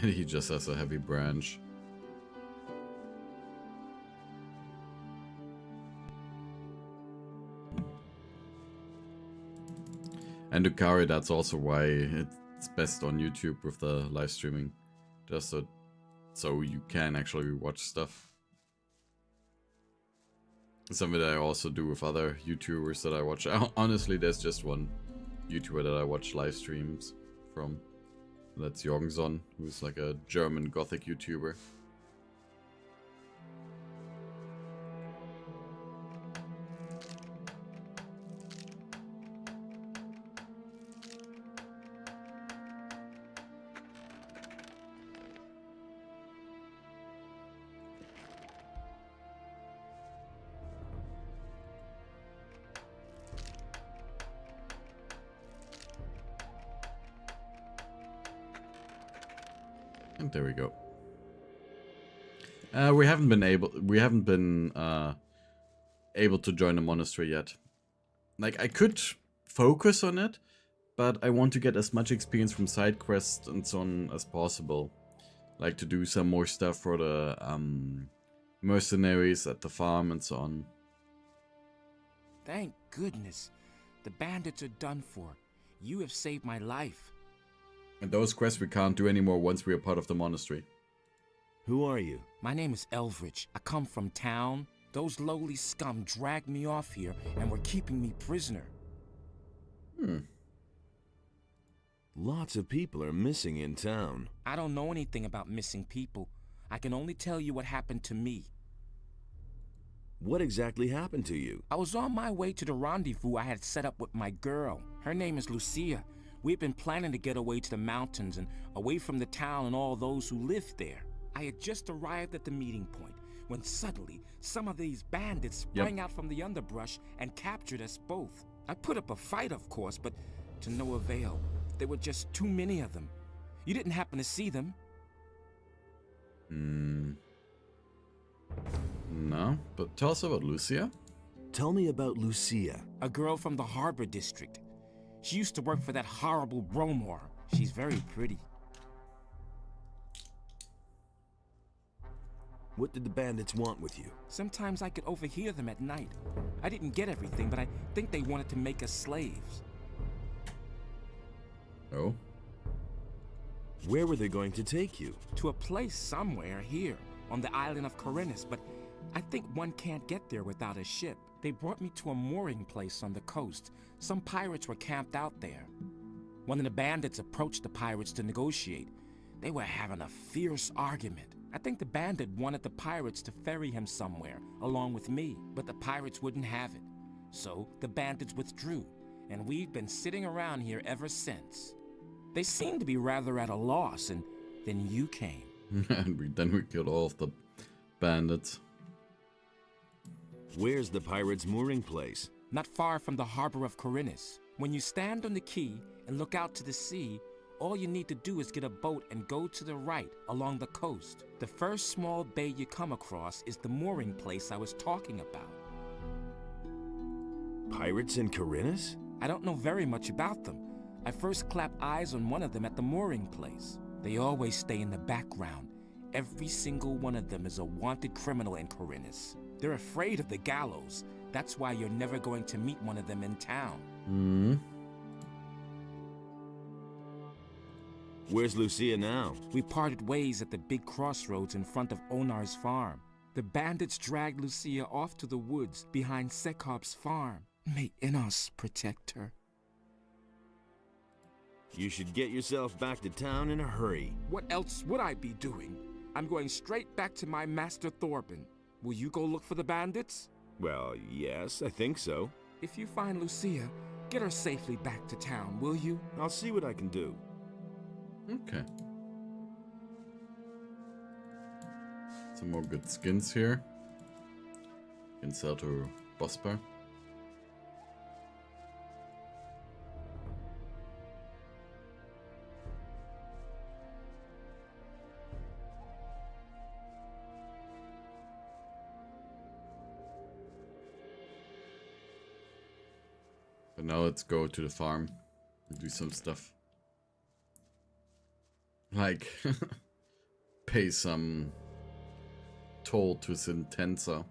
And he just has a heavy branch. And Ukari, that's also why it's best on YouTube with the live streaming. Just so you can actually watch stuff. Something that I also do with other YouTubers that I watch. Honestly, there's just one YouTuber that I watch live streams from. That's Jorgenson, who's like a German Gothic YouTuber. And there we go. We haven't been able to join the monastery yet. Like, I could focus on it, but I want to get as much experience from side quests and so on as possible. Like to do some more stuff for the mercenaries at the farm and so on. Thank goodness. The bandits are done for. You have saved my life. And those quests we can't do anymore once we are part of the monastery. Who are you? My name is Elvridge. I come from town. Those lowly scum dragged me off here and were keeping me prisoner. Lots of people are missing in town. I don't know anything about missing people. I can only tell you what happened to me. What exactly happened to you? I was on my way to the rendezvous I had set up with my girl. Her name is Lucia. We'd been planning to get away to the mountains and away from the town and all those who lived there. I had just arrived at the meeting point when suddenly some of these bandits sprang out from the underbrush and captured us both. I put up a fight, of course, but to no avail. There were just too many of them. You didn't happen to see them? No, but tell us about Lucia. Tell me about Lucia. A girl from the harbor district. She used to work for that horrible Bromor. She's very pretty. What did the bandits want with you? Sometimes I could overhear them at night. I didn't get everything, but I think they wanted to make us slaves. Oh? Where were they going to take you? To a place somewhere here, on the island of Corinus, but I think one can't get there without a ship. They brought me to a mooring place on the coast. Some pirates were camped out there. One of the bandits approached the pirates to negotiate. They were having a fierce argument. I think the bandit wanted the pirates to ferry him somewhere, along with me, but the pirates wouldn't have it. So the bandits withdrew, and we've been sitting around here ever since. They seemed to be rather at a loss, and then you came. And then we killed all of the bandits. Where's the pirates' mooring place? Not far from the harbor of Corinus. When you stand on the quay and look out to the sea, all you need to do is get a boat and go to the right along the coast. The first small bay you come across is the mooring place I was talking about. Pirates in Corinus? I don't know very much about them. I first clapped eyes on one of them at the mooring place. They always stay in the background. Every single one of them is a wanted criminal in Corinus. They're afraid of the gallows. That's why you're never going to meet one of them in town. Hmm. Where's Lucia now? We parted ways at the big crossroads in front of Onar's farm. The bandits dragged Lucia off to the woods behind Sekop's farm. May Innos protect her. You should get yourself back to town in a hurry. What else would I be doing? I'm going straight back to my master Thorben. Will you go look for the bandits? Well, yes, I think so. If you find Lucia, get her safely back to town, will you? I'll see what I can do. Okay. Some more good skins here. Can sell to Bosper. But now let's go to the farm and do some stuff. Like, pay some toll to Sentenza,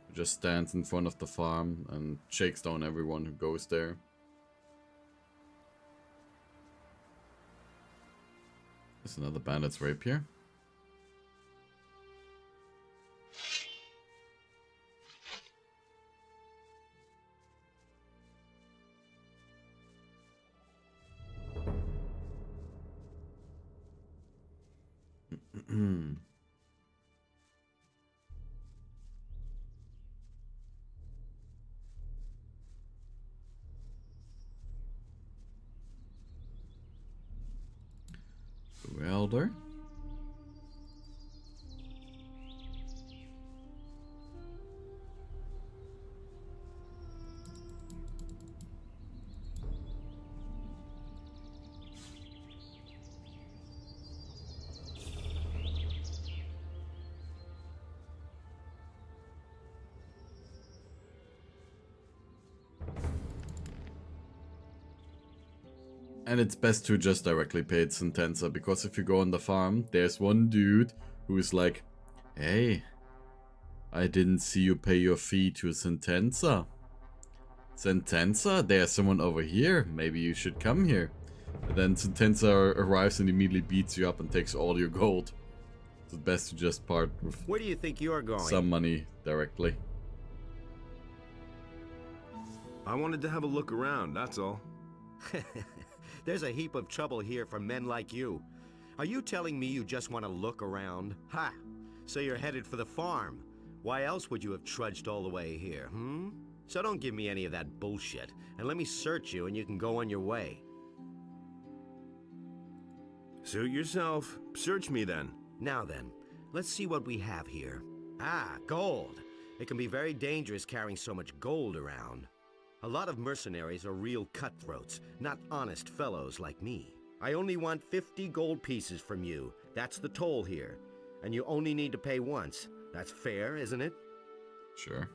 who just stands in front of the farm and shakes down everyone who goes there. There's another bandit's rapier. Welder. And it's best to just directly pay it Sentenza, because if you go on the farm, there's one dude who is like, hey, I didn't see you pay your fee to Sentenza. Sentenza? There's someone over here. Maybe you should come here. And then Sentenza arrives and immediately beats you up and takes all your gold. It's best to just part with Where do you think you're going? some money directly. I wanted to have a look around, that's all. There's a heap of trouble here for men like you. Are you telling me you just want to look around? Ha! So you're headed for the farm. Why else would you have trudged all the way here, So don't give me any of that bullshit, and let me search you and you can go on your way. Suit yourself. Search me then. Now then, let's see what we have here. Ah, gold. It can be very dangerous carrying so much gold around. A lot of mercenaries are real cutthroats, not honest fellows like me. I only want 50 gold pieces from you. That's the toll here. And you only need to pay once. That's fair, isn't it? Sure.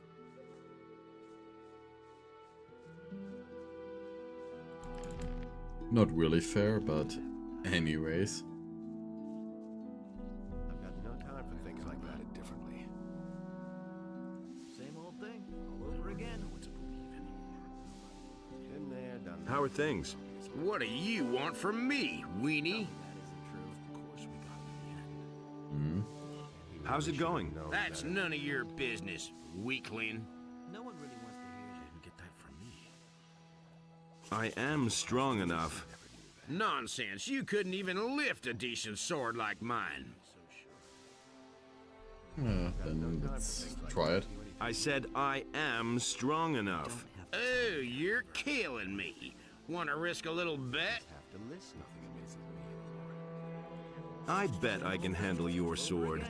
Not really fair, but anyways. I've got no time for things like that. It differently. Same old thing, all over again. Been there, done that. How are things? What do you want from me, weenie? How's it going? That's none of your business, weakling. No one really wants to hear you. Didn't get that from me. I am strong enough. Nonsense. You couldn't even lift a decent sword like mine. Then let's try it. I said I am strong enough. Oh, you're killing me. Want to risk a little bet? I bet I can handle your sword.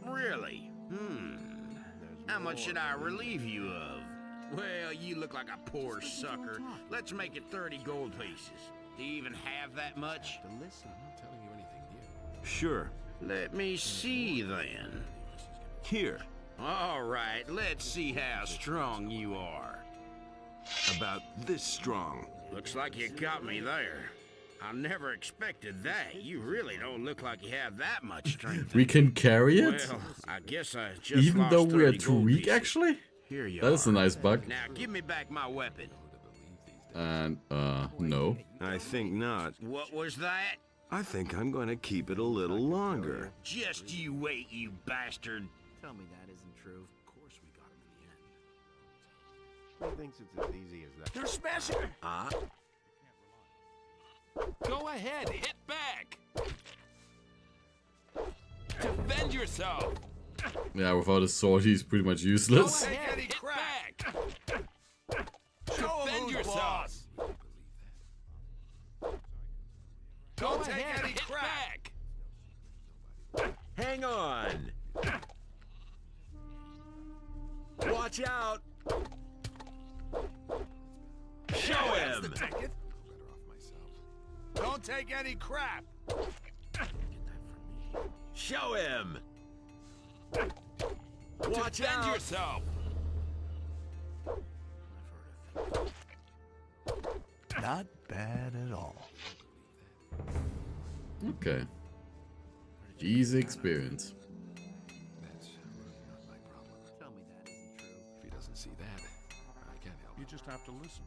Really? How much should I relieve you of? Well, you look like a poor sucker. Let's make it 30 gold pieces. Do you even have that much? Sure. Let me see then. Here. All right, let's see how strong you are. About this strong. Looks like you got me there. I never expected that. You really don't look like you have that much strength. We can carry it? Well, I guess I just Even lost though we are 30 too gold weak, pieces. actually? Here you That is a are. nice bug. Now give me back my weapon. And, no. I think not. What was that? I think I'm going to keep it a little longer. Just you wait, you bastard. Tell me that isn't true. Of course we got him in the end. Who thinks it's as easy as that? You're smashing. Ah. Go ahead, hit back. Defend yourself. Yeah, without a sword, he's pretty much useless. Go ahead, hit back. Defend yourself. Go ahead, hit back. Hang on. Watch out. Show him. Don't take any crap. Show him. Watch Defend out. yourself. Not bad at all. Okay. Easy experience. Tell me that isn't true. If he doesn't see that, I can't help. You just have to listen.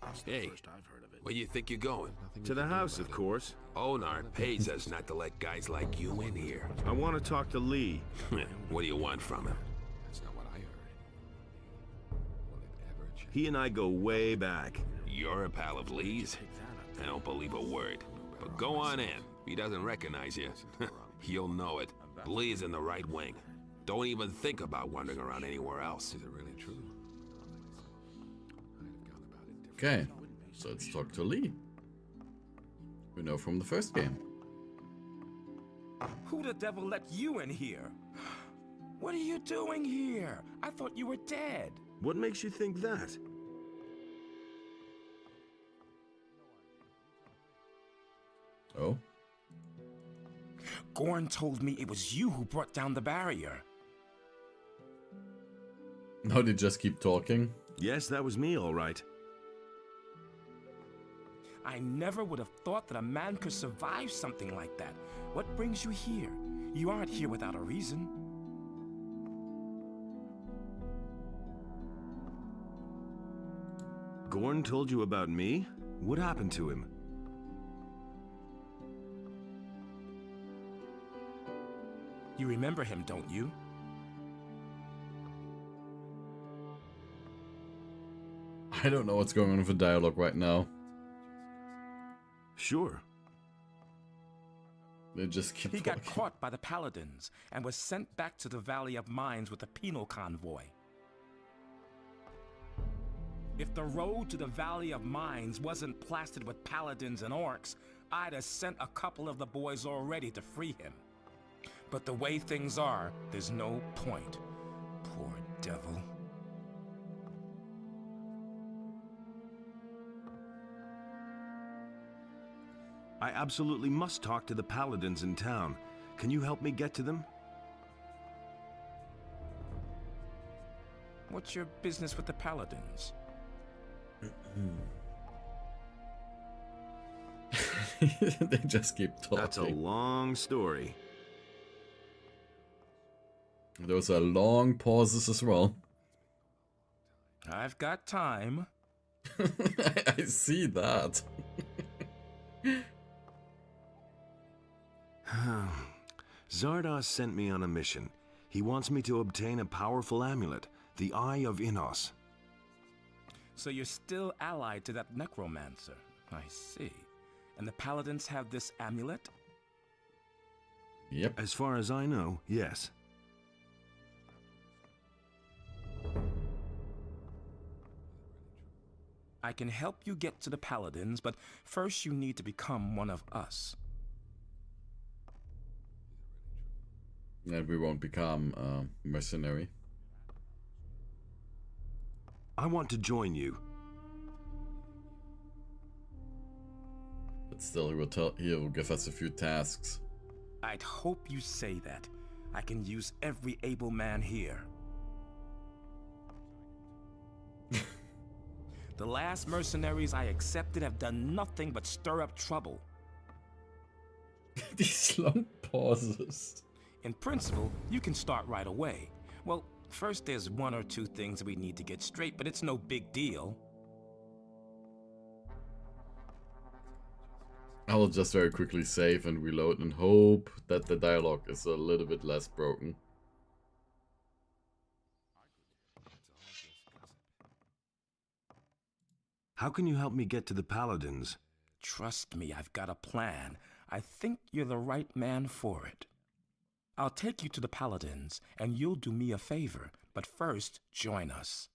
That's Hey, the first I've heard of it. where you think you're going? To the house, of course. Onar pays us not to let guys like you in here. I want to talk to Lee. What do you want from him? That's not what I heard. Will it ever change? He and I go way back. You're a pal of Lee's? I don't believe a word. But go on in. If he doesn't recognize you, you'll know it. Lee is in the right wing. Don't even think about wandering around anywhere else. Is it really true? Okay, so let's talk to Lee. We know from the first game. Who the devil let you in here? What are you doing here? I thought you were dead. What makes you think that? Oh? Gorn told me it was you who brought down the barrier. No, they just keep talking. Yes, that was me, all right. I never would have thought that a man could survive something like that. What brings you here? You aren't here without a reason. Gorn told you about me? What happened to him? You remember him, don't you? I don't know what's going on with the dialogue right now. Sure. They just keep He talking. got caught by the Paladins and was sent back to the Valley of Mines with a penal convoy. If the road to the Valley of Mines wasn't plastered with Paladins and Orcs, I'd have sent a couple of the boys already to free him. But the way things are, there's no point. Poor devil. I absolutely must talk to the Paladins in town. Can you help me get to them? What's your business with the Paladins? They just keep talking. That's a long story. Those are long pauses as well. I've got time. I see that. Zardoz sent me on a mission. He wants me to obtain a powerful amulet, the Eye of Innos. So you're still allied to that necromancer. I see. And the Paladins have this amulet? Yep. As far as I know, yes. I can help you get to the Paladins, but first you need to become one of us. And we won't become a mercenary. I want to join you. But still, he will give us a few tasks. I'd hope you say that. I can use every able man here. The last mercenaries I accepted have done nothing but stir up trouble. These long pauses. In principle, you can start right away. Well, first there's one or two things we need to get straight, but it's no big deal. I will just very quickly save and reload and hope that the dialogue is a little bit less broken. How can you help me get to the Paladins? Trust me, I've got a plan. I think you're the right man for it. I'll take you to the Paladins, and you'll do me a favor. But first, join us.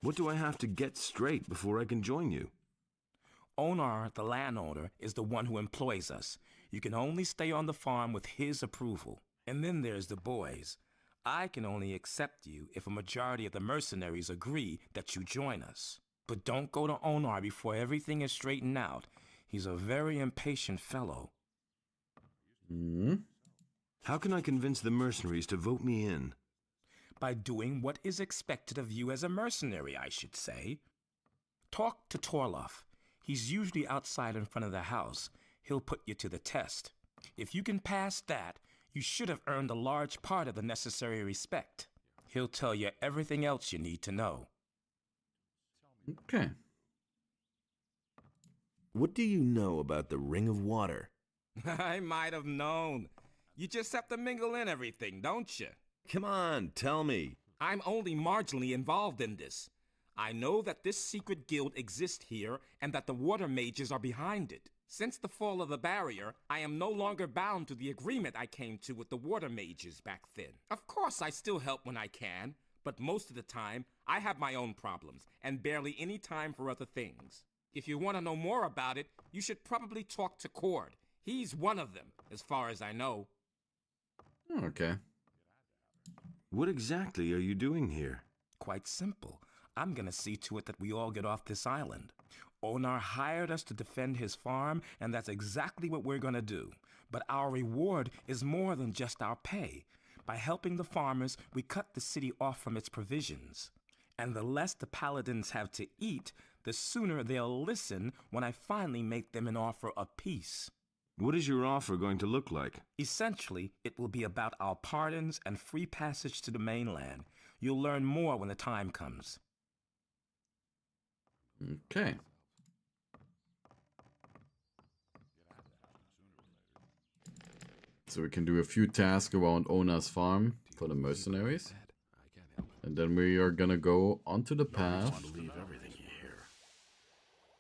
What do I have to get straight before I can join you? Onar, the landowner, is the one who employs us. You can only stay on the farm with his approval. And then there's the boys. I can only accept you if a majority of the mercenaries agree that you join us. But don't go to Onar before everything is straightened out. He's a very impatient fellow. How can I convince the mercenaries to vote me in? By doing what is expected of you as a mercenary, I should say. Talk to Torloff. He's usually outside in front of the house. He'll put you to the test. If you can pass that, you should have earned a large part of the necessary respect. He'll tell you everything else you need to know. Okay. What do you know about the Ring of Water? I might have known. You just have to mingle in everything, don't you? Come on, tell me. I'm only marginally involved in this. I know that this secret guild exists here and that the water mages are behind it. Since the fall of the barrier, I am no longer bound to the agreement I came to with the water mages back then. Of course, I still help when I can, but most of the time, I have my own problems and barely any time for other things. If you want to know more about it, you should probably talk to Cord. He's one of them, as far as I know. Okay. What exactly are you doing here? Quite simple. I'm gonna see to it that we all get off this island. Onar hired us to defend his farm, and that's exactly what we're gonna do. But our reward is more than just our pay. By helping the farmers, we cut the city off from its provisions. And the less the Paladins have to eat, the sooner they'll listen when I finally make them an offer of peace. What is your offer going to look like? Essentially, it will be about our pardons and free passage to the mainland. You'll learn more when the time comes. Okay. So we can do a few tasks around Onar's farm for the mercenaries. And then we are gonna go onto the path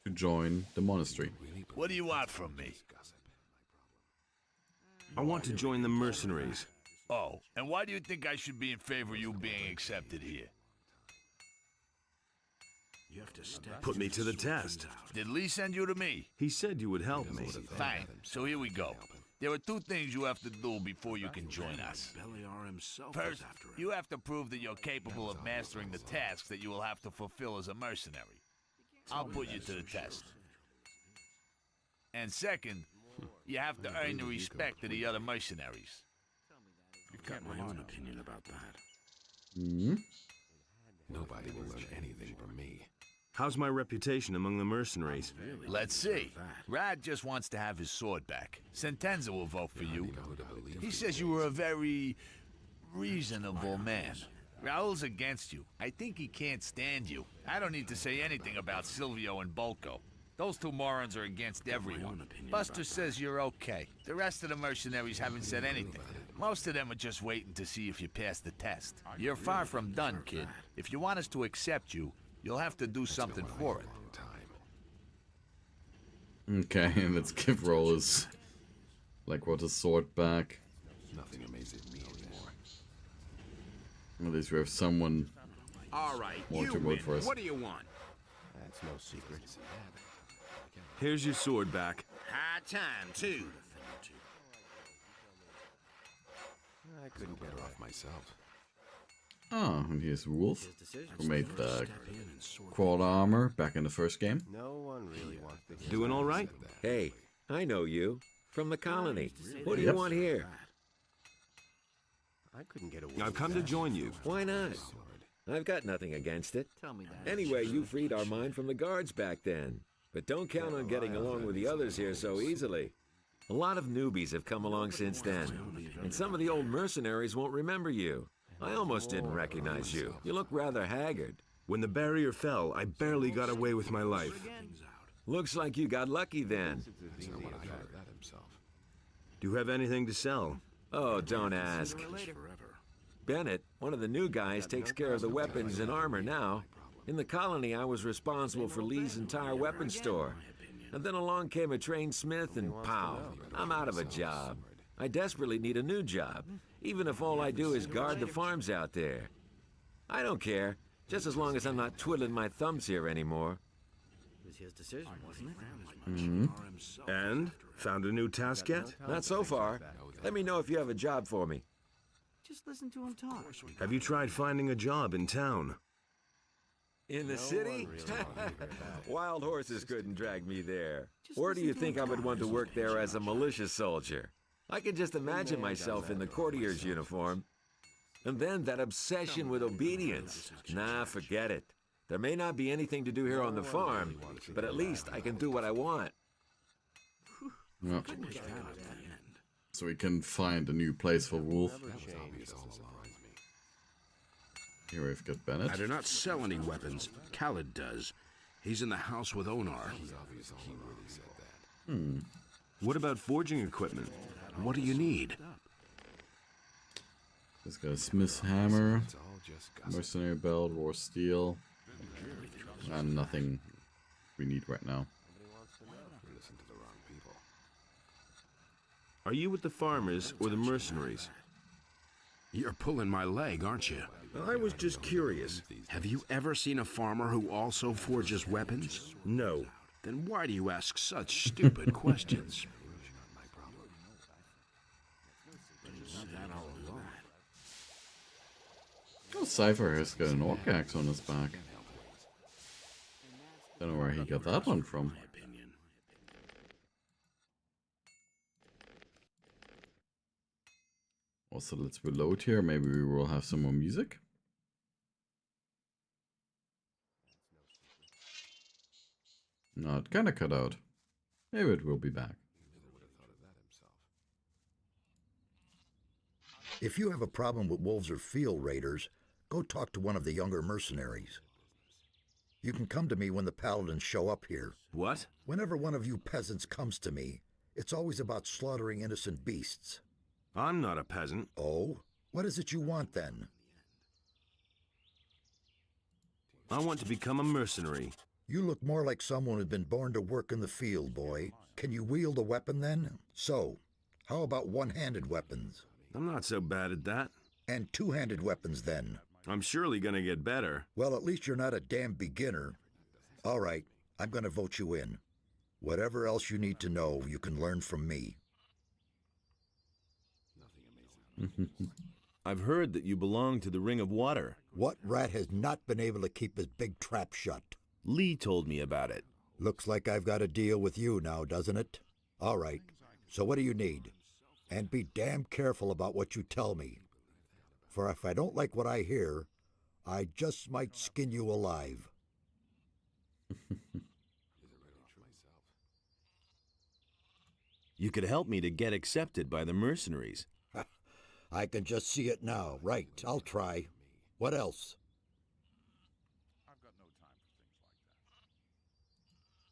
to join the monastery. What do you want from me? I want to join the mercenaries. Oh, and why do you think I should be in favor of you being accepted here? You have to step. Put me to the test. Did Lee send you to me? He said you would help me. Fine. So here we go. There are two things you have to do before you can join us. Beliar himself First, is after him. you have to prove that you're capable of mastering the tasks that you will have to fulfill as a mercenary. I'll put you to the test. And second, you have to earn the respect of the other mercenaries. I've got my own opinion about that. Nobody will learn anything from me. How's my reputation among the mercenaries? Let's see. Rad just wants to have his sword back. Sentenza will vote for you. He says you were a very reasonable man. Raul's against you. I think he can't stand you. I don't need to say anything about Silvio and Bolko. Those two morons are against everyone. Buster says you're okay. The rest of the mercenaries haven't said anything. Most of them are just waiting to see if you pass the test. You're far from done, kid. If you want us to accept you, you'll have to do something for it. Okay, let's give Rollers like what a sword back. Nothing amazes me anymore. At least we have someone All right, more you to win. vote for us. What do you want? That's no secret. Here's your sword back. High time, too. I couldn't get her off myself. Oh, and here's Wolf, who made the Step in and sort quad armor back in the first game. No one really wants to Doing all right? Hey, I know you. From the colony. What do you Yep. want here? I couldn't get away. I've come to join you. Why not? I've got nothing against it. Anyway, you freed our mine from the guards back then. But don't count on getting along with the others here so easily. A lot of newbies have come along since then, and some of the old mercenaries won't remember you. I almost didn't recognize you. You look rather haggard. When the barrier fell, I barely got away with my life. Looks like you got lucky then. Do you have anything to sell? Oh, don't ask. Bennett, one of the new guys, takes care of the weapons and armor now. In the colony, I was responsible for Lee's entire weapons store. And then along came a trained smith and pow, I'm out of a job. I desperately need a new job, even if all I do is guard the farms out there. I don't care, just as long as I'm not twiddling my thumbs here anymore. It was his decision, wasn't it? Mm-hmm. And? Found a new task yet? Not so far. Let me know if you have a job for me. Just listen to him talk. Have you tried finding a job in town? In the city? Wild horses couldn't drag me there. Or do you think I would want to work there as a militia soldier? I can just imagine myself in the courtier's uniform. And then that obsession with obedience. Nah, forget it. There may not be anything to do here on the farm, but at least I can do what I want. Yep. So we can find a new place for Wolf. Here we've got Bennett. I do not sell any weapons. Khaled does. He's in the house with Onar. What about forging equipment? What do you need? He's got a smith's hammer, mercenary belt, war steel, and nothing we need right now. Are you with the farmers or the mercenaries? You're pulling my leg, aren't you? I was just curious. Have you ever seen a farmer who also forges weapons? No. Then why do you ask such stupid questions? Oh, Cypher has got an orc axe on his back. Don't know where he got that one from. Also, let's reload here. Maybe we will have some more music. No, it kinda cut out. Maybe it will be back. If you have a problem with wolves or field raiders, go talk to one of the younger mercenaries. You can come to me when the paladins show up here. What? Whenever one of you peasants comes to me, it's always about slaughtering innocent beasts. I'm not a peasant. Oh? What is it you want, then? I want to become a mercenary. You look more like someone who's been born to work in the field, boy. Can you wield a weapon, then? So, how about one-handed weapons? I'm not so bad at that. And two-handed weapons, then? I'm surely gonna get better. Well, at least you're not a damn beginner. All right, I'm gonna vote you in. Whatever else you need to know, you can learn from me. I've heard that you belong to the Ring of Water. What rat has not been able to keep his big trap shut? Lee told me about it. Looks like I've got a deal with you now, doesn't it? All right, so what do you need? And be damn careful about what you tell me. For if I don't like what I hear, I just might skin you alive. You could help me to get accepted by the mercenaries. I can just see it now. Right, I'll try. What else?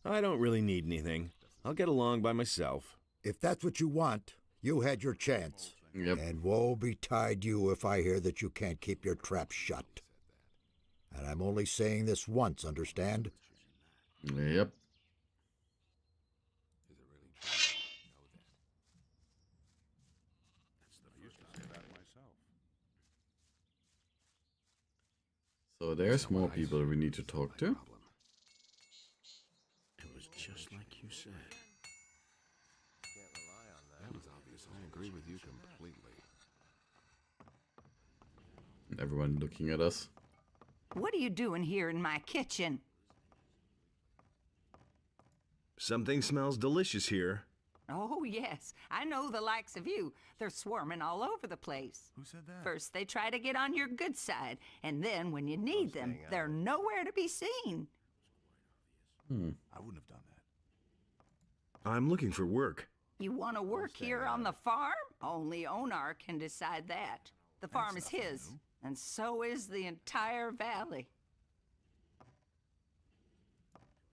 I don't really need anything. I'll get along by myself. If that's what you want, you had your chance. Yep. And woe betide you if I hear that you can't keep your trap shut. And I'm only saying this once, understand? Yep. So there's more people we need to talk to. It was just like you said. Can't rely on that. That was obvious. I agree with you completely. Everyone looking at us. What are you doing here in my kitchen? Something smells delicious here. Oh, yes. I know the likes of you. They're swarming all over the place. Who said that? First, they try to get on your good side, and then when you need them, they're nowhere to be seen. I wouldn't have done that. I'm looking for work. You want to work here on the farm? Only Onar can decide that. The farm is his, and so is the entire valley.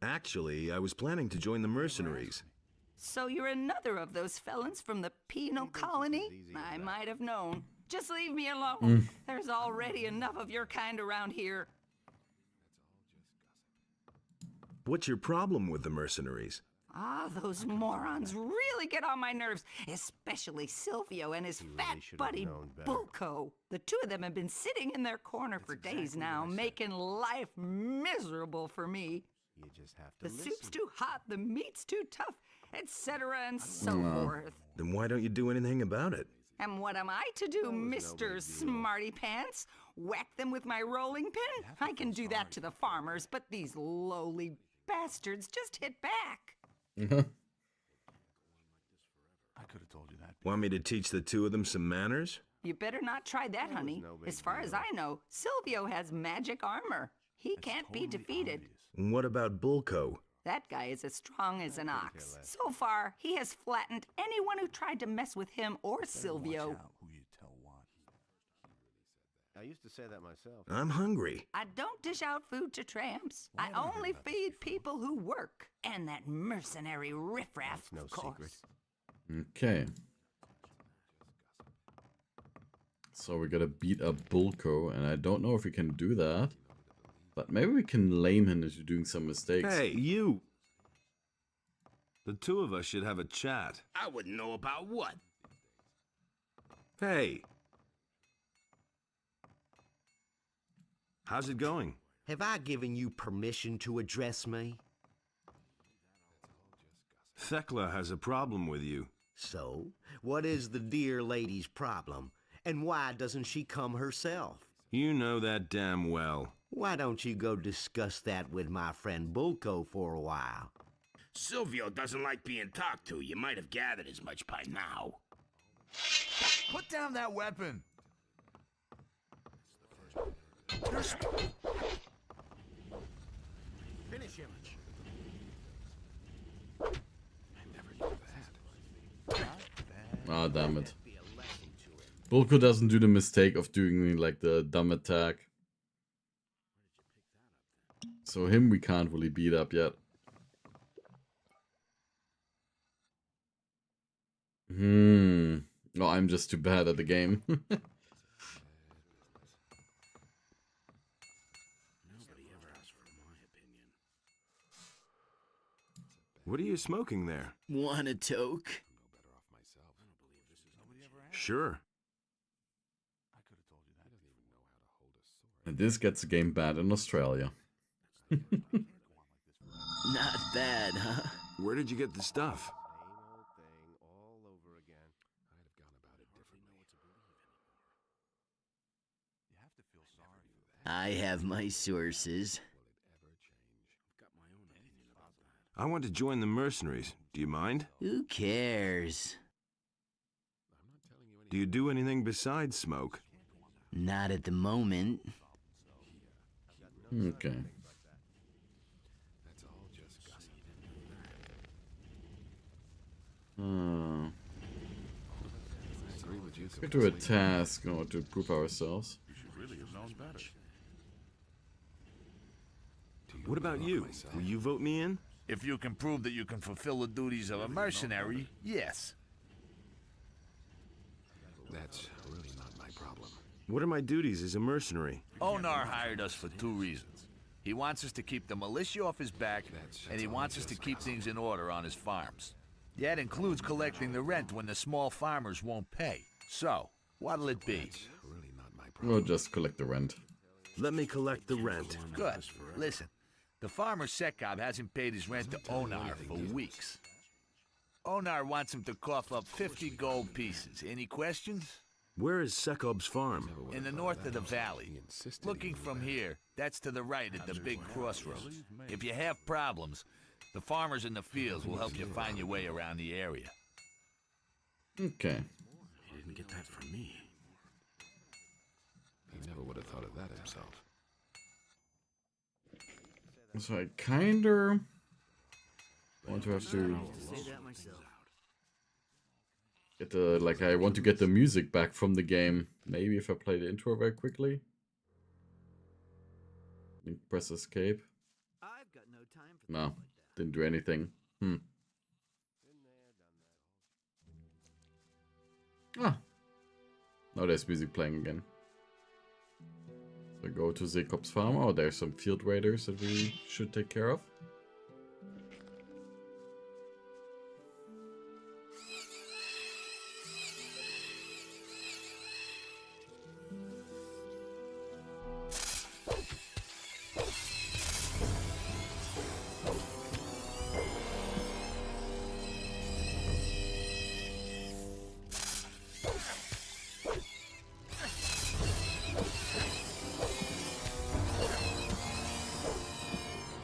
Actually, I was planning to join the mercenaries. So you're another of those felons from the penal colony? I might have known. Just leave me alone. There's already enough of your kind around here. What's your problem with the mercenaries? Ah, those morons really get on my nerves, especially Silvio and his fat buddy Bulco. The two of them have been sitting in their corner for days now, making life miserable for me. You just have to The soup's too hot, the meat's too tough, etc. and so forth. Then why don't you do anything about it? And what am I to do, Mr. Smarty Pants? Whack them with my rolling pin? I can do that to the farmers, but these lowly bastards just hit back. I could have told you that. Want me to teach the two of them some manners? You better not try that, honey. As far as I know, Silvio has magic armor. He can't be defeated. And what about Bulco? That guy is as strong as an ox. So far, he has flattened anyone who tried to mess with him or Silvio. I used to say that myself. I'm hungry. I don't dish out food to tramps. I only feed people who work. And that mercenary riffraff, of course. Okay. So we gotta beat up Bulco, and I don't know if we can do that. But maybe we can lame him into doing some mistakes. Hey, you! The two of us should have a chat. I wouldn't know about what. Hey! How's it going? Have I given you permission to address me? Thekla has a problem with you. So, what is the dear lady's problem? And why doesn't she come herself? You know that damn well. Why don't you go discuss that with my friend Bulco for a while? Silvio doesn't like being talked to. You might have gathered as much by now. Put down that weapon! Finish him. Ah, damn it. Bulco doesn't do the mistake of doing like the dumb attack. So him we can't really beat up yet. No, I'm just too bad at the game. What are you smoking there? Want a toke? Sure. And this gets the game banned in Australia. Not bad, huh? Where did you get the stuff? I have my sources. I want to join the mercenaries. Do you mind? Who cares? Do you do anything besides smoke? Not at the moment. Okay. Let's get to a task in order to prove ourselves. Really have known better. What about you? Will you vote me in? If you can prove that you can fulfill the duties of a mercenary, yes. That's really not my problem. What are my duties as a mercenary? Onar hired us for 2 reasons. He wants us to keep the militia off his back, and he wants us to keep things in order on his farms. That includes collecting the rent when the small farmers won't pay. So, what'll it be? We'll just collect the rent. Let me collect the rent. Good. Listen, the farmer Sekab hasn't paid his rent to Onar for weeks. Onar wants him to cough up 50 gold pieces. Any questions? Where is Sekob's farm? In the north of the valley. Looking from here, that's to the right at the big crossroads. If you have problems, the farmers in the fields will help you find your way around the area. Okay. He didn't get that from me. He never would have thought of that himself. So I kinda want to have to get the, like, I want to get the music back from the game. Maybe if I play the intro very quickly. Press escape. No, didn't do anything. Ah, now there's music playing again. So go to Sekob's farm. Oh, there's some field raiders that we should take care of.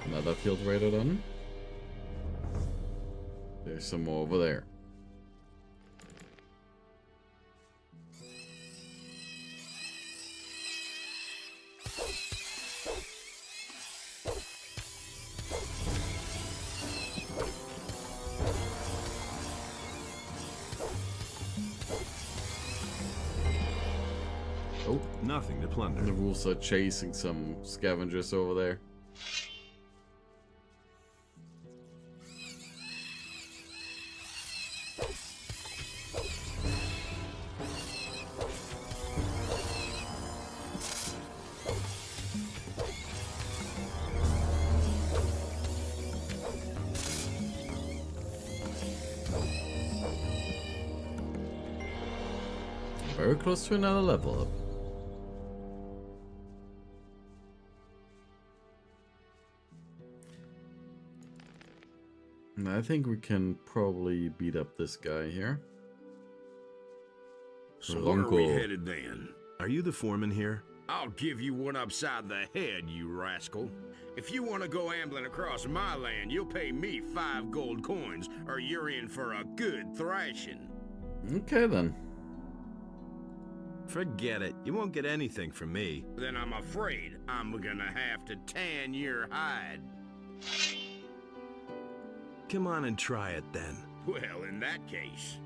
Another field raider done. There's some more over there. Oh, nothing to plunder. The wolves are chasing some scavengers over there. Very close to another level up. And I think we can probably beat up this guy here. So where are we headed then? Are you the foreman here? I'll give you one upside the head, you rascal. If you want to go ambling across my land, you'll pay me 5 gold coins, or you're in for a good thrashing. Okay then. Forget it. You won't get anything from me. Then I'm afraid I'm gonna have to tan your hide. Come on and try it then. Well, in that case...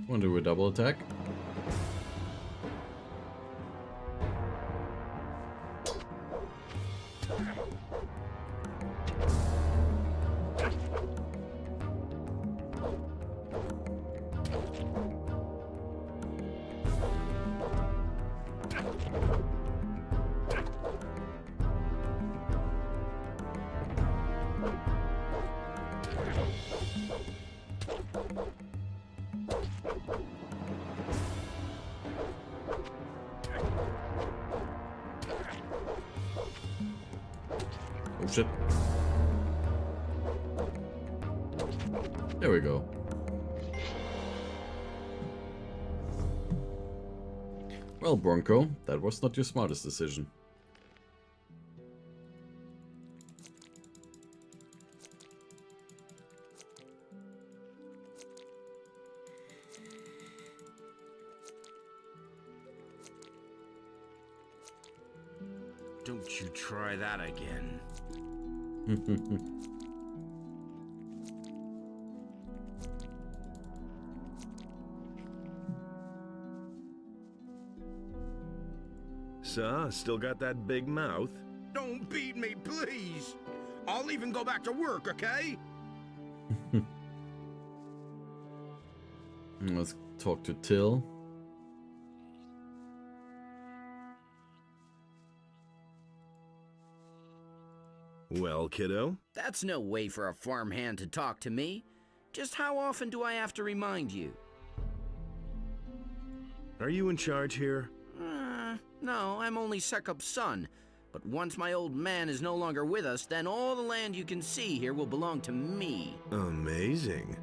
Want to do a double attack? Oh shit. There we go. Well, Bronco, that was not your smartest decision. Don't you try that again. So, still got that big mouth? Don't beat me, please. I'll even go back to work, okay? Let's talk to Till. Well, kiddo? That's no way for a farmhand to talk to me. Just how often do I have to remind you? Are you in charge here? No, I'm only Sekup's son. But once my old man is no longer with us, then all the land you can see here will belong to me. Amazing.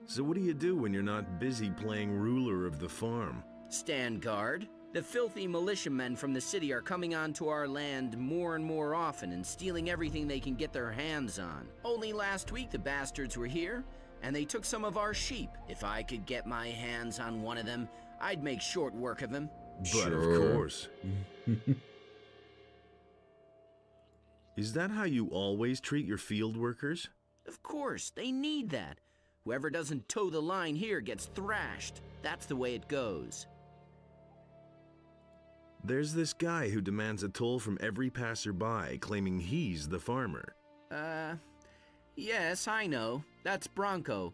So what do you do when you're not busy playing ruler of the farm? Stand guard. The filthy militiamen from the city are coming onto our land more and more often and stealing everything they can get their hands on. Only last week the bastards were here, and they took some of our sheep. If I could get my hands on one of them, I'd make short work of him. But of course. Is that how you always treat your field workers? Of course, they need that. Whoever doesn't toe the line here gets thrashed. That's the way it goes. There's this guy who demands a toll from every passerby, claiming he's the farmer. Yes, I know. That's Bronco.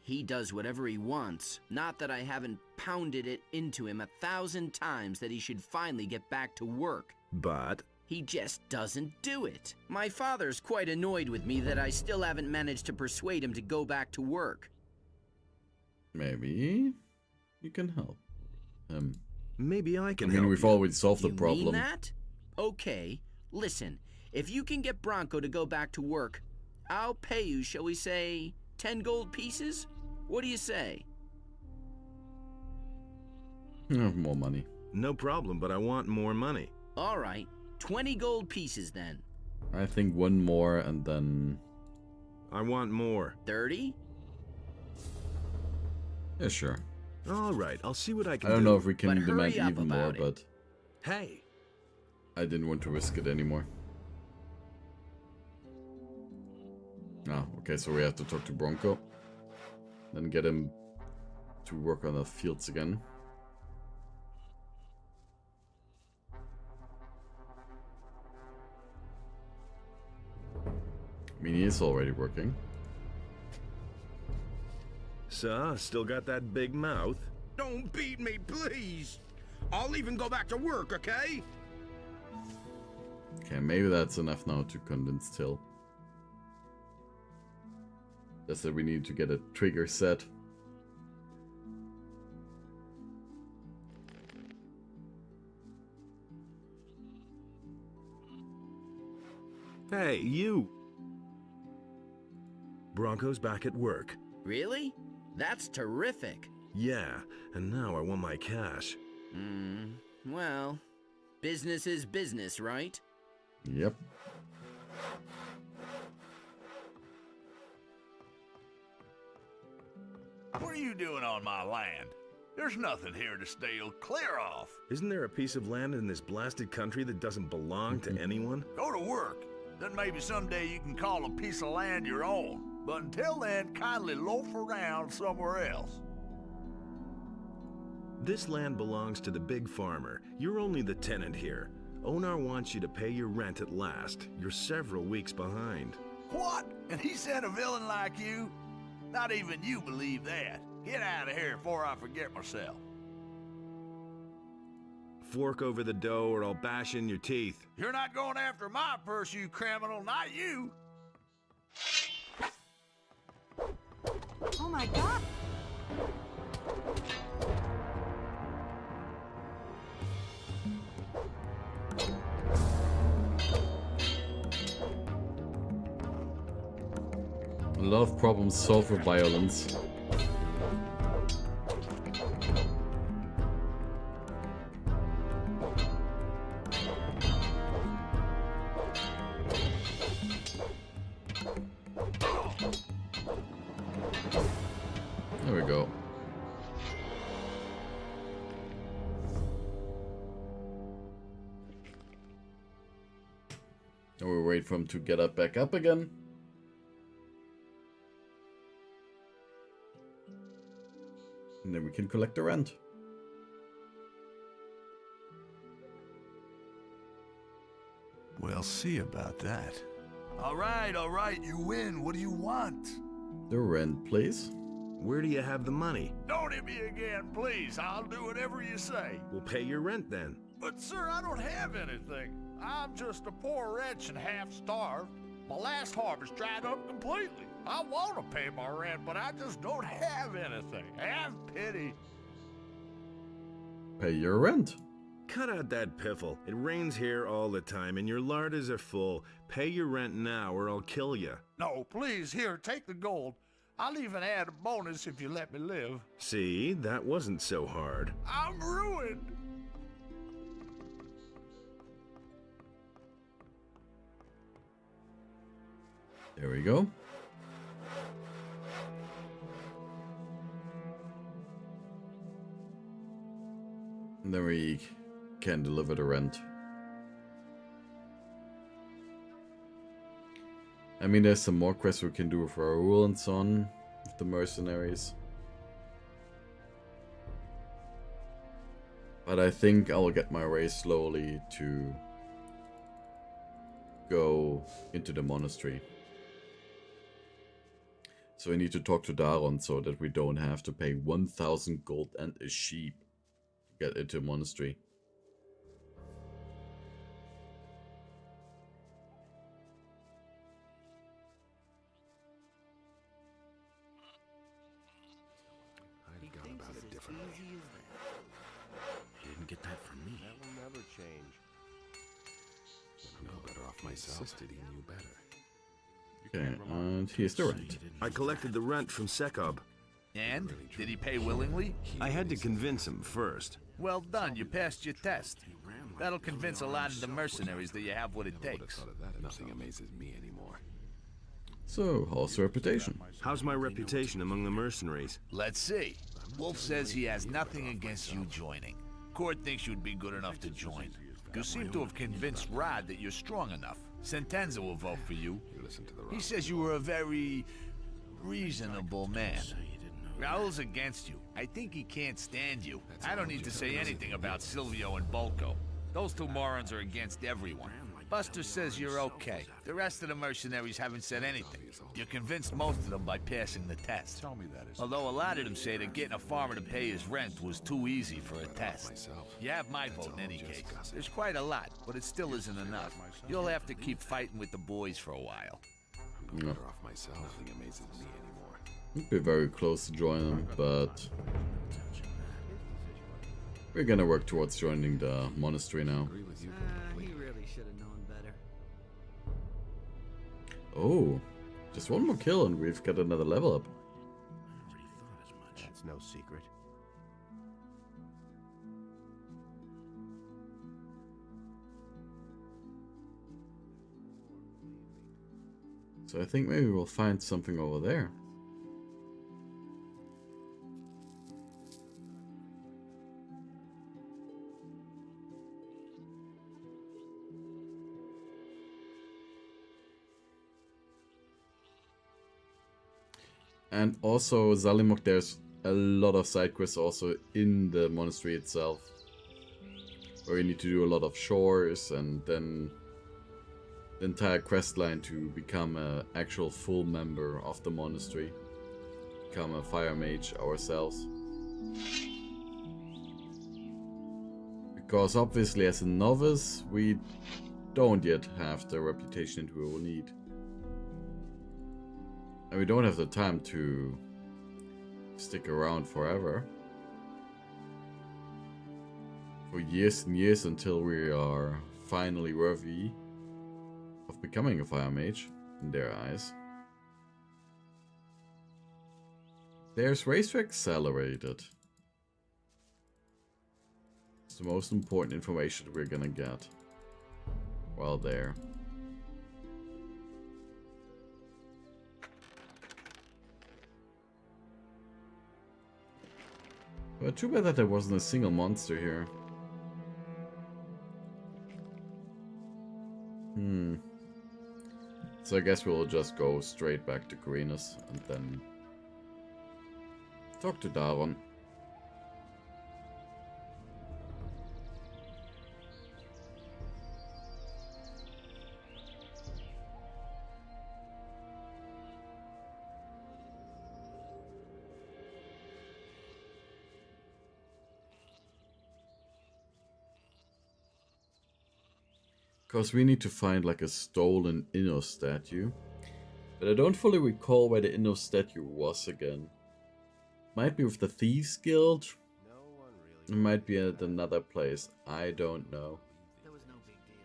He does whatever he wants. Not that I haven't pounded it into him 1,000 times that he should finally get back to work. But? He just doesn't do it. My father's quite annoyed with me that I still haven't managed to persuade him to go back to work. Maybe you can help him. Maybe I can help. I mean, we've already solved the problem. You mean that? Okay, listen. If you can get Bronco to go back to work, I'll pay you, shall we say, 10 gold pieces? What do you say? More money. No problem, but I want more money. All right, 20 gold pieces then. I think one more and then... I want more. 30? Yeah, sure. All right, I'll see what I can do. I don't know if we can But demand hurry up even more, about it. but... Hey! I didn't want to risk it anymore. Oh, okay, so we have to talk to Bronco. Then get him to work on the fields again. I mean, he is already working. So, still got that big mouth? Don't beat me, please. I'll even go back to work, okay? Okay, maybe that's enough now to convince Till. Just that we need to get a trigger set. Hey, you! Bronco's back at work. Really? That's terrific. Yeah, and now I want my cash. Well, business is business, right? Yep. What are you doing on my land? There's nothing here to steal. Clear off. Isn't there a piece of land in this blasted country that doesn't belong to anyone? Go to work. Then maybe someday you can call a piece of land your own. But until then, kindly loaf around somewhere else. This land belongs to the big farmer. You're only the tenant here. Onar wants you to pay your rent at last. You're several weeks behind. What? And he sent a villain like you? Not even you believe that. Get out of here before I forget myself. Fork over the dough or I'll bash in your teeth. You're not going after my purse, you criminal, not you. Oh my god! A lot of problems solved with violence. There we go. Now we wait for him to get up back up again. And then we can collect the rent. We'll see about that. All right, you win. What do you want? The rent, please. Where do you have the money? Don't hit me again, please. I'll do whatever you say. We'll pay your rent then. But, sir, I don't have anything. I'm just a poor wretch and half-starved. My last harvest dried up completely. I want to pay my rent, but I just don't have anything. Have pity. Pay your rent. Cut out that piffle. It rains here all the time, and your larders are full. Pay your rent now, or I'll kill you. No, please, here, take the gold. I'll even add a bonus if you let me live. See, that wasn't so hard. I'm ruined. There we go. And then we can deliver the rent. I mean, there's some more quests we can do for Raoul and so on, with the mercenaries. But I think I'll get my way slowly to go into the monastery. So we need to talk to Daron so that we don't have to pay 1,000 gold and a sheep to get into a monastery. I'd gone about it differently. You didn't get that from me. That will never change. I'm no better off myself. Insisted he knew better. Okay, and here's the rent. I collected the rent from Sekob. And? Did he pay willingly? I had to convince him first. Well done, you passed your test. That'll convince a lot of the mercenaries that you have what it takes. Nothing amazes me anymore. So, how's the reputation? How's my reputation among the mercenaries? Let's see. Wolf says he has nothing against you joining. Court thinks you'd be good enough to join. You seem to have convinced Rod that you're strong enough. Sentenza will vote for you. He says you were a very reasonable man. Raul's against you. I think he can't stand you. I don't need to say anything about Silvio and Bolko. Those two morons are against everyone. Buster says you're okay. The rest of the mercenaries haven't said anything. You convinced most of them by passing the test. Although a lot of them say that getting a farmer to pay his rent was too easy for a test. You have my vote in any case. There's quite a lot, but it still isn't enough. You'll have to keep fighting with the boys for a while. I'm better off myself. Nothing amazes me anymore. We'd be very close to join them, but we're gonna work towards joining the monastery now. He really should have known better. Oh, just one more kill and we've got another level up. That's no secret. So I think maybe we'll find something over there. And also, Zalimok, there's a lot of side quests also in the monastery itself. Where you need to do a lot of chores and then the entire quest line to become an actual full member of the monastery. Become a fire mage ourselves. Because obviously as a novice, we don't yet have the reputation that we will need. And we don't have the time to stick around forever. For years and years until we are finally worthy of becoming a fire mage in their eyes. There's racetrack accelerated. It's the most important information we're gonna get while there. But too bad that there wasn't a single monster here. So I guess we'll just go straight back to Greenus and then talk to Daron. Because we need to find like a stolen Inno statue. But I don't fully recall where the Inno statue was again. Might be with the Thieves Guild. It might be at another place. I don't know. There was no big deal.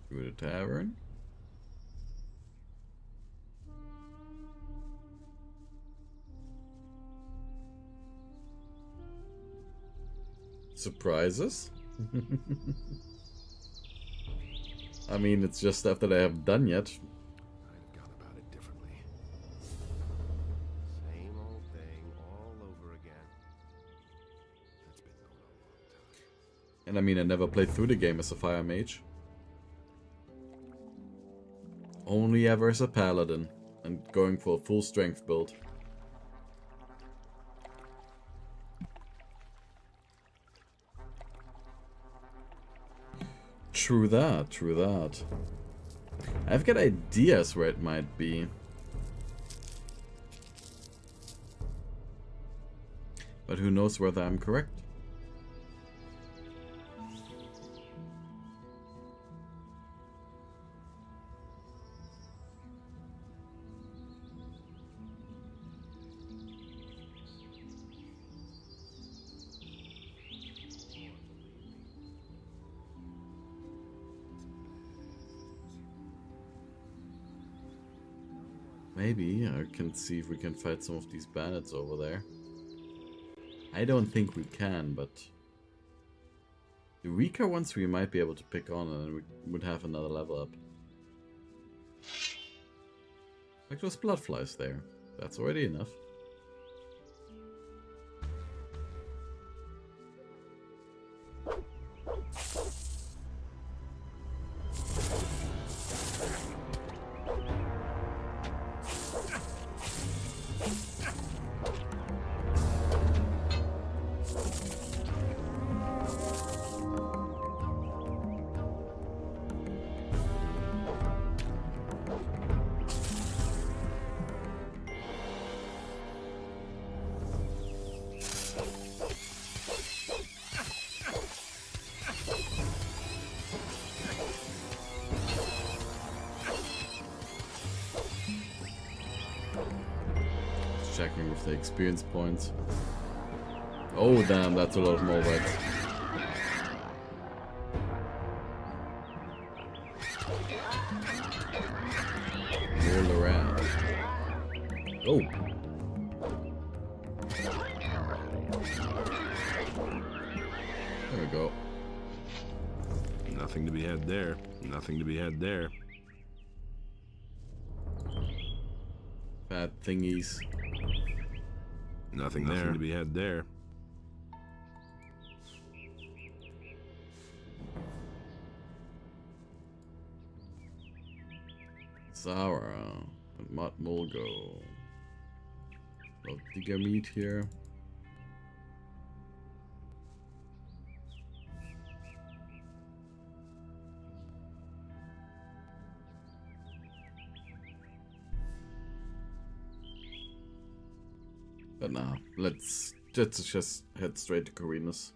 To the tavern. Surprises? I mean, it's just stuff that I haven't done yet. I've gone about it differently. Same old thing all over again. That's been going on a long time. And I mean, I never played through the game as a fire mage. Only ever as a paladin, and going for a full strength build. True that, true that. I've got ideas where it might be. But who knows whether I'm correct? Maybe I can see if we can fight some of these bandits over there. I don't think we can, but the weaker ones we might be able to pick on, and we would have another level up. Like those blood flies there. That's already enough. Checking with the experience points. Oh damn, that's a lot of more bytes. Roll around. Oh. There we go. Nothing to be had there. Nothing to be had there. Fat thingies. Nothing there to be had there. Zara and Mott Mulgo. Little digger meat here. But now, let's just head straight to Corinus.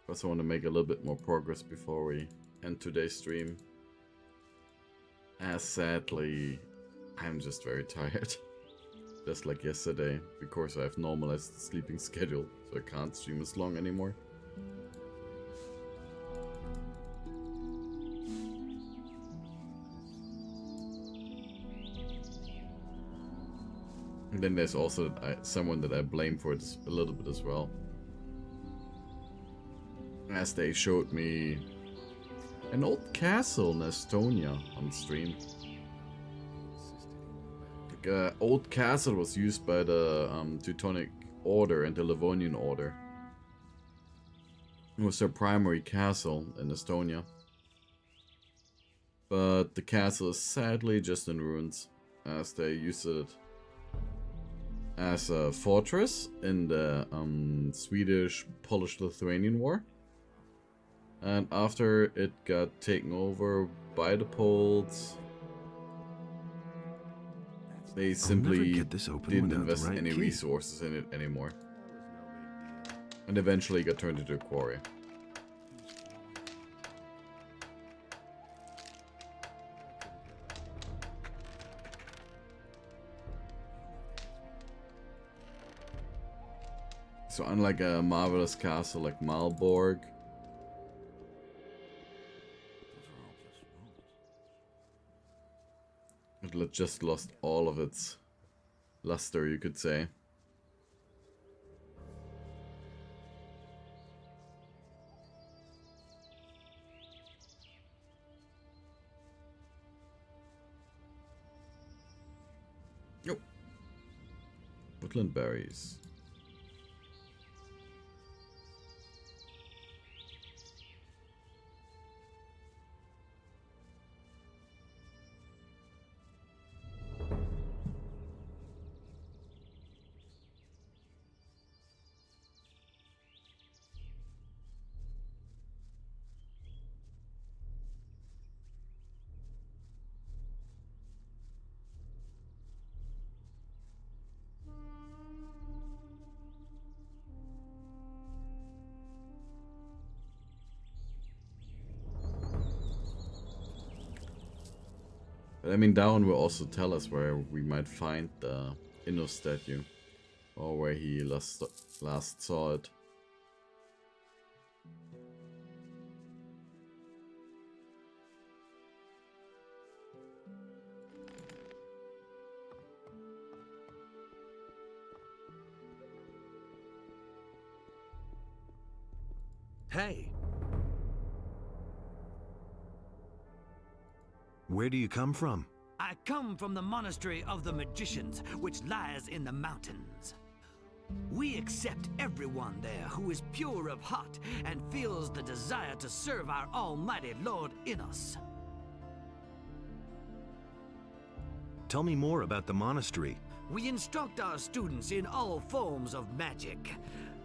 Because I want to make a little bit more progress before we end today's stream. As sadly, I'm just very tired. Just like yesterday, because I've normalized the sleeping schedule, so I can't stream as long anymore. And then there's also someone that I blame for it a little bit as well. As they showed me an old castle in Estonia on stream. Like, old castle was used by the Teutonic Order and the Livonian Order. It was their primary castle in Estonia. But the castle is sadly just in ruins, as they used it as a fortress in the Swedish-Polish-Lithuanian War. And after it got taken over by the Poles, they simply didn't invest any resources in it anymore. And eventually got turned into a quarry. So unlike a marvelous castle like Malborg, it just lost all of its luster, you could say. Yo. Woodland berries. But I mean, Down will also tell us where we might find the Inno statue, or where he last saw it. Hey! Where do you come from? I come from the Monastery of the Magicians, which lies in the mountains. We accept everyone there who is pure of heart and feels the desire to serve our almighty Lord in us. Tell me more about the monastery. We instruct our students in all forms of magic,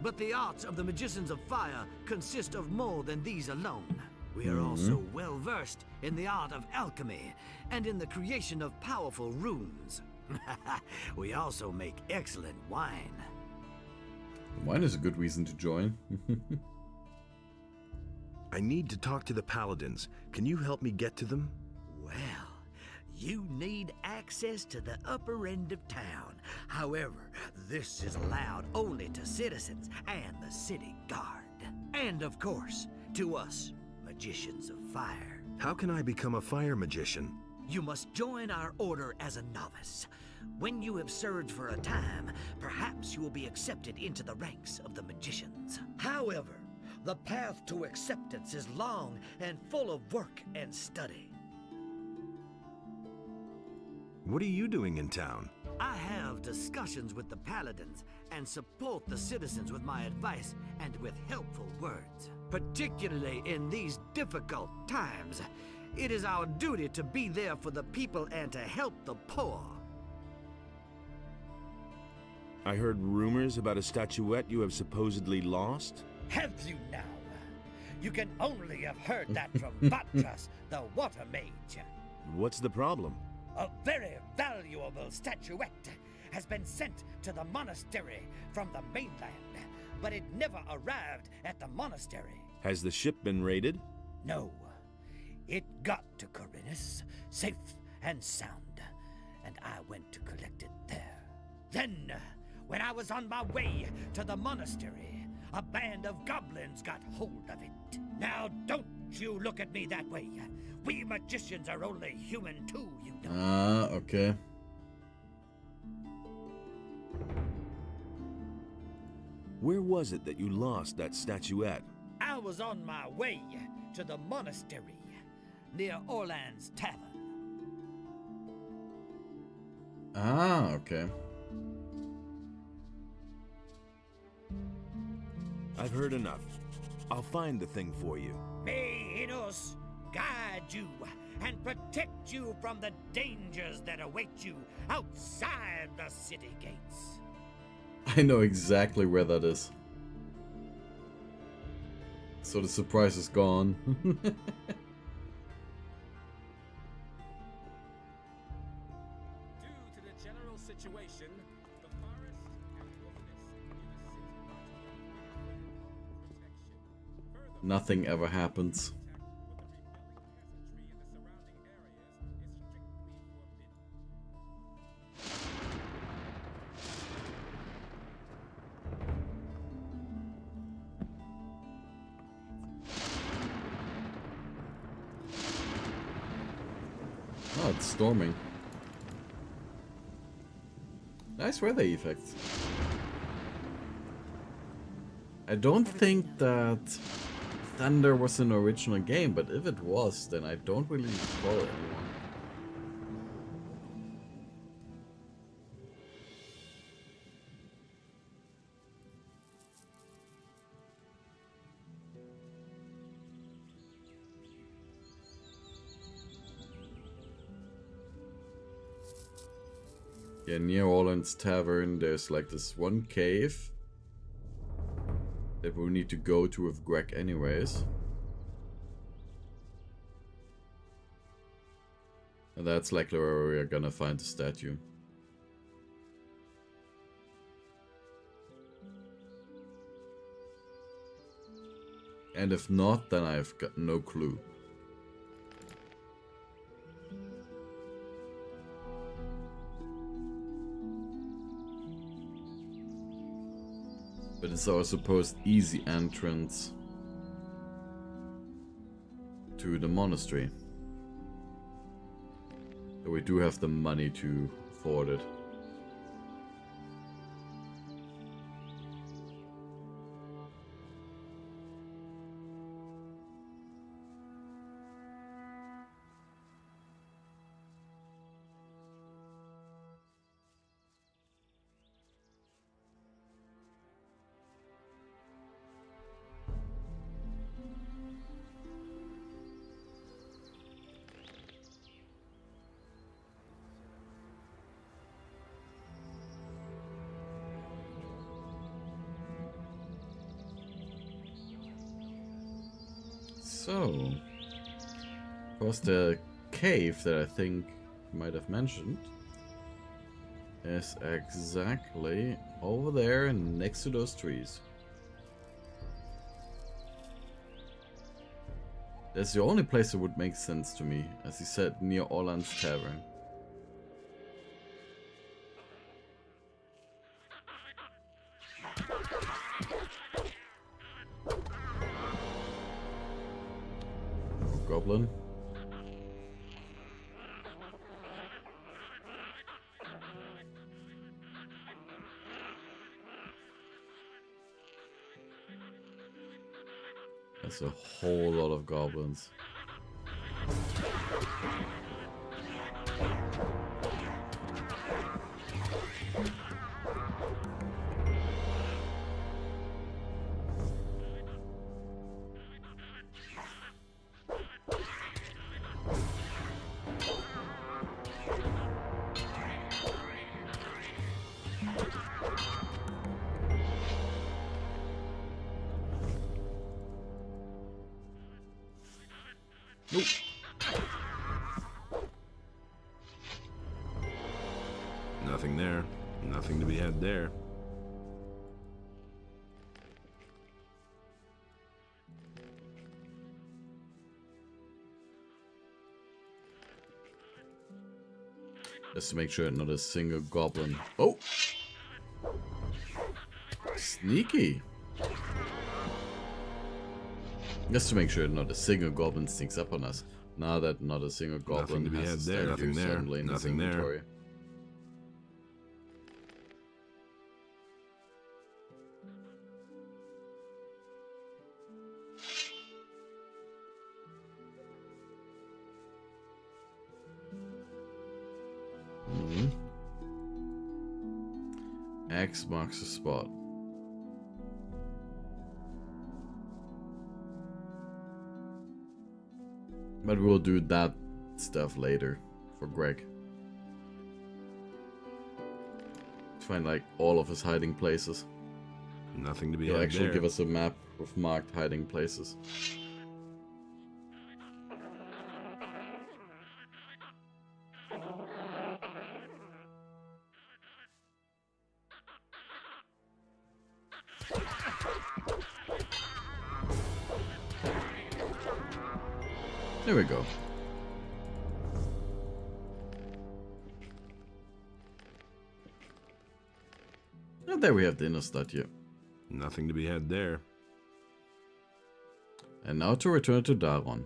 but the arts of the Magicians of Fire consist of more than these alone. We are also well versed in the art of alchemy and in the creation of powerful runes. We also make excellent wine. Wine is a good reason to join. I need to talk to the paladins. Can you help me get to them? Well, you need access to the upper end of town. However, this is allowed only to citizens and the city guard. And of course, to us, Magicians of Fire. How can I become a fire magician? You must join our order as a novice. When you have served for a time, perhaps you will be accepted into the ranks of the magicians. However, the path to acceptance is long and full of work and study. What are you doing in town? I have discussions with the paladins and support the citizens with my advice and with helpful words. Particularly in these difficult times, it is our duty to be there for the people and to help the poor. I heard rumors about a statuette you have supposedly lost. Have you now? You can only have heard that from Batras, the water mage. What's the problem? A very valuable statuette has been sent to the monastery from the mainland, but it never arrived at the monastery. Has the ship been raided? No. It got to Corinus, safe and sound, and I went to collect it there. Then, when I was on my way to the monastery, a band of goblins got hold of it. Now, don't you look at me that way. We magicians are only human too, you know. Ah, okay. Where was it that you lost that statuette? I was on my way to the monastery near Orland's Tavern. Ah, okay. I've heard enough. I'll find the thing for you. May Enos guide you and protect you from the dangers that await you outside the city gates. I know exactly where that is. So the surprise is gone. Nothing ever happens. Oh, it's storming. Nice weather effects. I don't think that Thunder was an original game, but if it was, then I don't really recall it anymore. Yeah, near Orland's Tavern, there's like this one cave that we'll need to go to with Greg anyways. And that's likely where we're gonna find the statue. And if not, then I've got no clue. But it's our supposed easy entrance to the monastery. So we do have the money to afford it. So, of course, the cave that I think you might have mentioned is exactly over there next to those trees. That's the only place that would make sense to me, as he said, near Orland's Tavern. Goblin. That's a whole lot of goblins. Nope. Nothing there. Nothing to be had there. Just to make sure not a single goblin. Oh! Sneaky! Just to make sure not a single goblin sneaks up on us. Now that not a single goblin Nothing to be has had a there. statue Nothing there. suddenly in his Nothing there. inventory. X marks the spot. But we'll do that stuff later for Greg. Find like all of his hiding places. Nothing to be He'll had actually there. give us a map with marked hiding places. There we go. And there we have the inner statue. Nothing to be had there. And now to return to Daron.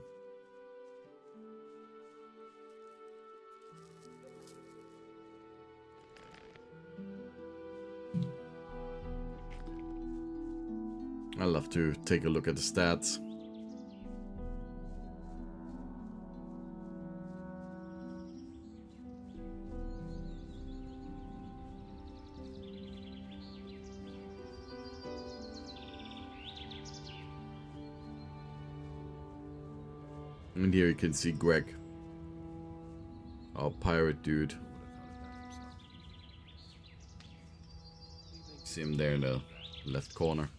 I love to take a look at the stats. And here you can see Greg, our pirate dude. See him there in the left corner.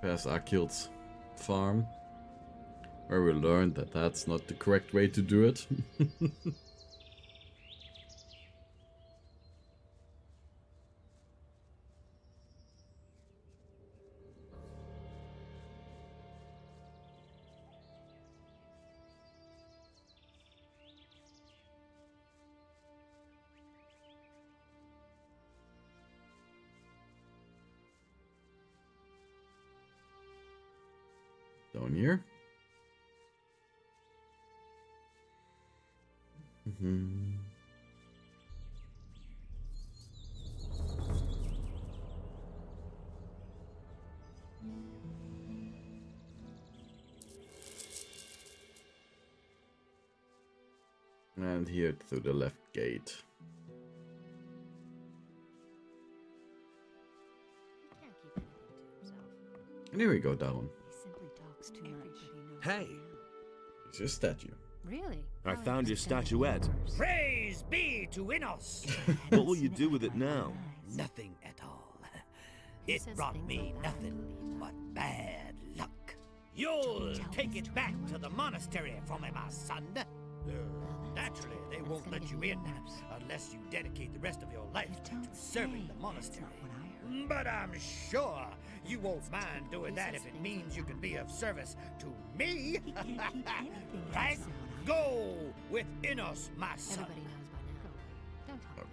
Past Akil's farm, where we learned that that's not the correct way to do it. Down here. And here through the left gate. And here we go down. Hey! It's your statue. Really? I found your statuette. Praise be to Innos! What will you do with it now? Nothing at all. It brought me nothing but bad luck. You'll take it back to the monastery for me, my son. Naturally, they won't let you in unless you dedicate the rest of your life to serving the monastery. But I'm sure you won't mind doing that if it means you can be of service to me. Right? Go with Innos, my son.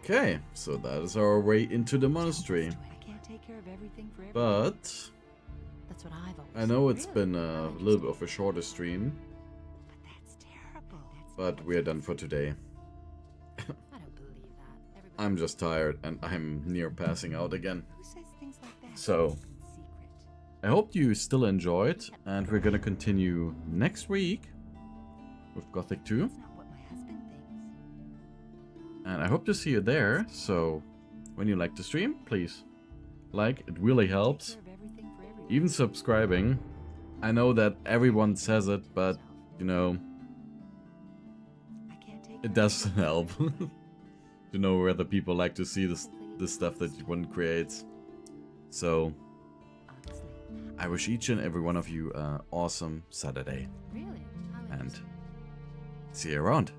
Okay, so that is our way into the monastery. I can't take care of everything for everyone. But That's what I've always I know it's been a little bit of a shorter stream. But that's terrible. But we're done for today. I don't believe that. I'm just tired and I'm near passing out again. Who says things like that? So I hope you still enjoyed, and we're gonna continue next week with Gothic II. That's not what my husband thinks. And I hope to see you there. So when you like the stream, please like, it really helps. Even subscribing. I know that everyone says it, but you know, it does help to know whether people like to see the stuff that one creates. So I wish each and every one of you an awesome Saturday. Really? And see you around.